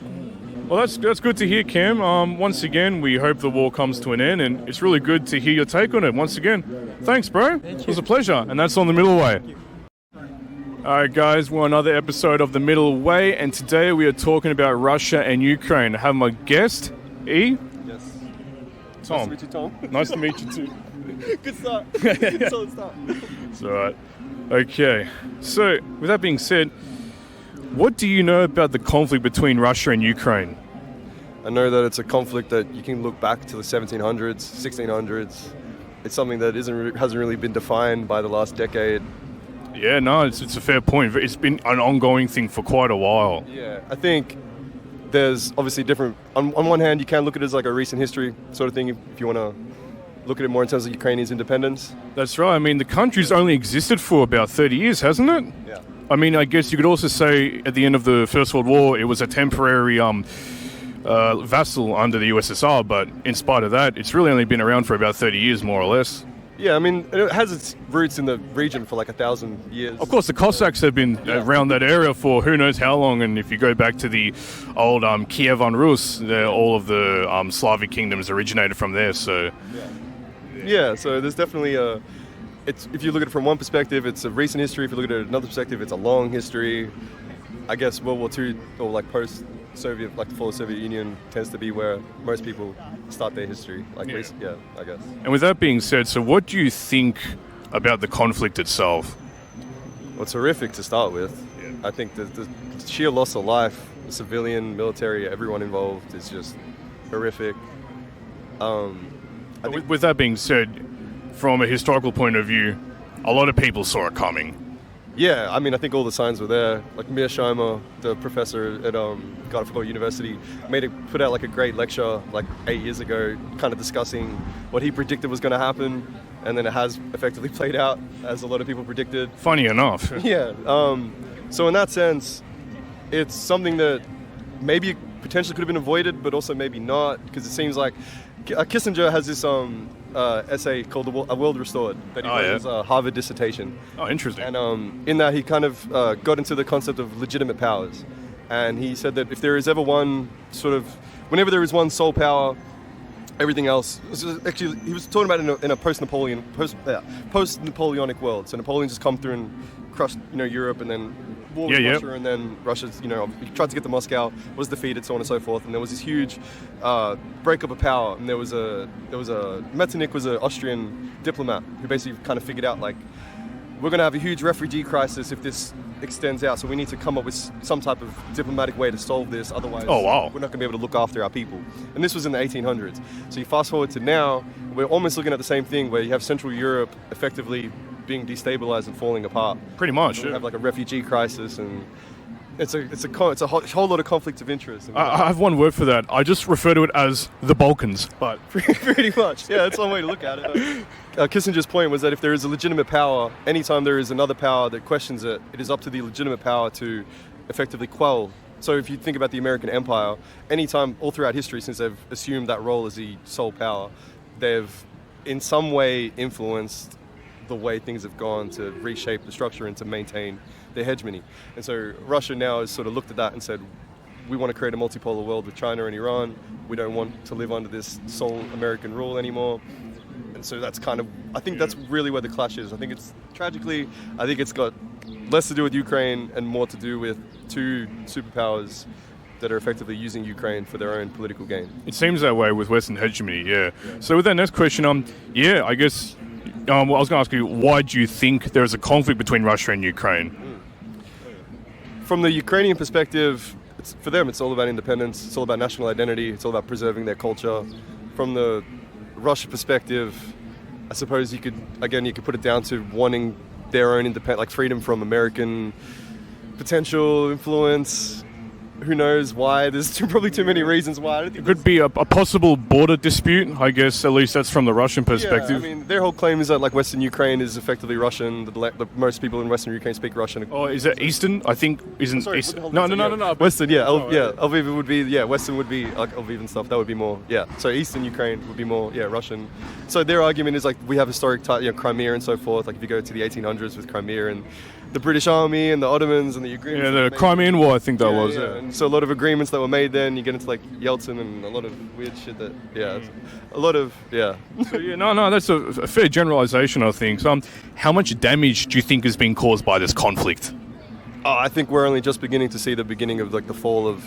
Well, that's good to hear, Cam. Once again, we hope the war comes to an end, and it's really good to hear your take on it. Once again, thanks, bro. It was a pleasure, and that's on the MiddleWay. All right, guys, we're on another episode of the MiddleWay, and today we are talking about Russia and Ukraine. I have my guest, E. Yes. Tom. Nice to meet you, Tom. Nice to meet you too. Good start. Good solid start. It's all right. Okay. So, with that being said, what do you know about the conflict between Russia and Ukraine? I know that it's a conflict that you can look back to the 1700s, 1600s. It's something that hasn't really been defined by the last decade. Yeah, no, it's a fair point. It's been an ongoing thing for quite a while. Yeah, I think there's obviously different... On one hand, you can look at it as like a recent history sort of thing if you want to look at it more in terms of Ukrainians' independence. That's right. I mean, the country's only existed for about 30 years, hasn't it? Yeah. I mean, I guess you could also say at the end of the First World War, it was a temporary vassal under the USSR, but in spite of that, it's really only been around for about 30 years, more or less. Yeah, I mean, it has its roots in the region for like 1,000 years. Of course, the Cossacks have been around that area for who knows how long, and if you go back to the old Kievan Rus, all of the Slavic kingdoms originated from there, so... Yeah, so there's definitely a... if you look at it from one perspective, it's a recent history. If you look at it another perspective, it's a long history. I guess World War II or like post-Soviet, like the fall of the Soviet Union, tends to be where most people start their history. I guess. And with that being said, so what do you think about the conflict itself? Well, it's horrific to start with. I think the sheer loss of life, the civilian, military, everyone involved is just horrific. With that being said, from a historical point of view, a lot of people saw it coming. Yeah, I mean, I think all the signs were there. Like Mir Shaimer, the professor at Garfield University, put out like a great lecture like 8 years ago, kind of discussing what he predicted was going to happen, and then it has effectively played out as a lot of people predicted. Funny enough. Yeah. So in that sense, it's something that maybe potentially could have been avoided, but also maybe not, because it seems like Kissinger has this essay called A World Restored that he wrote as a Harvard dissertation. Oh, interesting. And in that he kind of got into the concept of legitimate powers. And he said that if there is ever one whenever there is one sole power, everything else, actually he was talking about it in a post-Napoleonic world. So Napoleon just come through and crushed, Europe, and then war with Russia, and then Russia's, he tried to get to Moscow, was defeated, so on and so forth, and there was this huge breakup of power, and there was Metternich was an Austrian diplomat who basically kind of figured out, like, we're going to have a huge refugee crisis if this extends out, so we need to come up with some type of diplomatic way to solve this, otherwise we're not going to be able to look after our people. And this was in the 1800s. So you fast forward to now, we're almost looking at the same thing, where you have Central Europe effectively being destabilized and falling apart. Pretty much. We have like a refugee crisis, and it's a whole lot of conflict of interest. I have one word for that. I just refer to it as the Balkans. But pretty much, yeah, that's one way to look at it. Kissinger's point was that if there is a legitimate power, anytime there is another power that questions it, it is up to the legitimate power to effectively quell. So if you think about the American Empire, anytime all throughout history since they've assumed that role as the sole power, they've in some way influenced the way things have gone to reshape the structure and to maintain their hegemony. And so Russia now has sort of looked at that and said, we want to create a multipolar world with China and Iran. We don't want to live under this sole American rule anymore. And so that's kind of, I think that's really where the clash is. I think it's got less to do with Ukraine and more to do with two superpowers that are effectively using Ukraine for their own political gain. It seems that way with Western hegemony, yeah. So with that next question, I guess, I was going to ask you, why do you think there is a conflict between Russia and Ukraine? From the Ukrainian perspective, for them it's all about independence, it's all about national identity, it's all about preserving their culture. From the Russia perspective, I suppose you could put it down to wanting their own independent, like freedom from American potential influence. Who knows why? There's probably too many reasons why. It could be a possible border dispute, I guess, at least that's from the Russian perspective. Yeah, I mean, their whole claim is that like Western Ukraine is effectively Russian. Most people in Western Ukraine speak Russian. Oh, is it Eastern? I think isn't. Sorry, No. Western, yeah. Lviv would be, Western would be like Lviv and stuff. That would be more, So Eastern Ukraine would be more, Russian. So their argument is like we have historic, Crimea and so forth. Like if you go to the 1800s with Crimea and the British Army and the Ottomans and the agreements. Yeah, the Crimean War, I think that was. Yeah. And so a lot of agreements that were made then, you get into like Yeltsin and a lot of weird shit that, So, that's a fair generalization, I think. So, how much damage do you think has been caused by this conflict? I think we're only just beginning to see the beginning of like the fall of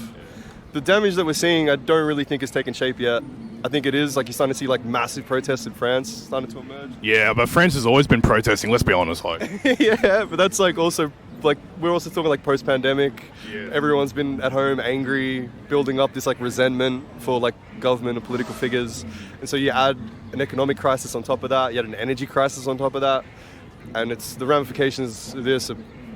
the damage that we're seeing. I don't really think has taken shape yet. I think it is like you're starting to see like massive protests in France starting to emerge. Yeah, but France has always been protesting. Let's be honest, like. Yeah, but that's like also like we're also talking like post-pandemic. Yeah. Everyone's been at home angry, building up this like resentment for like government and political figures, and so you add an economic crisis on top of that. You add an energy crisis on top of that, and it's the ramifications of this.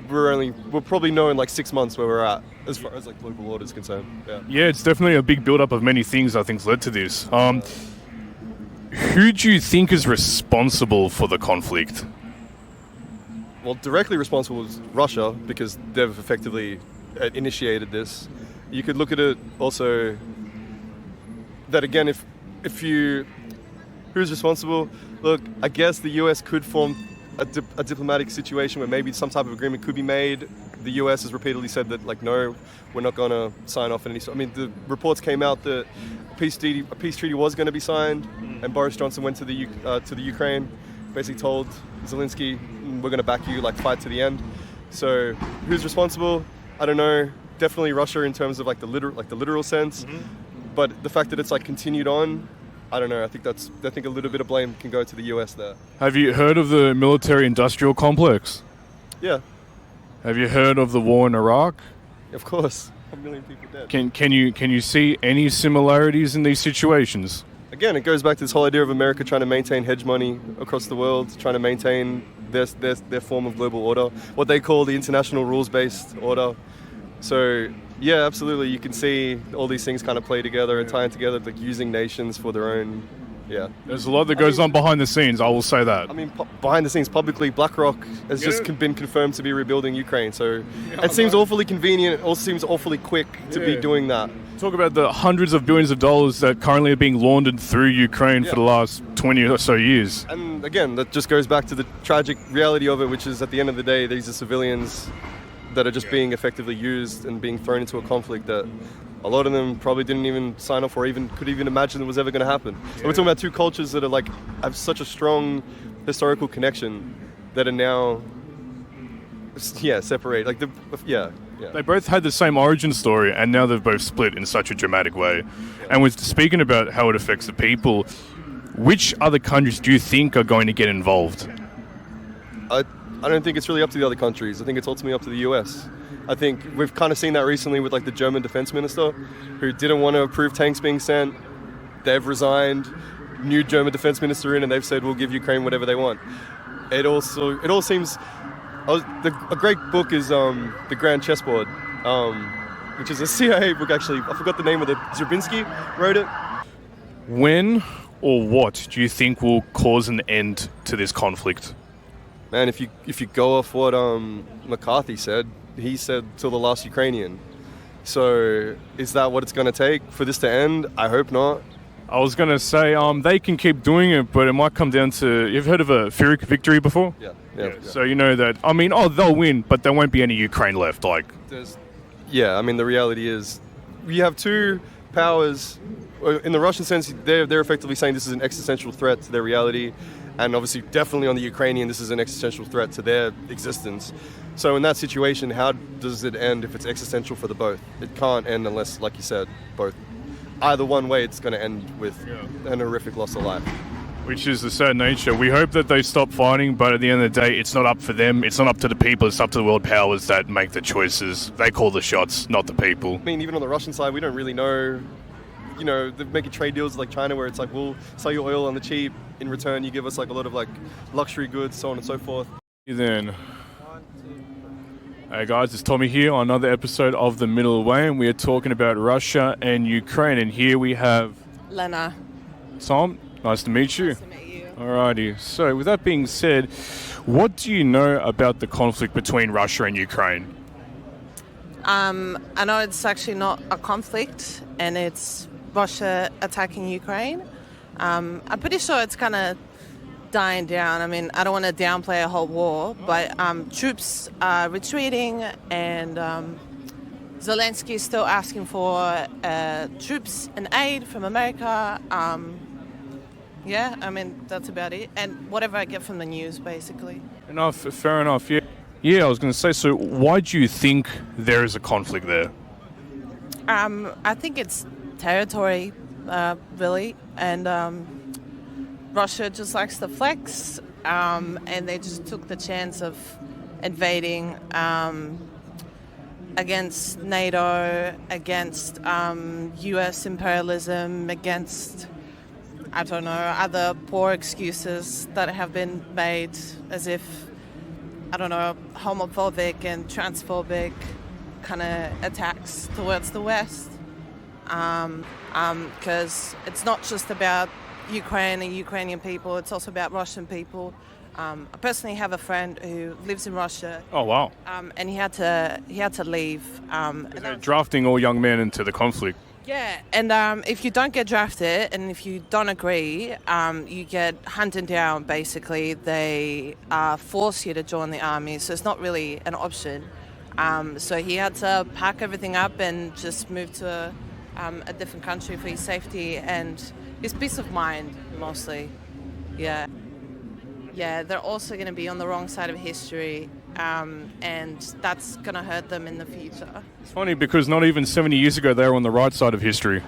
We'll probably know in like 6 months where we're at as far as like global order is concerned. Yeah, it's definitely a big build-up of many things I think's led to this. Who do you think is responsible for the conflict? Well, directly responsible is Russia because they've effectively initiated this. You could look at it also that again, who's responsible? Look, I guess the US could form a diplomatic situation where maybe some type of agreement could be made. The US has repeatedly said that, like, no, we're not going to sign off on any. I mean, the reports came out that a peace treaty was going to be signed, and Boris Johnson went to the Ukraine, basically told Zelensky, we're going to back you, like, fight to the end. So, who's responsible? I don't know. Definitely Russia in terms of like the literal sense, but the fact that it's like continued on. I don't know. I think a little bit of blame can go to the US there. Have you heard of the military-industrial complex? Yeah. Have you heard of the war in Iraq? Of course, 1 million people dead. Can you see any similarities in these situations? Again, it goes back to this whole idea of America trying to maintain hegemony across the world, trying to maintain their form of global order, what they call the international rules-based order. So, yeah, absolutely, you can see all these things kind of play together and tying together, like using nations for their own, yeah. There's a lot that goes on behind the scenes, I will say that. I mean, behind the scenes, publicly, BlackRock has just been confirmed to be rebuilding Ukraine, so it seems awfully convenient, it also seems awfully quick to be doing that. Talk about the hundreds of billions of dollars that currently are being laundered through Ukraine for the last 20 or so years. And again, that just goes back to the tragic reality of it, which is at the end of the day, these are civilians that are just being effectively used and being thrown into a conflict that a lot of them probably didn't even sign up for, or could even imagine it was ever going to happen. So we're talking about two cultures that are like have such a strong historical connection that are now, separate. Like They both had the same origin story, and now they've both split in such a dramatic way. And with speaking about how it affects the people, which other countries do you think are going to get involved? I don't think it's really up to the other countries. I think it's ultimately up to the US. I think we've kind of seen that recently with like the German defense minister who didn't want to approve tanks being sent. They've resigned, new German defense minister in, and they've said we'll give Ukraine whatever they want. It all seems... a great book is The Grand Chessboard, which is a CIA book actually. I forgot the name of it. Zerbinski wrote it. When or what do you think will cause an end to this conflict? Man, if you go off what McCarthy said, he said till the last Ukrainian. So is that what it's going to take for this to end? I hope not. I was going to say they can keep doing it, but it might come down to... You've heard of a Pyrrhic victory before? Yeah. So you know that, they'll win, but there won't be any Ukraine left. The reality is we have two powers. In the Russian sense, they're effectively saying this is an existential threat to their reality. And obviously, definitely on the Ukrainian, this is an existential threat to their existence. So in that situation, how does it end if it's existential for the both? It can't end unless, like you said, both. Either one way, it's going to end with an horrific loss of life. Which is the sad nature. We hope that they stop fighting, but at the end of the day, it's not up for them. It's not up to the people. It's up to the world powers that make the choices. They call the shots, not the people. I mean, even on the Russian side, we don't really know. You know, they're making trade deals like China where it's like, we'll sell you oil on the cheap. In return, you give us like a lot of like luxury goods, so on and so forth. Then, hey guys, it's Tommy here on another episode of the MiddleWay, and we are talking about Russia and Ukraine. And here we have Lena. Tom. Nice to meet you. Nice to meet you. Alrighty. So, with that being said, what do you know about the conflict between Russia and Ukraine? I know it's actually not a conflict, and it's Russia attacking Ukraine. I'm pretty sure it's kind of dying down. I mean, I don't want to downplay a whole war, but troops are retreating, and Zelensky is still asking for troops and aid from America. That's about it. And whatever I get from the news, basically. Fair enough. Yeah, I was going to say, so why do you think there is a conflict there? I think it's territory, really. And Russia just likes to flex, and they just took the chance of invading against NATO, against US imperialism, against, I don't know, other poor excuses that have been made as if, I don't know, homophobic and transphobic kind of attacks towards the West. Because it's not just about Ukraine and Ukrainian people, it's also about Russian people. I personally have a friend who lives in Russia. Oh, wow. And he had to leave. They're drafting all young men into the conflict. Yeah, and if you don't get drafted and if you don't agree, you get hunted down, basically. They force you to join the army, so it's not really an option. So he had to pack everything up and just move to a different country for his safety and his peace of mind, mostly. Yeah, they're also going to be on the wrong side of history, and that's going to hurt them in the future. It's funny because not even 70 years ago they were on the right side of history.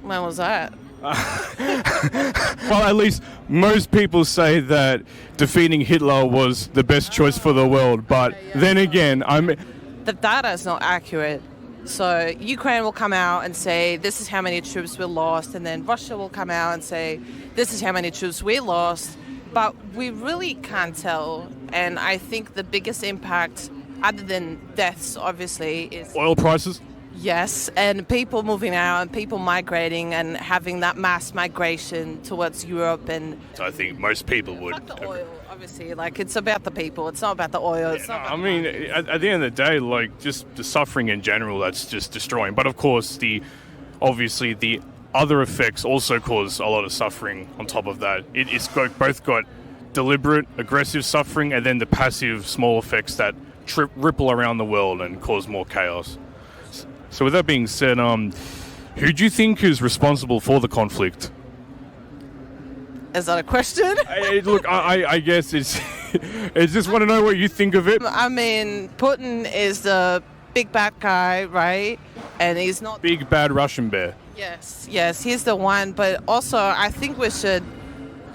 When was that? Well, at least most people say that defeating Hitler was the best choice for the world. But then again, the data is not accurate. So Ukraine will come out and say, this is how many troops we lost, and then Russia will come out and say, this is how many troops we lost. But we really can't tell. And I think the biggest impact, other than deaths, obviously, is oil prices. Yes, and people moving out and people migrating and having that mass migration towards Europe. And So I think most people would. fuck the oil, obviously. Like, it's about the people. It's not about the oil. It's not about I mean, at the end of the day, like, just the suffering in general, that's just destroying. But of course, obviously the other effects also cause a lot of suffering on top of that. It's both got deliberate, aggressive suffering and then the passive, small effects that ripple around the world and cause more chaos. So with that being said, who do you think is responsible for the conflict? Is that a question? Look, I guess it's just want to know what you think of it. I mean, Putin is the big bad guy, right? And he's not... Big bad Russian bear. Yes, he's the one. But also, I think we should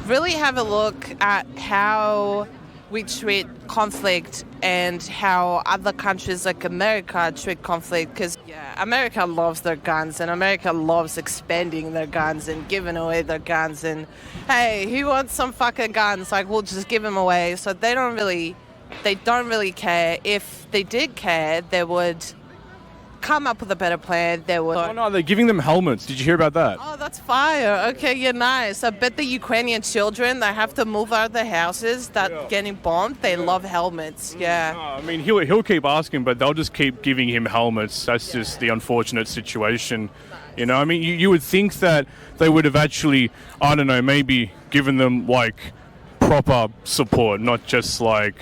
really have a look at how we treat conflict and how other countries like America treat conflict. Because America loves their guns, and America loves expanding their guns and giving away their guns. And hey, who wants some fucking guns? Like, we'll just give them away. So they don't really care. If they did care, they would come up with a better plan. They would. Oh no, they're giving them helmets. Did you hear about that? Oh, that's fire. Okay, you're nice. I bet the Ukrainian children that have to move out of their houses that getting bombed, they love helmets. Yeah. I mean, he'll keep asking, but they'll just keep giving him helmets. That's just the unfortunate situation. You know, I mean, you would think that they would have actually, I don't know, maybe given them like proper support, not just like.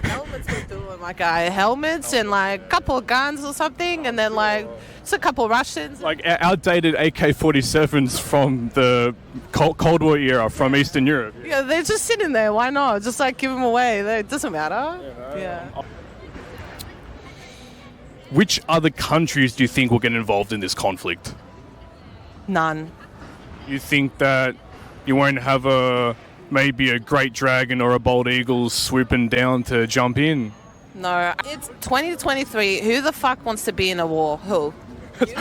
Helmets will do it, my guy. Helmets and like a couple of guns or something, and then like just a couple of Russians. Like outdated AK-47s from the Cold War era from Eastern Europe. Yeah, they're just sitting there. Why not? Just like give them away. It doesn't matter. Yeah. Which other countries do you think will get involved in this conflict? None. You think that you won't have maybe a great dragon or a bold eagle swooping down to jump in? No, it's 2023. Who the fuck wants to be in a war? Who?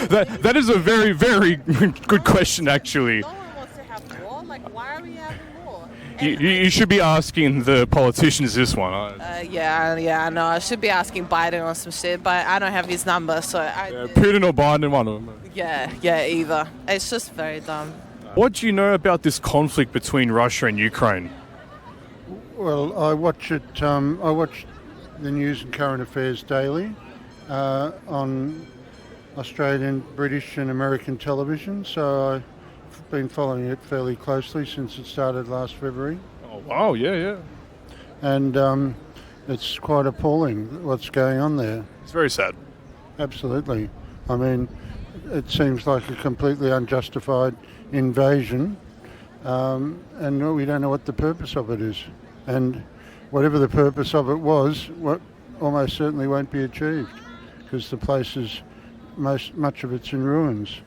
that is a very, very good question, actually. No one wants to have war. Like, why are we having war? You should be asking the politicians this one. Yeah, I know. I should be asking Biden or some shit, but I don't have his number, so Putin or Biden, one of them. Yeah, either. It's just very dumb. What do you know about this conflict between Russia and Ukraine? Well, I watch it. I watch the news and current affairs daily on Australian, British, and American television. So I've been following it fairly closely since it started last February. Oh wow! Yeah. And it's quite appalling what's going on there. It's very sad. Absolutely. I mean, it seems like a completely unjustified invasion, and we don't know what the purpose of it is. And whatever the purpose of it was, what almost certainly won't be achieved, because the place is much of it's in ruins.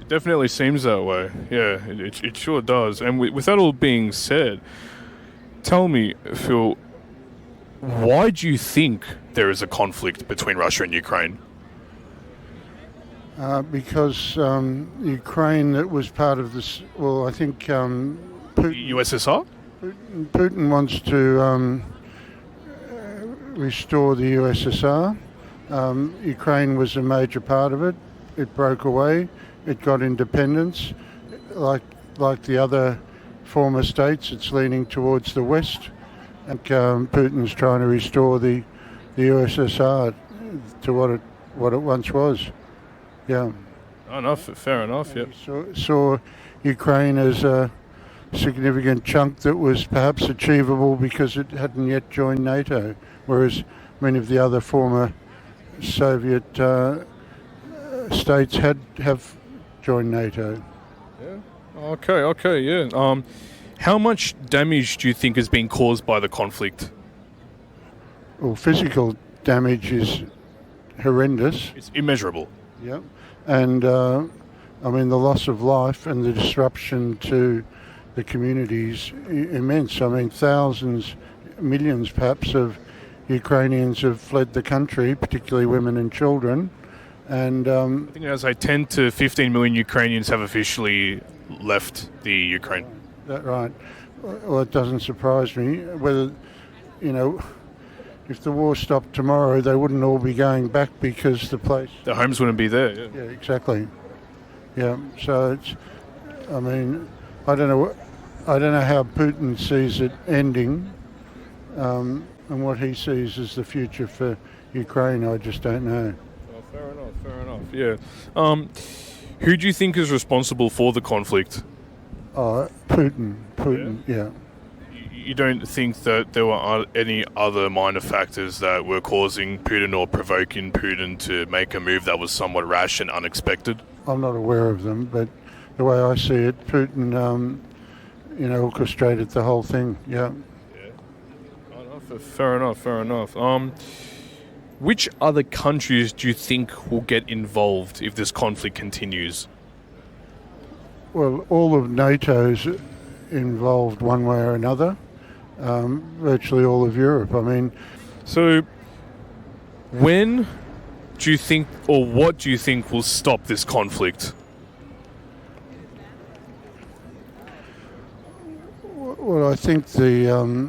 It definitely seems that way. Yeah, it sure does. And with that all being said, tell me, Phil, why do you think there is a conflict between Russia and Ukraine? Because Ukraine, that was part of this, well, I think USSR? Putin wants to restore the USSR. Ukraine was a major part of it. It broke away. It got independence. Like the other former states, it's leaning towards the West. And Putin's trying to restore the USSR to what it once was. Yeah. Fair enough. Yep. Saw Ukraine as a significant chunk that was perhaps achievable because it hadn't yet joined NATO, whereas many of the other former Soviet states have joined NATO. Yeah. Okay. Yeah. How much damage do you think has been caused by the conflict? Well, physical damage is horrendous. It's immeasurable. Yep. And I mean, the loss of life and the disruption to the communities immense. I mean, thousands, millions perhaps of Ukrainians have fled the country, particularly women and children. And I think there's like 10 to 15 million Ukrainians have officially left the Ukraine. That right. Well, it doesn't surprise me. Whether, you know, if the war stopped tomorrow, they wouldn't all be going back because the place... Their homes wouldn't be there. Yeah, exactly. Yeah, so it's... I mean, I don't know how Putin sees it ending, and what he sees as the future for Ukraine, I just don't know. Fair enough, yeah. Who do you think is responsible for the conflict? Putin, yeah. You don't think that there were any other minor factors that were causing Putin or provoking Putin to make a move that was somewhat rash and unexpected? I'm not aware of them, but the way I see it, Putin, orchestrated the whole thing, yeah. Fair enough. Which other countries do you think will get involved if this conflict continues? Well, all of NATO's involved one way or another. Virtually all of Europe. I mean, so when do you think, or what do you think will stop this conflict? Well, I think the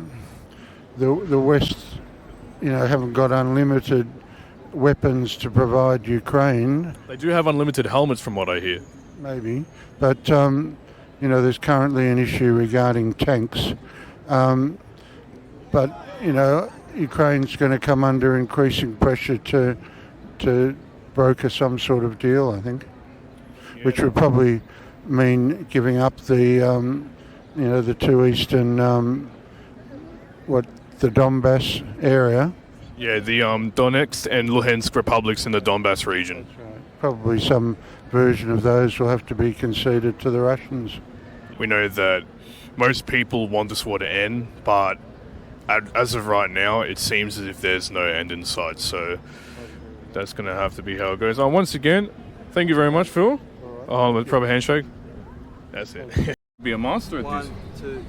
West, haven't got unlimited weapons to provide Ukraine. They do have unlimited helmets, from what I hear. Maybe, but there's currently an issue regarding tanks. But Ukraine's going to come under increasing pressure to broker some sort of deal, I think, which would probably mean giving up the the two eastern the Donbass area. Yeah, the Donetsk and Luhansk republics in the Donbass region. That's right. Probably some version of those will have to be conceded to the Russians. We know that most people want this war to end, but as of right now, it seems as if there's no end in sight. So that's going to have to be how it goes. Once again, thank you very much, Phil. A proper handshake. That's it. Be a monster at this. 1, 2.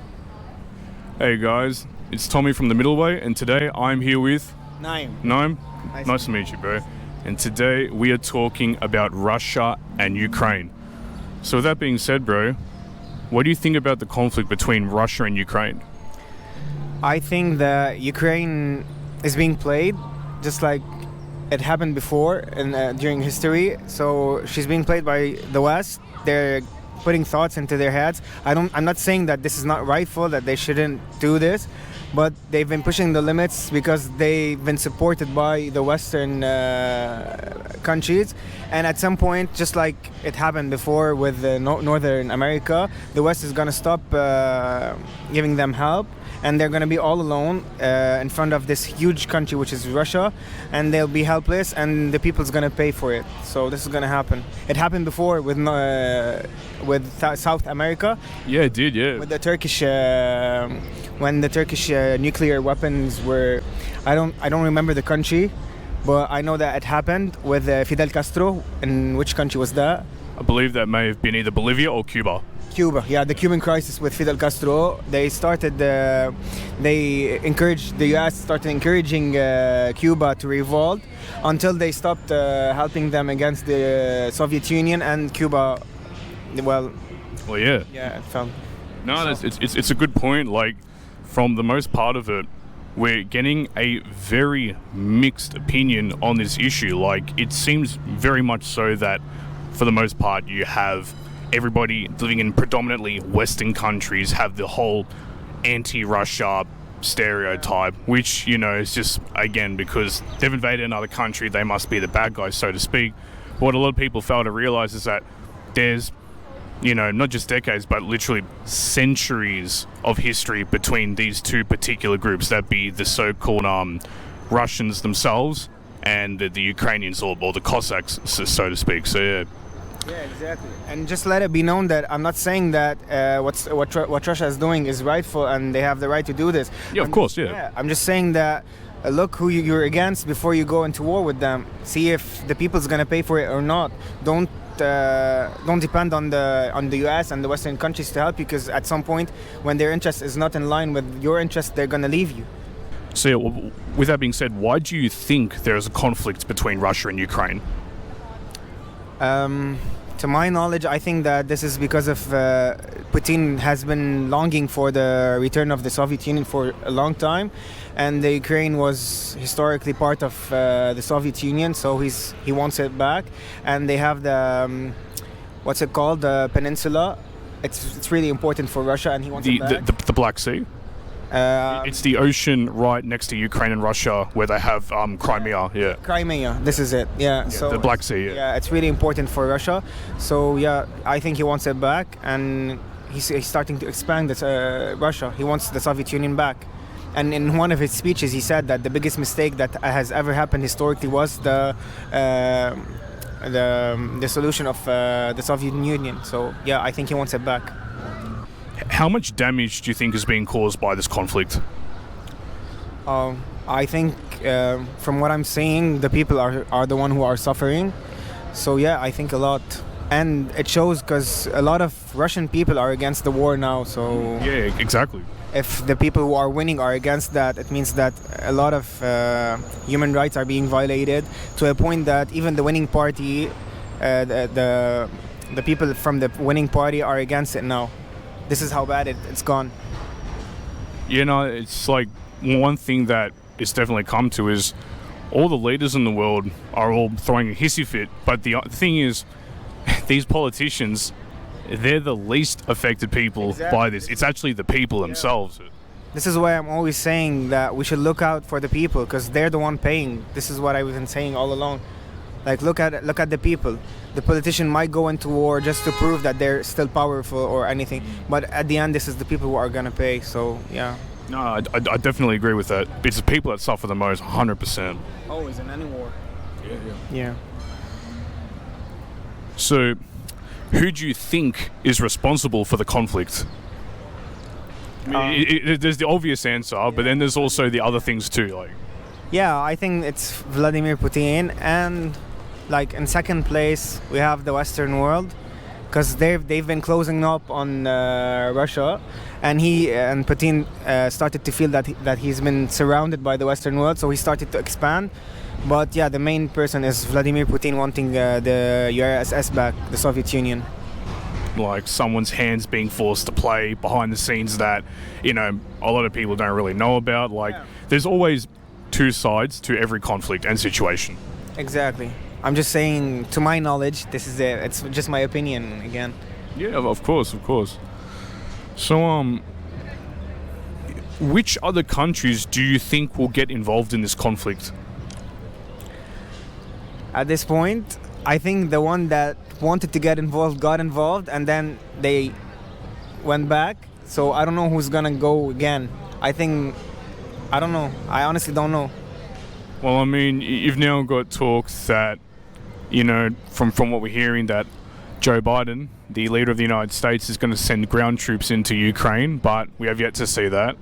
Hey guys, it's Tommy from the MiddleWay, and today I'm here with Naim. Nice to meet you, bro. And today we are talking about Russia and Ukraine. So with that being said, bro, what do you think about the conflict between Russia and Ukraine? I think that Ukraine is being played just like it happened before and during history. So she's being played by the West. They're putting thoughts into their heads. I'm not saying that this is not rightful, that they shouldn't do this, but they've been pushing the limits because they've been supported by the Western countries. And at some point, just like it happened before with Northern America, the West is going to stop giving them help, and they're going to be all alone in front of this huge country, which is Russia, and they'll be helpless, and the people's going to pay for it. So this is going to happen. It happened before with South America. Yeah, it did, yeah. With the Turkish, when the Turkish nuclear weapons were, I don't remember the country, but I know that it happened with Fidel Castro. And which country was that? I believe that may have been either Bolivia or Cuba. Cuba, yeah, the Cuban crisis with Fidel Castro. The U.S. started encouraging Cuba to revolt until they stopped helping them against the Soviet Union, and Cuba, well, yeah. Yeah, it fell. No, it's a good point. Like, from the most part of it, we're getting a very mixed opinion on this issue. Like, it seems very much so that, for the most part, you have everybody living in predominantly Western countries have the whole anti-Russia stereotype, which, is just, again, because they've invaded another country, they must be the bad guys, so to speak. What a lot of people fail to realize is that there's, not just decades, but literally centuries of history between these two particular groups, that be the so-called Russians themselves and the Ukrainians, or the Cossacks, so to speak. So, yeah. Yeah, exactly. And just let it be known that I'm not saying that what Russia is doing is rightful and they have the right to do this. Yeah, of course, yeah. I'm just saying that look who you're against before you go into war with them. See if the people's going to pay for it or not. Don't don't depend on the U.S. and the Western countries to help you, because at some point, when their interest is not in line with your interest, they're gonna leave you. So, yeah, with that being said, why do you think there is a conflict between Russia and Ukraine? To my knowledge, I think that this is because of Putin has been longing for the return of the Soviet Union for a long time, and the Ukraine was historically part of the Soviet Union, so he wants it back. And they have the what's it called, the peninsula. It's really important for Russia, and he wants it back. The Black Sea. It's the ocean right next to Ukraine and Russia, where they have Crimea. Yeah. Crimea. This is it. Yeah. So the Black Sea. Yeah, it's really important for Russia. So yeah, I think he wants it back, and he's starting to expand this, Russia. He wants the Soviet Union back. And in one of his speeches, he said that the biggest mistake that has ever happened historically was the solution of the Soviet Union. So yeah, I think he wants it back. How much damage do you think is being caused by this conflict? I think, from what I'm seeing, the people are the one who are suffering. So yeah, I think a lot. And it shows because a lot of Russian people are against the war now. So yeah, exactly. If the people who are winning are against that, it means that a lot of human rights are being violated, to a point that even the winning party, the people from the winning party are against it now. This is how bad it's gone. You know, it's like one thing that it's definitely come to is all the leaders in the world are all throwing a hissy fit. But the thing is, these politicians, they're the least affected people by this. It's actually the people themselves. This is why I'm always saying that we should look out for the people, because they're the one paying. This is what I've been saying all along. Like, look at the people. The politician might go into war just to prove that they're still powerful or anything, but at the end, this is the people who are gonna pay. So yeah. No, I definitely agree with that. It's the people that suffer the most, 100%. Always in any war. Yeah. So, who do you think is responsible for the conflict? I mean, there's the obvious answer, but then there's also the other things too. Like, yeah, I think it's Vladimir Putin, and like in second place we have the Western world, because they've been closing up on Russia, and Putin started to feel that he's been surrounded by the Western world, so he started to expand. But yeah, the main person is Vladimir Putin wanting the URSS back, the Soviet Union. Like someone's hands being forced to play behind the scenes that, you know, a lot of people don't really know about. Like, there's always two sides to every conflict and situation. Exactly. I'm just saying, to my knowledge, this is it. It's just my opinion again. Yeah, of course. So, which other countries do you think will get involved in this conflict? At this point, I think the one that wanted to get involved got involved, and then they went back. So I don't know who's gonna go again. I don't know. I honestly don't know. Well, I mean, you've now got talk that, you know, from what we're hearing, that Joe Biden, the leader of the United States, is going to send ground troops into Ukraine, but we have yet to see that.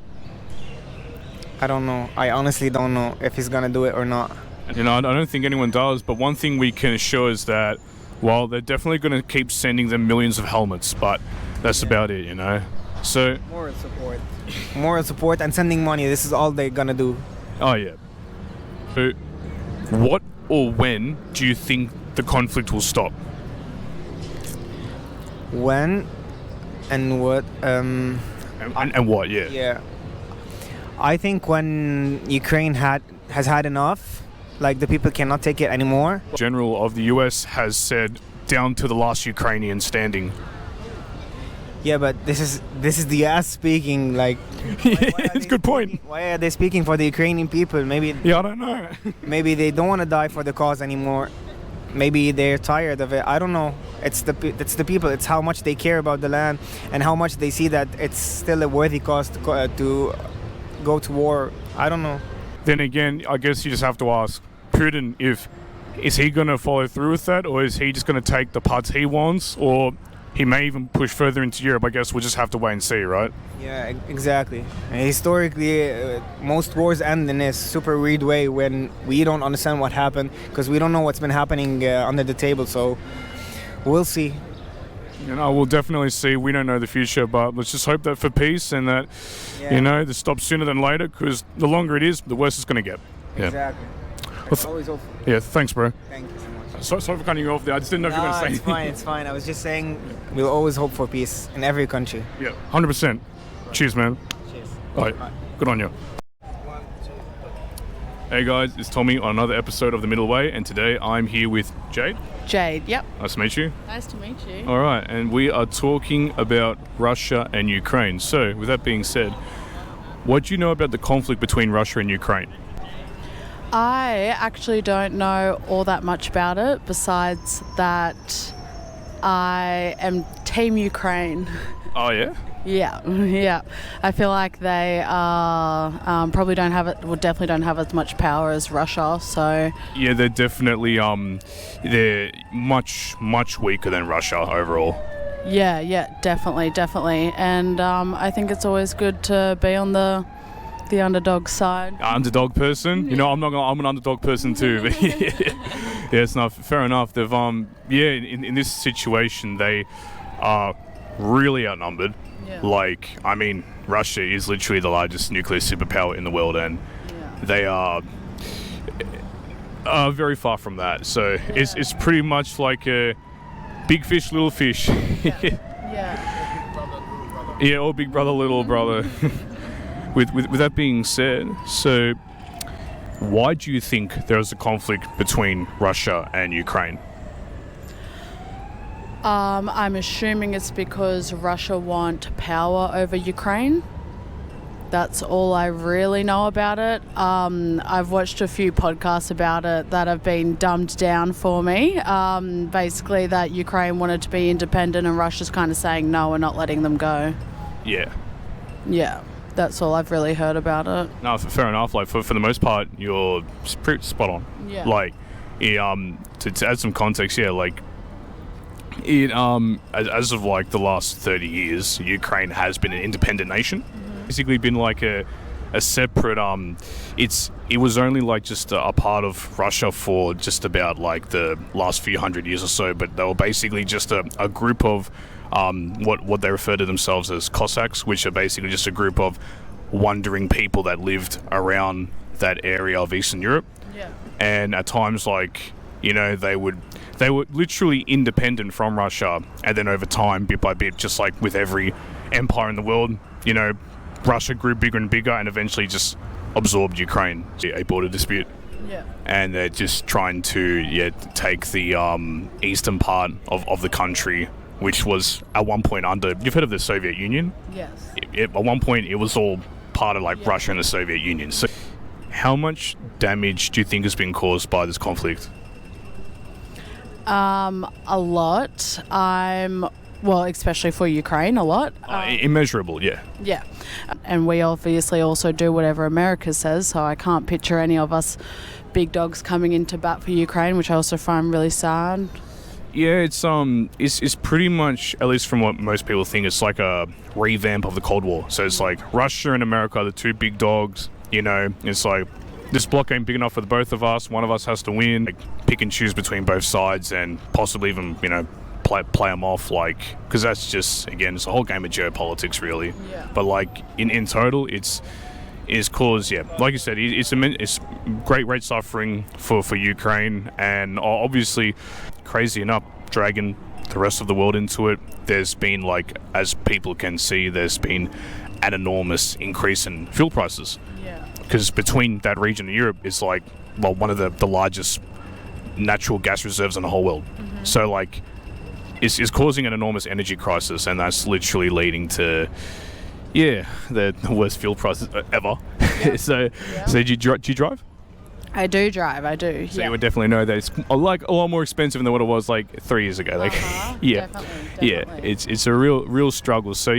I don't know. I honestly don't know if he's going to do it or not. You know, I don't think anyone does, but one thing we can assure is that, well, they're definitely going to keep sending them millions of helmets, but that's about it, you know. So Moral support and sending money. This is all they're going to do. Oh, yeah. So, what or when do you think the conflict will stop? When and what? And what? Yeah. Yeah. I think when Ukraine has had enough, like the people cannot take it anymore. General of the US has said down to the last Ukrainian standing. Yeah, but this is the US speaking. Like, it's a good point. Why are they speaking for the Ukrainian people? Maybe. Yeah, I don't know. Maybe they don't want to die for the cause anymore. Maybe they're tired of it. I don't know. It's the people. It's how much they care about the land and how much they see that it's still a worthy cause to go to war. I don't know. Then again, I guess you just have to ask Putin is he going to follow through with that, or is he just going to take the parts he wants, or he may even push further into Europe. I guess we'll just have to wait and see, right? Yeah, exactly. Historically, most wars end in a super weird way when we don't understand what happened, because we don't know what's been happening under the table. So we'll see. You know, we'll definitely see. We don't know the future, but let's just hope that for peace and that, you know, this stops sooner than later, because the longer it is, the worse it's going to get. Yeah. Exactly. Well, Always hopeful. yeah, thanks, bro. Thank you so much. Sorry for cutting you off there. I just didn't know if you were going to say it's anything. fine, it's fine. I was just saying we'll always hope for peace in every country. Yeah, 100%. Cheers, man. Cheers. All right. Good on you. Hey guys, it's Tommy on another episode of The MiddleWay, and today I'm here with Jade. Jade, yep. Nice to meet you. Nice to meet you. All right, and we are talking about Russia and Ukraine. So, with that being said, what do you know about the conflict between Russia and Ukraine? I actually don't know all that much about it, besides that I am Team Ukraine. Oh, yeah? Yeah. I feel like they are probably don't have it. Well, definitely don't have as much power as Russia. So Yeah, they're definitely they're much weaker than Russia overall. yeah, definitely. And I think it's always good to be on the underdog side. Underdog person, you know, I'm an underdog person too. But yeah, it's not fair enough. They've in this situation they are really outnumbered. Yeah. Like, I mean, Russia is literally the largest nuclear superpower in the world, and they are very far from that. So it's pretty much like a big fish, little fish. Yeah, or big brother, little brother. With that being said, so why do you think there is a conflict between Russia and Ukraine? I'm assuming it's because Russia want power over Ukraine. That's all I really know about it. I've watched a few podcasts about it that have been dumbed down for me. Basically that Ukraine wanted to be independent and Russia's kind of saying no and not letting them go. Yeah. Yeah, that's all I've really heard about it. No, fair enough. Like for the most part, you're pretty spot on. Yeah. Like, to add some context, yeah, like, as of like the last 30 years, Ukraine has been an independent nation. Basically been like a separate it was only like just a part of Russia for just about like the last few hundred years or so, but they were basically just a group of what they refer to themselves as Cossacks, which are basically just a group of wandering people that lived around that area of Eastern Europe. Yeah. And at times, like, you know, they were literally independent from Russia, and then over time, bit by bit, just like with every empire in the world, you know, Russia grew bigger and bigger and eventually just absorbed Ukraine. A border dispute. Yeah. And they're just trying to take the eastern part of the country, which was at one point under, you've heard of the Soviet Union? Yes. At one point it was all part of like Russia and the Soviet Union. So how much damage do you think has been caused by this conflict? A lot. Well, especially for Ukraine, a lot. Immeasurable, yeah. Yeah. And we obviously also do whatever America says, so I can't picture any of us big dogs coming into bat for Ukraine, which I also find really sad. Yeah, it's pretty much, at least from what most people think, it's like a revamp of the Cold War. So it's like Russia and America are the two big dogs, you know. It's like, this block ain't big enough for the both of us. One of us has to win. Like, pick and choose between both sides and possibly even, you know, play them off, like, because that's just, again, it's a whole game of geopolitics, really. Yeah. But like in total, it's caused, like you said, it's great suffering for Ukraine, and obviously, crazy enough, dragging the rest of the world into it. There's been, like, as people can see, there's been an enormous increase in fuel prices. Yeah. Because between that region of Europe is like, well, one of the largest natural gas reserves in the whole world. Mm-hmm. So like, it's causing an enormous energy crisis, and that's literally leading to, the worst fuel prices ever. Yeah. So do you drive? I do drive, I do. So you would definitely know that it's like a lot more expensive than what it was like 3 years ago. Like, Definitely. It's a real struggle. So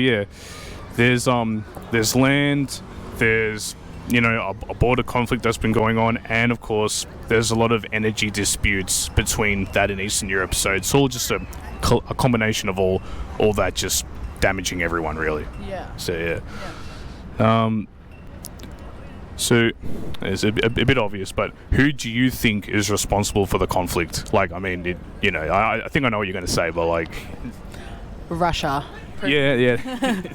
there's land, there's, you know, a border conflict that's been going on, and of course there's a lot of energy disputes between that and Eastern Europe. So it's all just a combination of all that, just damaging everyone, really. Yeah. So So it's a bit obvious, but who do you think is responsible for the conflict? Like, I mean, I think I know what you're going to say, but like, Russia. yeah.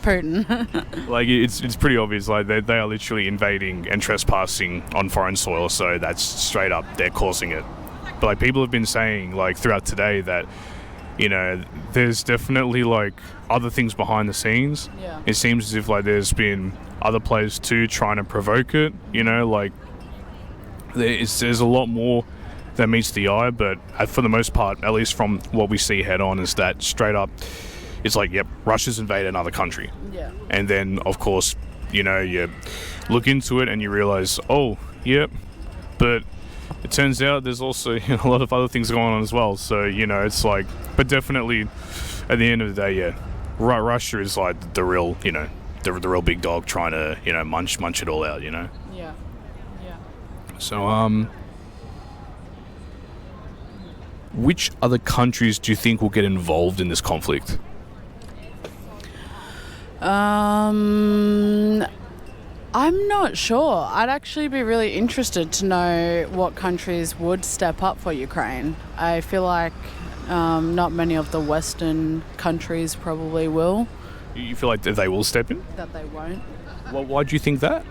Putin. Like, it's pretty obvious. Like, they are literally invading and trespassing on foreign soil, so that's straight up they're causing it. But like, people have been saying like throughout today that, there's definitely like other things behind the scenes. Yeah. It seems as if like there's been other players too trying to provoke it. Like there's a lot more that meets the eye, but for the most part, at least from what we see head on, is that straight up, it's like, yep, Russia's invaded another country. Yeah. And then of course, you look into it and you realize, oh, yep, but it turns out there's also a lot of other things going on as well. So it's like, but definitely at the end of the day, yeah, Russia is like the real, the real big dog trying to munch it all out. Yeah. So which other countries do you think will get involved in this conflict? I'm not sure. I'd actually be really interested to know what countries would step up for Ukraine. I feel like not many of the Western countries probably will. You feel like they will step in? That they won't. Why do you think that?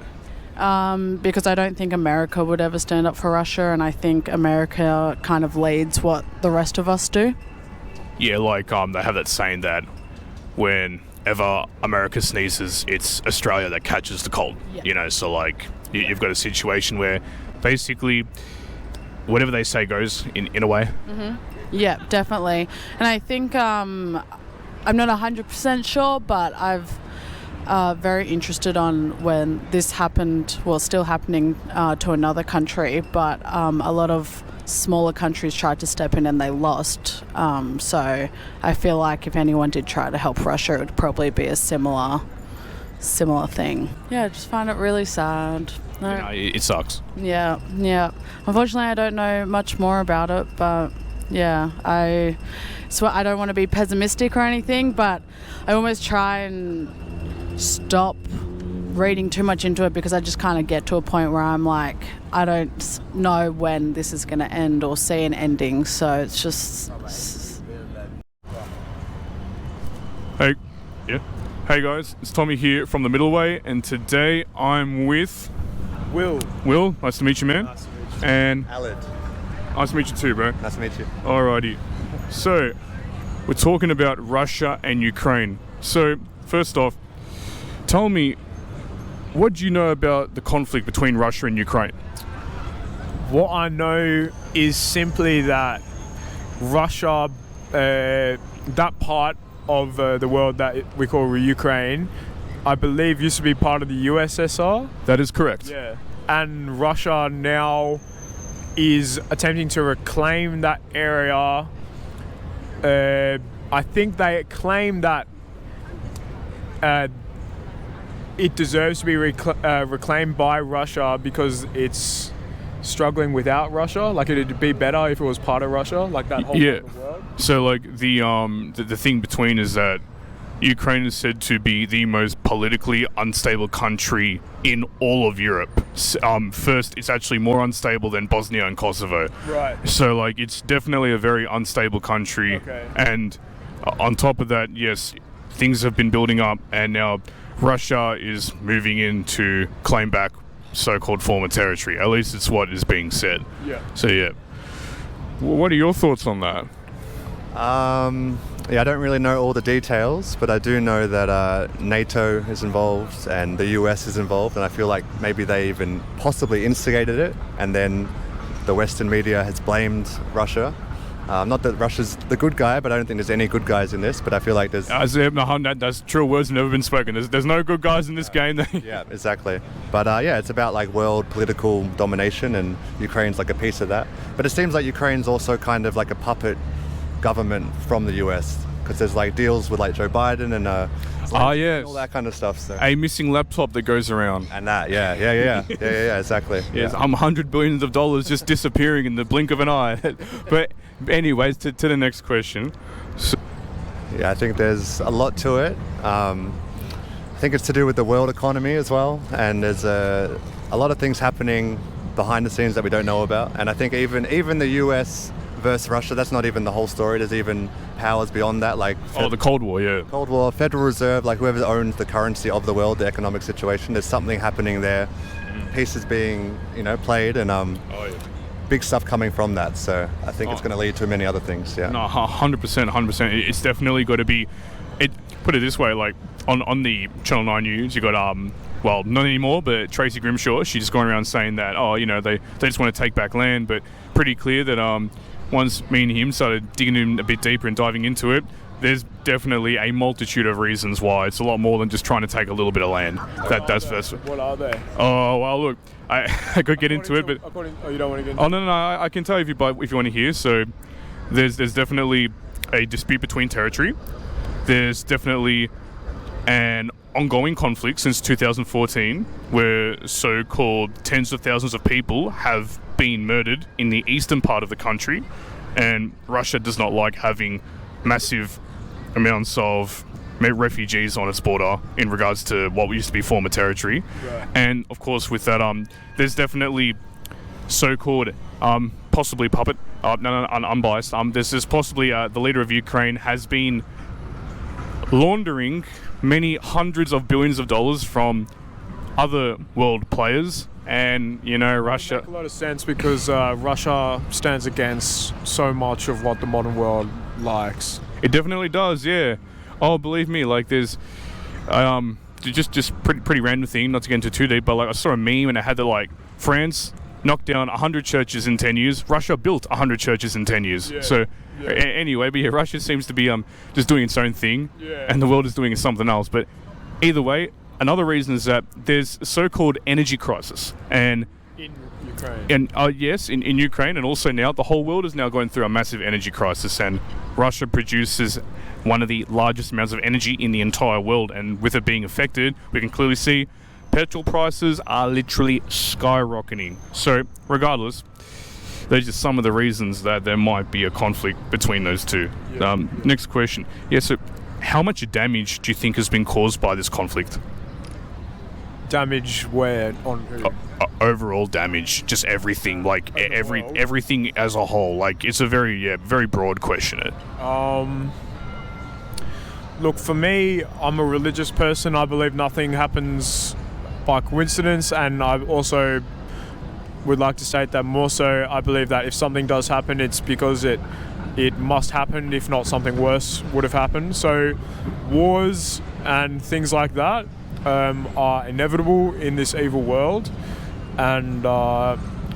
Because I don't think America would ever stand up for Russia, and I think America kind of leads what the rest of us do. Yeah, like they have that saying that whenever America sneezes, it's Australia that catches the cold. Yeah. So like you've got a situation where basically whatever they say goes in a way. Mm-hmm. Yeah, definitely. And I think I'm not 100% sure, but I've very interested on when this happened, well, still happening to another country, but a lot of smaller countries tried to step in and they lost. So I feel like if anyone did try to help Russia, it would probably be a similar thing. Yeah, I just find it really sad. It sucks. Yeah. Unfortunately, I don't know much more about it, but yeah, I don't want to be pessimistic or anything, but I almost try and stop reading too much into it because I just kind of get to a point where I'm like, I don't know when this is going to end or see an ending, so it's just... Hey guys, it's Tommy here from the MiddleWay, and today I'm with... Will, nice to meet you, man. Nice to meet you. And... Aled. Nice to meet you too, bro. Nice to meet you. Alrighty. So, we're talking about Russia and Ukraine. So, first off, tell me, what do you know about the conflict between Russia and Ukraine? What I know is simply that Russia, that part of the world that we call Ukraine, I believe used to be part of the USSR. That is correct. Yeah. And Russia now is attempting to reclaim that area. I think they claim that it deserves to be reclaimed by Russia because it's struggling without Russia. Like, it'd be better if it was part of Russia, like that whole part of the world. So like the thing between is that Ukraine is said to be the most politically unstable country in all of Europe. First, it's actually more unstable than Bosnia and Kosovo. Right. So like it's definitely a very unstable country. Okay. And on top of that, yes, things have been building up, and now Russia is moving in to claim back so-called former territory. At least it's what is being said. Yeah. So yeah. What are your thoughts on that? Yeah, I don't really know all the details, but I do know that NATO is involved and the US is involved, and I feel like maybe they even possibly instigated it, and then the Western media has blamed Russia. Not that Russia's the good guy, but I don't think there's any good guys in this, but I feel like there's... That's true words have never been spoken. There's no good guys in this game. Yeah, exactly. But yeah, it's about like world political domination, and Ukraine's like a piece of that. But it seems like Ukraine's also kind of like a puppet government from the US, because there's like deals with like Joe Biden and yes, all that kind of stuff. So a missing laptop that goes around, and that, yeah, exactly. Yes, $100 billion just disappearing in the blink of an eye. But anyways, to the next question. Yeah, I think there's a lot to it. I think it's to do with the world economy as well, and there's a lot of things happening behind the scenes that we don't know about. And I think even the US versus Russia, that's not even the whole story. There's even powers beyond that, like the Cold War, yeah. Cold War, Federal Reserve, like whoever owns the currency of the world, the economic situation. There's something happening there. Pieces being, played, and big stuff coming from that. So I think it's going to lead to many other things. Yeah. No, 100%. It's definitely got to be. Put it this way, like on the Channel 9 News, you got well, not anymore, but Tracy Grimshaw. She's just going around saying that they just want to take back land, but pretty clear that once me and him started digging in a bit deeper and diving into it, there's definitely a multitude of reasons why. It's a lot more than just trying to take a little bit of land. What are they? Oh well, look, I could get into it, but you don't want to get into it? No, I can tell you if you want to hear. So there's definitely a dispute between territory. There's definitely an ongoing conflict since 2014 where so-called tens of thousands of people have been murdered in the eastern part of the country, and Russia does not like having massive amounts of refugees on its border in regards to what used to be former territory. Right. And of course with that there's definitely so-called possibly puppet unbiased there's possibly the leader of Ukraine has been laundering many hundreds of billions of dollars from other world players, and Russia. It makes a lot of sense because Russia stands against so much of what the modern world likes. It definitely does, yeah. Oh, believe me, like there's just pretty random thing, not to get into too deep, but like I saw a meme and it had that like France knocked down 100 churches in 10 years, Russia built 100 churches in 10 years. Yeah. So anyway, but yeah, Russia seems to be just doing its own thing, and the world is doing something else. But either way, another reason is that there's a so-called energy crisis, and in Ukraine. And yes, in Ukraine, and also now the whole world is now going through a massive energy crisis, and Russia produces one of the largest amounts of energy in the entire world, and with it being affected, we can clearly see petrol prices are literally skyrocketing. So regardless, those are some of the reasons that there might be a conflict between those two. Yeah. Next question. Yeah, so how much damage do you think has been caused by this conflict? Damage where? On who? Overall damage, just everything, like everything as a whole. Like it's a very broad question. Look, for me, I'm a religious person. I believe nothing happens by coincidence, and I also would like to state that more so I believe that if something does happen, it's because it must happen. If not, something worse would have happened. So wars and things like that are inevitable in this evil world. And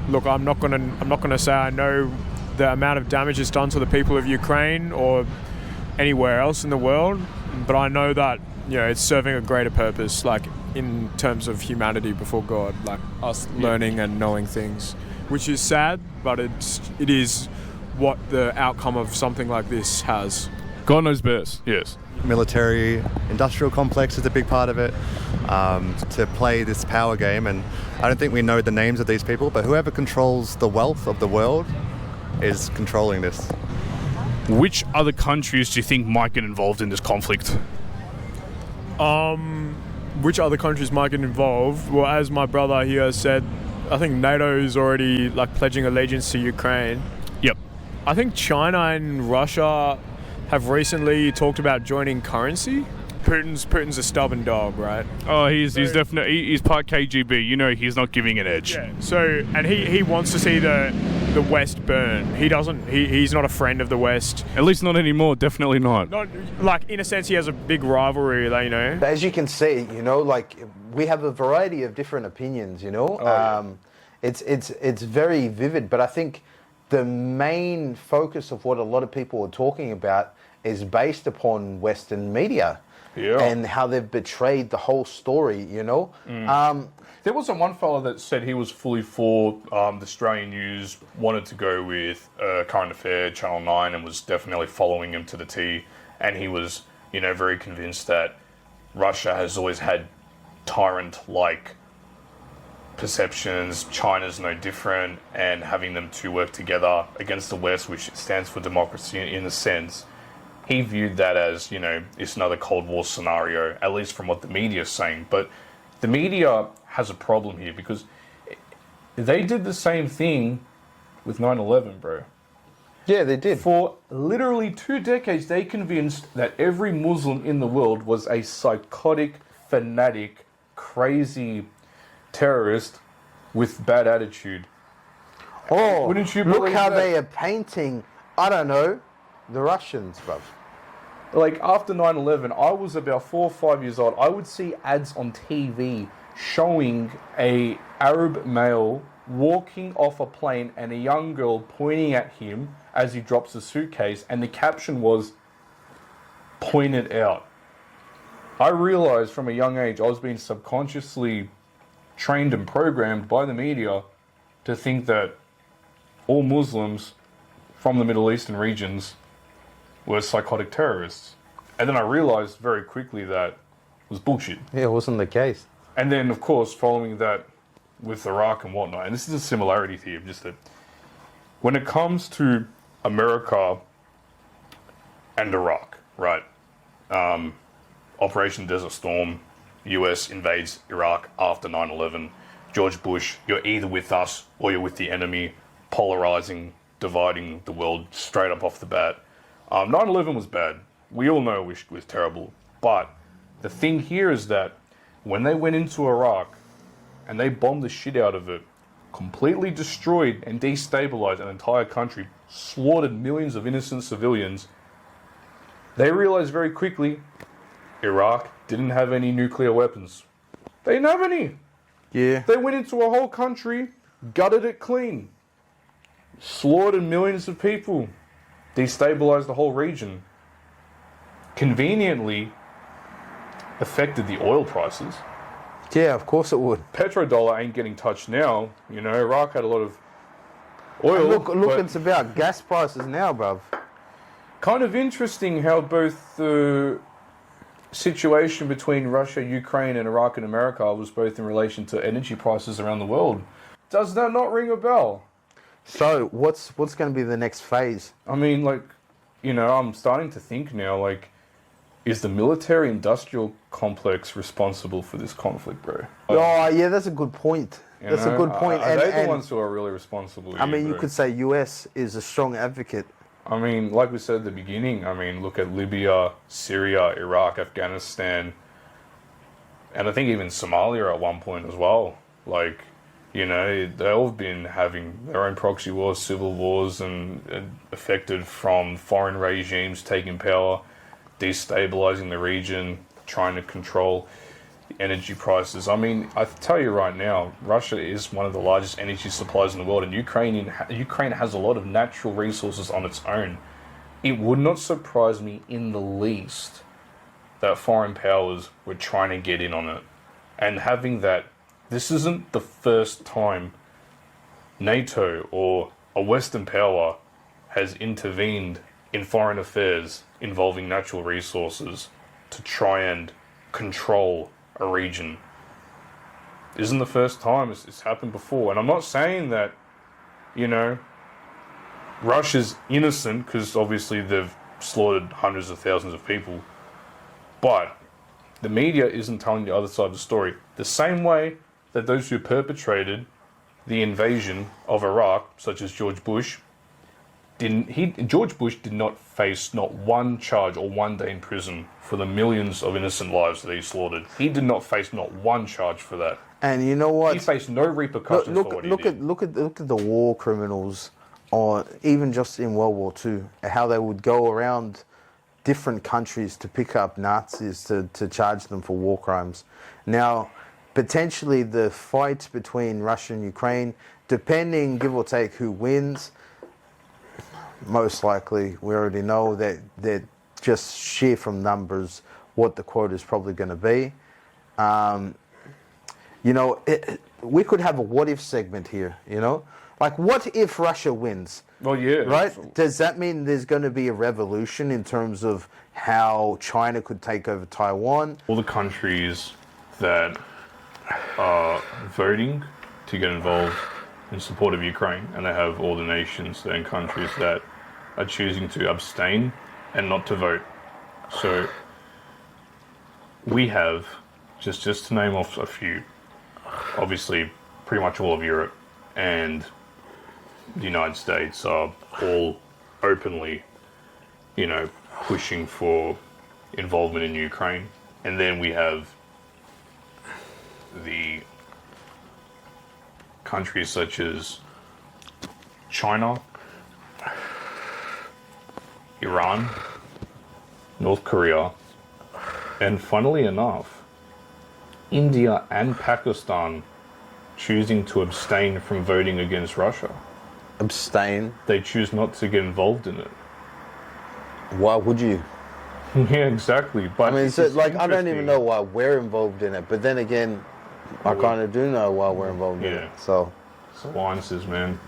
look, I'm not gonna say I know the amount of damage it's done to the people of Ukraine or anywhere else in the world, but I know that it's serving a greater purpose, like in terms of humanity before God, like us learning and knowing things, which is sad, but it is what the outcome of something like this has. God knows best. Yes. Military industrial complex is a big part of it, to play this power game, and I don't think we know the names of these people, but whoever controls the wealth of the world is controlling this. Which other countries do you think might get involved in this conflict? Which other countries might get involved? Well, as my brother here said, I think NATO is already pledging allegiance to Ukraine. Yep. I think China and Russia have recently talked about joining currency. Putin's a stubborn dog, right? Oh, he's definitely he's part KGB. He's not giving an edge. Yeah. So, and he wants to see the West burn. He's not a friend of the West. At least not anymore. Definitely not. Not in a sense, he has a big rivalry. As you can see, we have a variety of different opinions. It's very vivid, but I think the main focus of what a lot of people are talking about is based upon Western media. Yeah. And how they've betrayed the whole story, There was one fella that said he was fully for the Australian news, wanted to go with Current Affair, Channel 9, and was definitely following him to the T. And he was, very convinced that Russia has always had tyrant-like perceptions, China's no different, and having them two work together against the West, which stands for democracy in a sense, he viewed that as, you know, it's another Cold War scenario, at least from what the media is saying. But the media has a problem here because they did the same thing with 9/11, bro. Yeah, they did. For literally 2 decades, they convinced that every Muslim in the world was a psychotic, fanatic, crazy terrorist with bad attitude. Oh, wouldn't you look believe how that? they are painting, I don't know, the Russians, bruv. Like, after 9/11, I was about 4 or 5 years old. I would see ads on TV showing a Arab male walking off a plane and a young girl pointing at him as he drops a suitcase, and the caption was, "Point it out." I realized from a young age I was being subconsciously trained and programmed by the media to think that all Muslims from the Middle Eastern regions were psychotic terrorists. And then I realized very quickly that it was bullshit. Yeah, it wasn't the case. And then, of course, following that with Iraq and whatnot, and this is a similarity here, just that when it comes to America and Iraq, right? Operation Desert Storm, US invades Iraq after 9/11. George Bush, you're either with us or you're with the enemy, polarizing, dividing the world straight up off the bat. 9/11 was bad. We all know it was terrible. But the thing here is that when they went into Iraq and they bombed the shit out of it, completely destroyed and destabilized an entire country, slaughtered millions of innocent civilians, they realized very quickly Iraq didn't have any nuclear weapons. They didn't have any. Yeah. They went into a whole country, gutted it clean, slaughtered millions of people, destabilized the whole region. Conveniently affected the oil prices. Yeah, of course it would. Petrodollar ain't getting touched now. You know, Iraq had a lot of oil. And look, but it's about gas prices now, bruv. kind of interesting how both the situation between Russia, Ukraine, and Iraq and America was both in relation to energy prices around the world. Does that not ring a bell? So, what's going to be the next phase? I mean, like, you know, I'm starting to think now, like, is the military-industrial complex responsible for this conflict, bro? Oh, yeah, that's a good point. That's a good point. Are they the ones who are really responsible? I mean, you bro? could say US is a strong advocate. I mean, like we said at the beginning, I mean, look at Libya, Syria, Iraq, Afghanistan, and I think even Somalia at one point as well. Like, you know, they've all been having their own proxy wars, civil wars, and affected from foreign regimes taking power, destabilizing the region, trying to control the energy prices. I mean, I tell you right now, Russia is one of the largest energy suppliers in the world, and Ukraine has a lot of natural resources on its own. It would not surprise me in the least that foreign powers were trying to get in on it. And having that, this isn't the first time NATO or a Western power has intervened in foreign affairs involving natural resources to try and control a region. Isn't the first time. It's happened before. And I'm not saying that, you know, Russia's innocent, because obviously they've slaughtered hundreds of thousands of people, but the media isn't telling the other side of the story. The same way that those who perpetrated the invasion of Iraq, such as George Bush, George Bush did not face not one charge or one day in prison for the millions of innocent lives that he slaughtered. He did not face not one charge for that. And you know what? He faced no repercussions for what he did. Look at the war criminals, or even just in World War II, how they would go around different countries to pick up Nazis to charge them for war crimes. Now, potentially the fight between Russia and Ukraine, depending, give or take, who wins, most likely, we already know that just sheer from numbers what the quota is probably going to be. You know, we could have a what if segment here, you know? Like, what if Russia wins? Well, yeah. Right? Does that mean there's going to be a revolution in terms of how China could take over Taiwan? All the countries that are voting to get involved in support of Ukraine, and they have all the nations and countries that are choosing to abstain and not to vote. So we have, just to name off a few, obviously pretty much all of Europe and the United States are all openly, pushing for involvement in Ukraine. And then we have the countries such as China, Iran, North Korea, and funnily enough, India and Pakistan choosing to abstain from voting against Russia. Abstain? They choose not to get involved in it. Why would you? Yeah, exactly. But I mean, I don't even know why we're involved in it. But then again, I kind of do know why we're involved in it. So, it's alliances, man.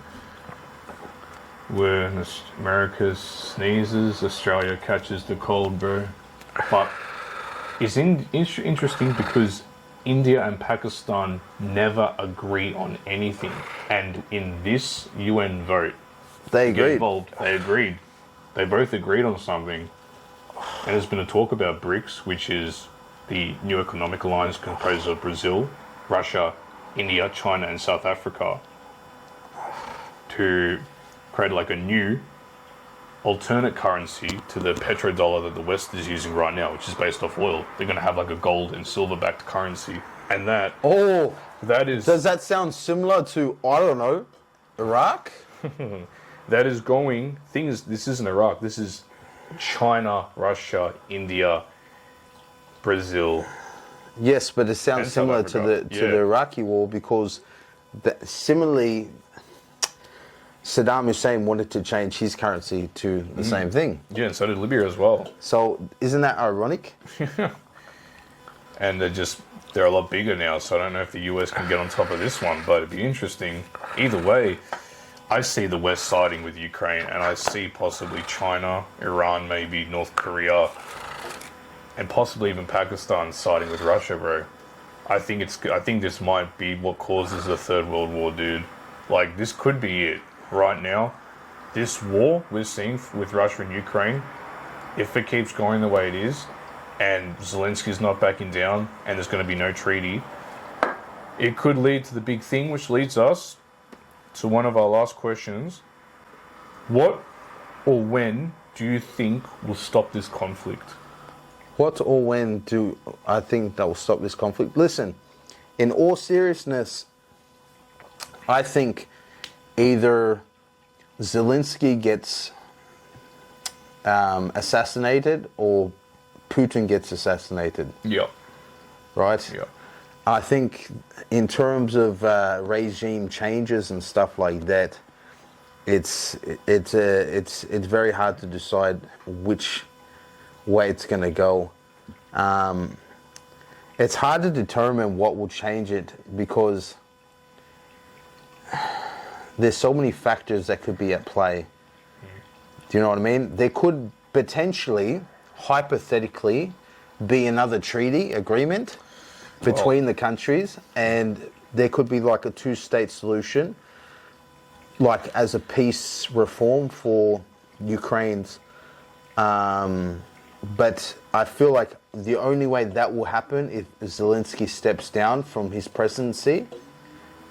Where America sneezes, Australia catches the cold, bro. But it's interesting because India and Pakistan never agree on anything, and in this UN vote, they agreed. They agreed. They both agreed on something. And there's been a talk about BRICS, which is the new economic alliance composed of Brazil, Russia, India, China, and South Africa, to create like a new alternate currency to the petrodollar that the West is using right now, which is based off oil. They're going to have like a gold and silver backed currency. And that... Oh! That is... Does that sound similar to, I don't know, Iraq? That is going... This isn't Iraq. This is China, Russia, India, Brazil. Yes, but it sounds similar to the Iraqi war because similarly, Saddam Hussein wanted to change his currency to the same thing. Yeah, and so did Libya as well. So isn't that ironic? And they're a lot bigger now, so I don't know if the US can get on top of this one, but it'd be interesting. Either way, I see the West siding with Ukraine, and I see possibly China, Iran, maybe North Korea, and possibly even Pakistan siding with Russia, bro. I think this might be what causes the Third World War, dude. Like, this could be it. Right now, this war we're seeing with Russia and Ukraine, if it keeps going the way it is, and Zelensky's not backing down, and there's going to be no treaty, it could lead to the big thing, which leads us to one of our last questions. What or when do you think will stop this conflict? What or when do I think that will stop this conflict? Listen, in all seriousness, I think either Zelensky gets assassinated or Putin gets assassinated. Yeah. Right? Yeah. I think in terms of regime changes and stuff like that, it's very hard to decide which way it's going to go. It's hard to determine what will change it because there's so many factors that could be at play. Do you know what I mean? There could potentially, hypothetically, be another treaty agreement between the countries, and there could be like a two-state solution, like as a peace reform for Ukraine's. But I feel like the only way that will happen if Zelensky steps down from his presidency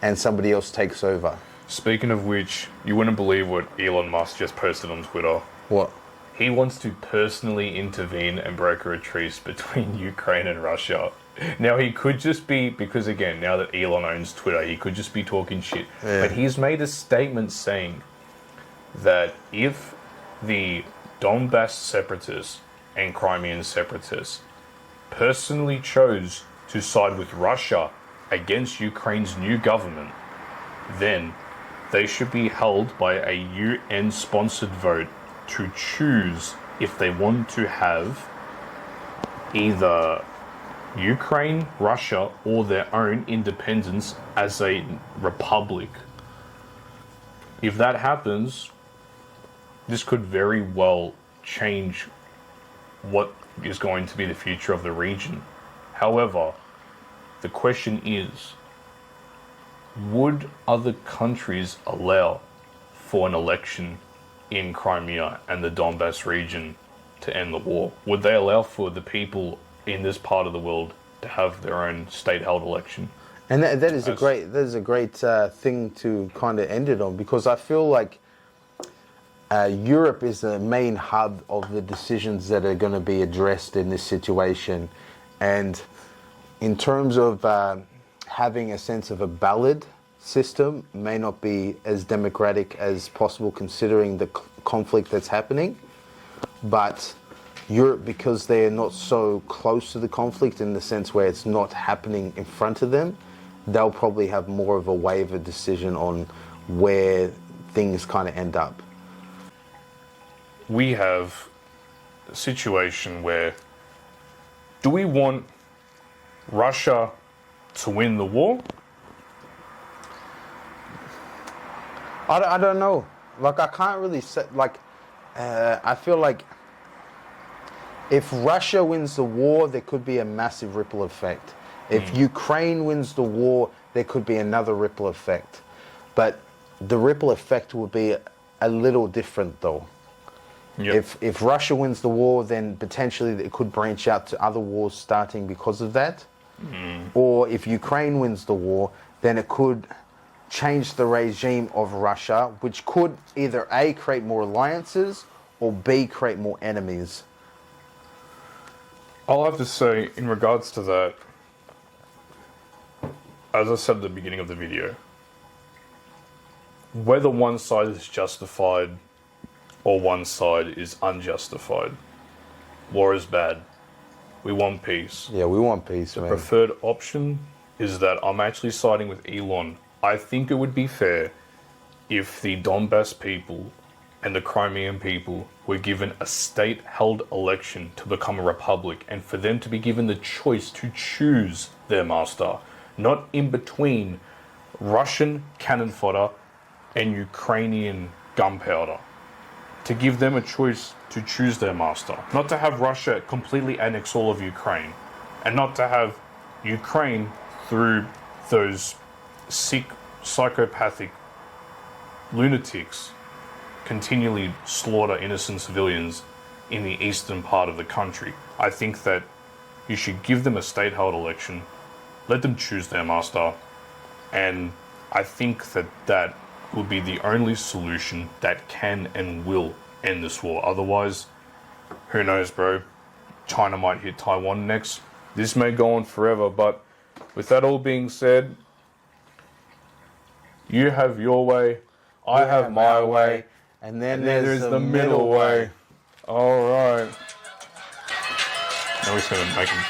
and somebody else takes over. Speaking of which, you wouldn't believe what Elon Musk just posted on Twitter. What? He wants to personally intervene and broker a truce between Ukraine and Russia. Now, he could just be, because again, now that Elon owns Twitter, he could just be talking shit. Yeah. But he's made a statement saying that if the Donbass separatists and Crimean separatists personally chose to side with Russia against Ukraine's new government, then they should be held by a UN-sponsored vote to choose if they want to have either Ukraine, Russia, or their own independence as a republic. If that happens, this could very well change what is going to be the future of the region. However, the question is, would other countries allow for an election in Crimea and the Donbass region to end the war? Would they allow for the people in this part of the world to have their own state-held election? And that is a great thing to kind of end it on, because I feel like Europe is the main hub of the decisions that are going to be addressed in this situation. And in terms of having a sense of a ballot system, may not be as democratic as possible considering the conflict that's happening. But Europe, because they're not so close to the conflict in the sense where it's not happening in front of them, they'll probably have more of a waiver decision on where things kind of end up. We have a situation where, do we want Russia to win the war? I don't know. Like, I can't really say, like, I feel like if Russia wins the war, there could be a massive ripple effect. If Ukraine wins the war, there could be another ripple effect. But the ripple effect will be a little different, though. Yep. If Russia wins the war, then potentially it could branch out to other wars starting because of that. Or if Ukraine wins the war, then it could change the regime of Russia, which could either A, create more alliances, or B, create more enemies. I'll have to say, in regards to that, as I said at the beginning of the video, whether one side is justified or one side is unjustified, war is bad. We want peace. Yeah, we want peace, man. The preferred option is that I'm actually siding with Elon. I think it would be fair if the Donbass people and the Crimean people were given a state-held election to become a republic, and for them to be given the choice to choose their master, not in between Russian cannon fodder and Ukrainian gunpowder. To give them a choice to choose their master. Not to have Russia completely annex all of Ukraine, and not to have Ukraine, through those sick, psychopathic lunatics, continually slaughter innocent civilians in the eastern part of the country. I think that you should give them a state-held election, let them choose their master, and I think that that will be the only solution that can and will end this war. Otherwise, who knows, bro? China might hit Taiwan next. This may go on forever, but with that all being said, you have your way, I have my way, and then there's the middle way. All right. Now we're just gonna make him.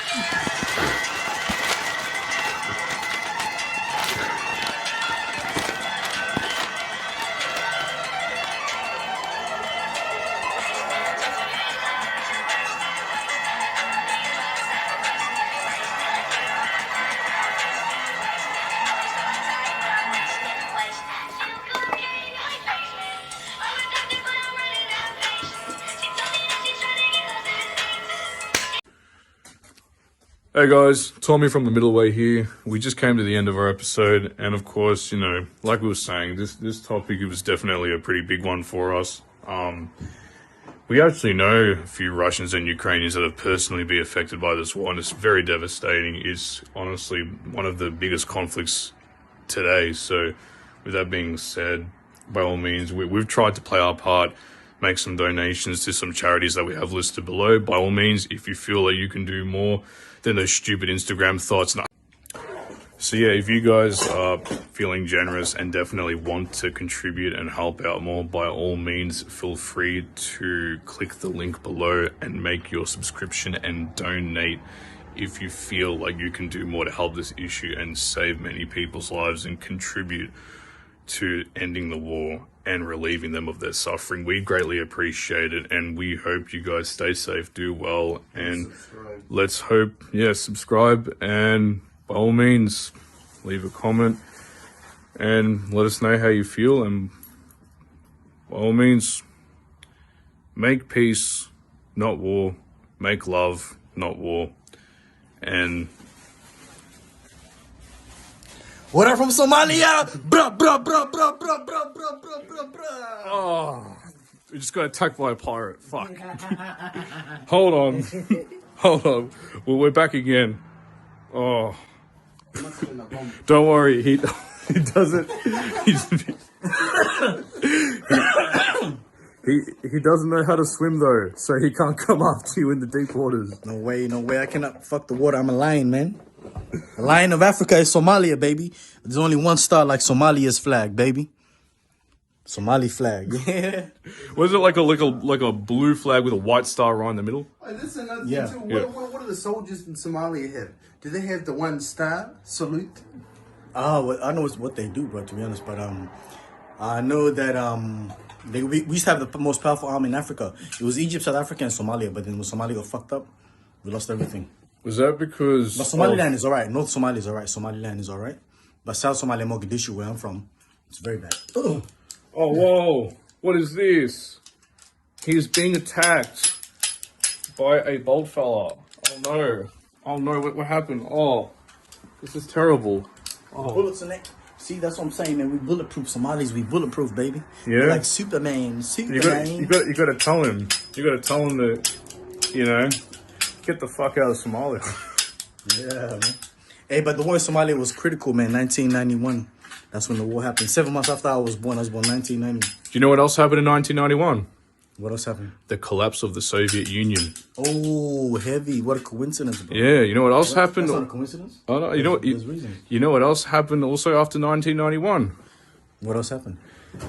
Hey guys, Tommy from the MiddleWay here. We just came to the end of our episode, and of course, you know, like we were saying, this topic, it was definitely a pretty big one for us. We actually know a few Russians and Ukrainians that have personally been affected by this war, and it's very devastating. It's honestly one of the biggest conflicts today. So with that being said, by all means, we've tried to play our part, make some donations to some charities that we have listed below. By all means, if you feel that you can do more than those stupid Instagram thoughts. So yeah, if you guys are feeling generous and definitely want to contribute and help out more, by all means, feel free to click the link below and make your subscription and donate if you feel like you can do more to help this issue and save many people's lives and contribute to ending the war and relieving them of their suffering. We greatly appreciate it, and we hope you guys stay safe, do well, and let's hope, subscribe, and by all means, leave a comment and let us know how you feel, and by all means, make peace, not war, make love, not war, and What are from Somalia? Bruh, bruh, bruh, bruh, bruh, bruh, bruh, bruh, bruh, bruh. oh, We just got attacked by a pirate. Fuck. Hold on. Hold on. Well, we're back again. Oh. Don't worry. He doesn't. He doesn't know how to swim though, so he can't come after you in the deep waters. No way. I cannot fuck the water. I'm a lion, man. The lion of Africa is Somalia, baby. There's only one star like Somalia's flag, baby. Somali flag. Yeah. Was it like a blue flag with a white star right in the middle? This is another thing too. What do the soldiers in Somalia have? Do they have the one star salute? Well, I know it's what they do, bro. To be honest, but I know that we used to have the most powerful army in Africa. It was Egypt, South Africa, and Somalia. But then when Somalia got fucked up, we lost everything. Was that because? But Somaliland is alright. North Somalia is alright. Somaliland is alright. But South Somalia, Mogadishu, where I'm from, it's very bad. Oh, whoa. What is this? He is being attacked by a bold fella. Oh no, what happened? Oh, this is terrible. Oh. Bullets in it. See, that's what I'm saying, man. We bulletproof. Somalis, we bulletproof, baby. Yeah. We're like Superman. You got to tell him. You got to tell him that, get the fuck out of Somalia. Yeah, man. Hey, but the war in Somalia was critical, man. 1991. That's when the war happened. 7 months after I was born 1990. Do you know what else happened in 1991? What else happened? The collapse of the Soviet Union. Oh, heavy. What a coincidence, bro. Yeah, you know what else happened? That's not a coincidence? Oh, no, you know what else happened also after 1991? What else happened?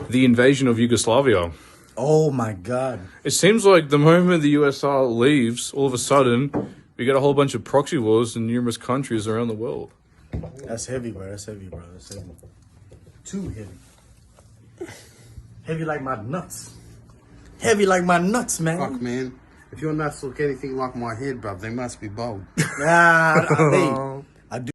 The invasion of Yugoslavia. Oh, my God. It seems like the moment the USSR leaves, all of a sudden, we get a whole bunch of proxy wars in numerous countries around the world. That's heavy, bro. That's heavy. Too heavy. Heavy like my nuts. Heavy like my nuts, man. Fuck, man. If your nuts look anything like my head, bruv, they must be bold. Nah,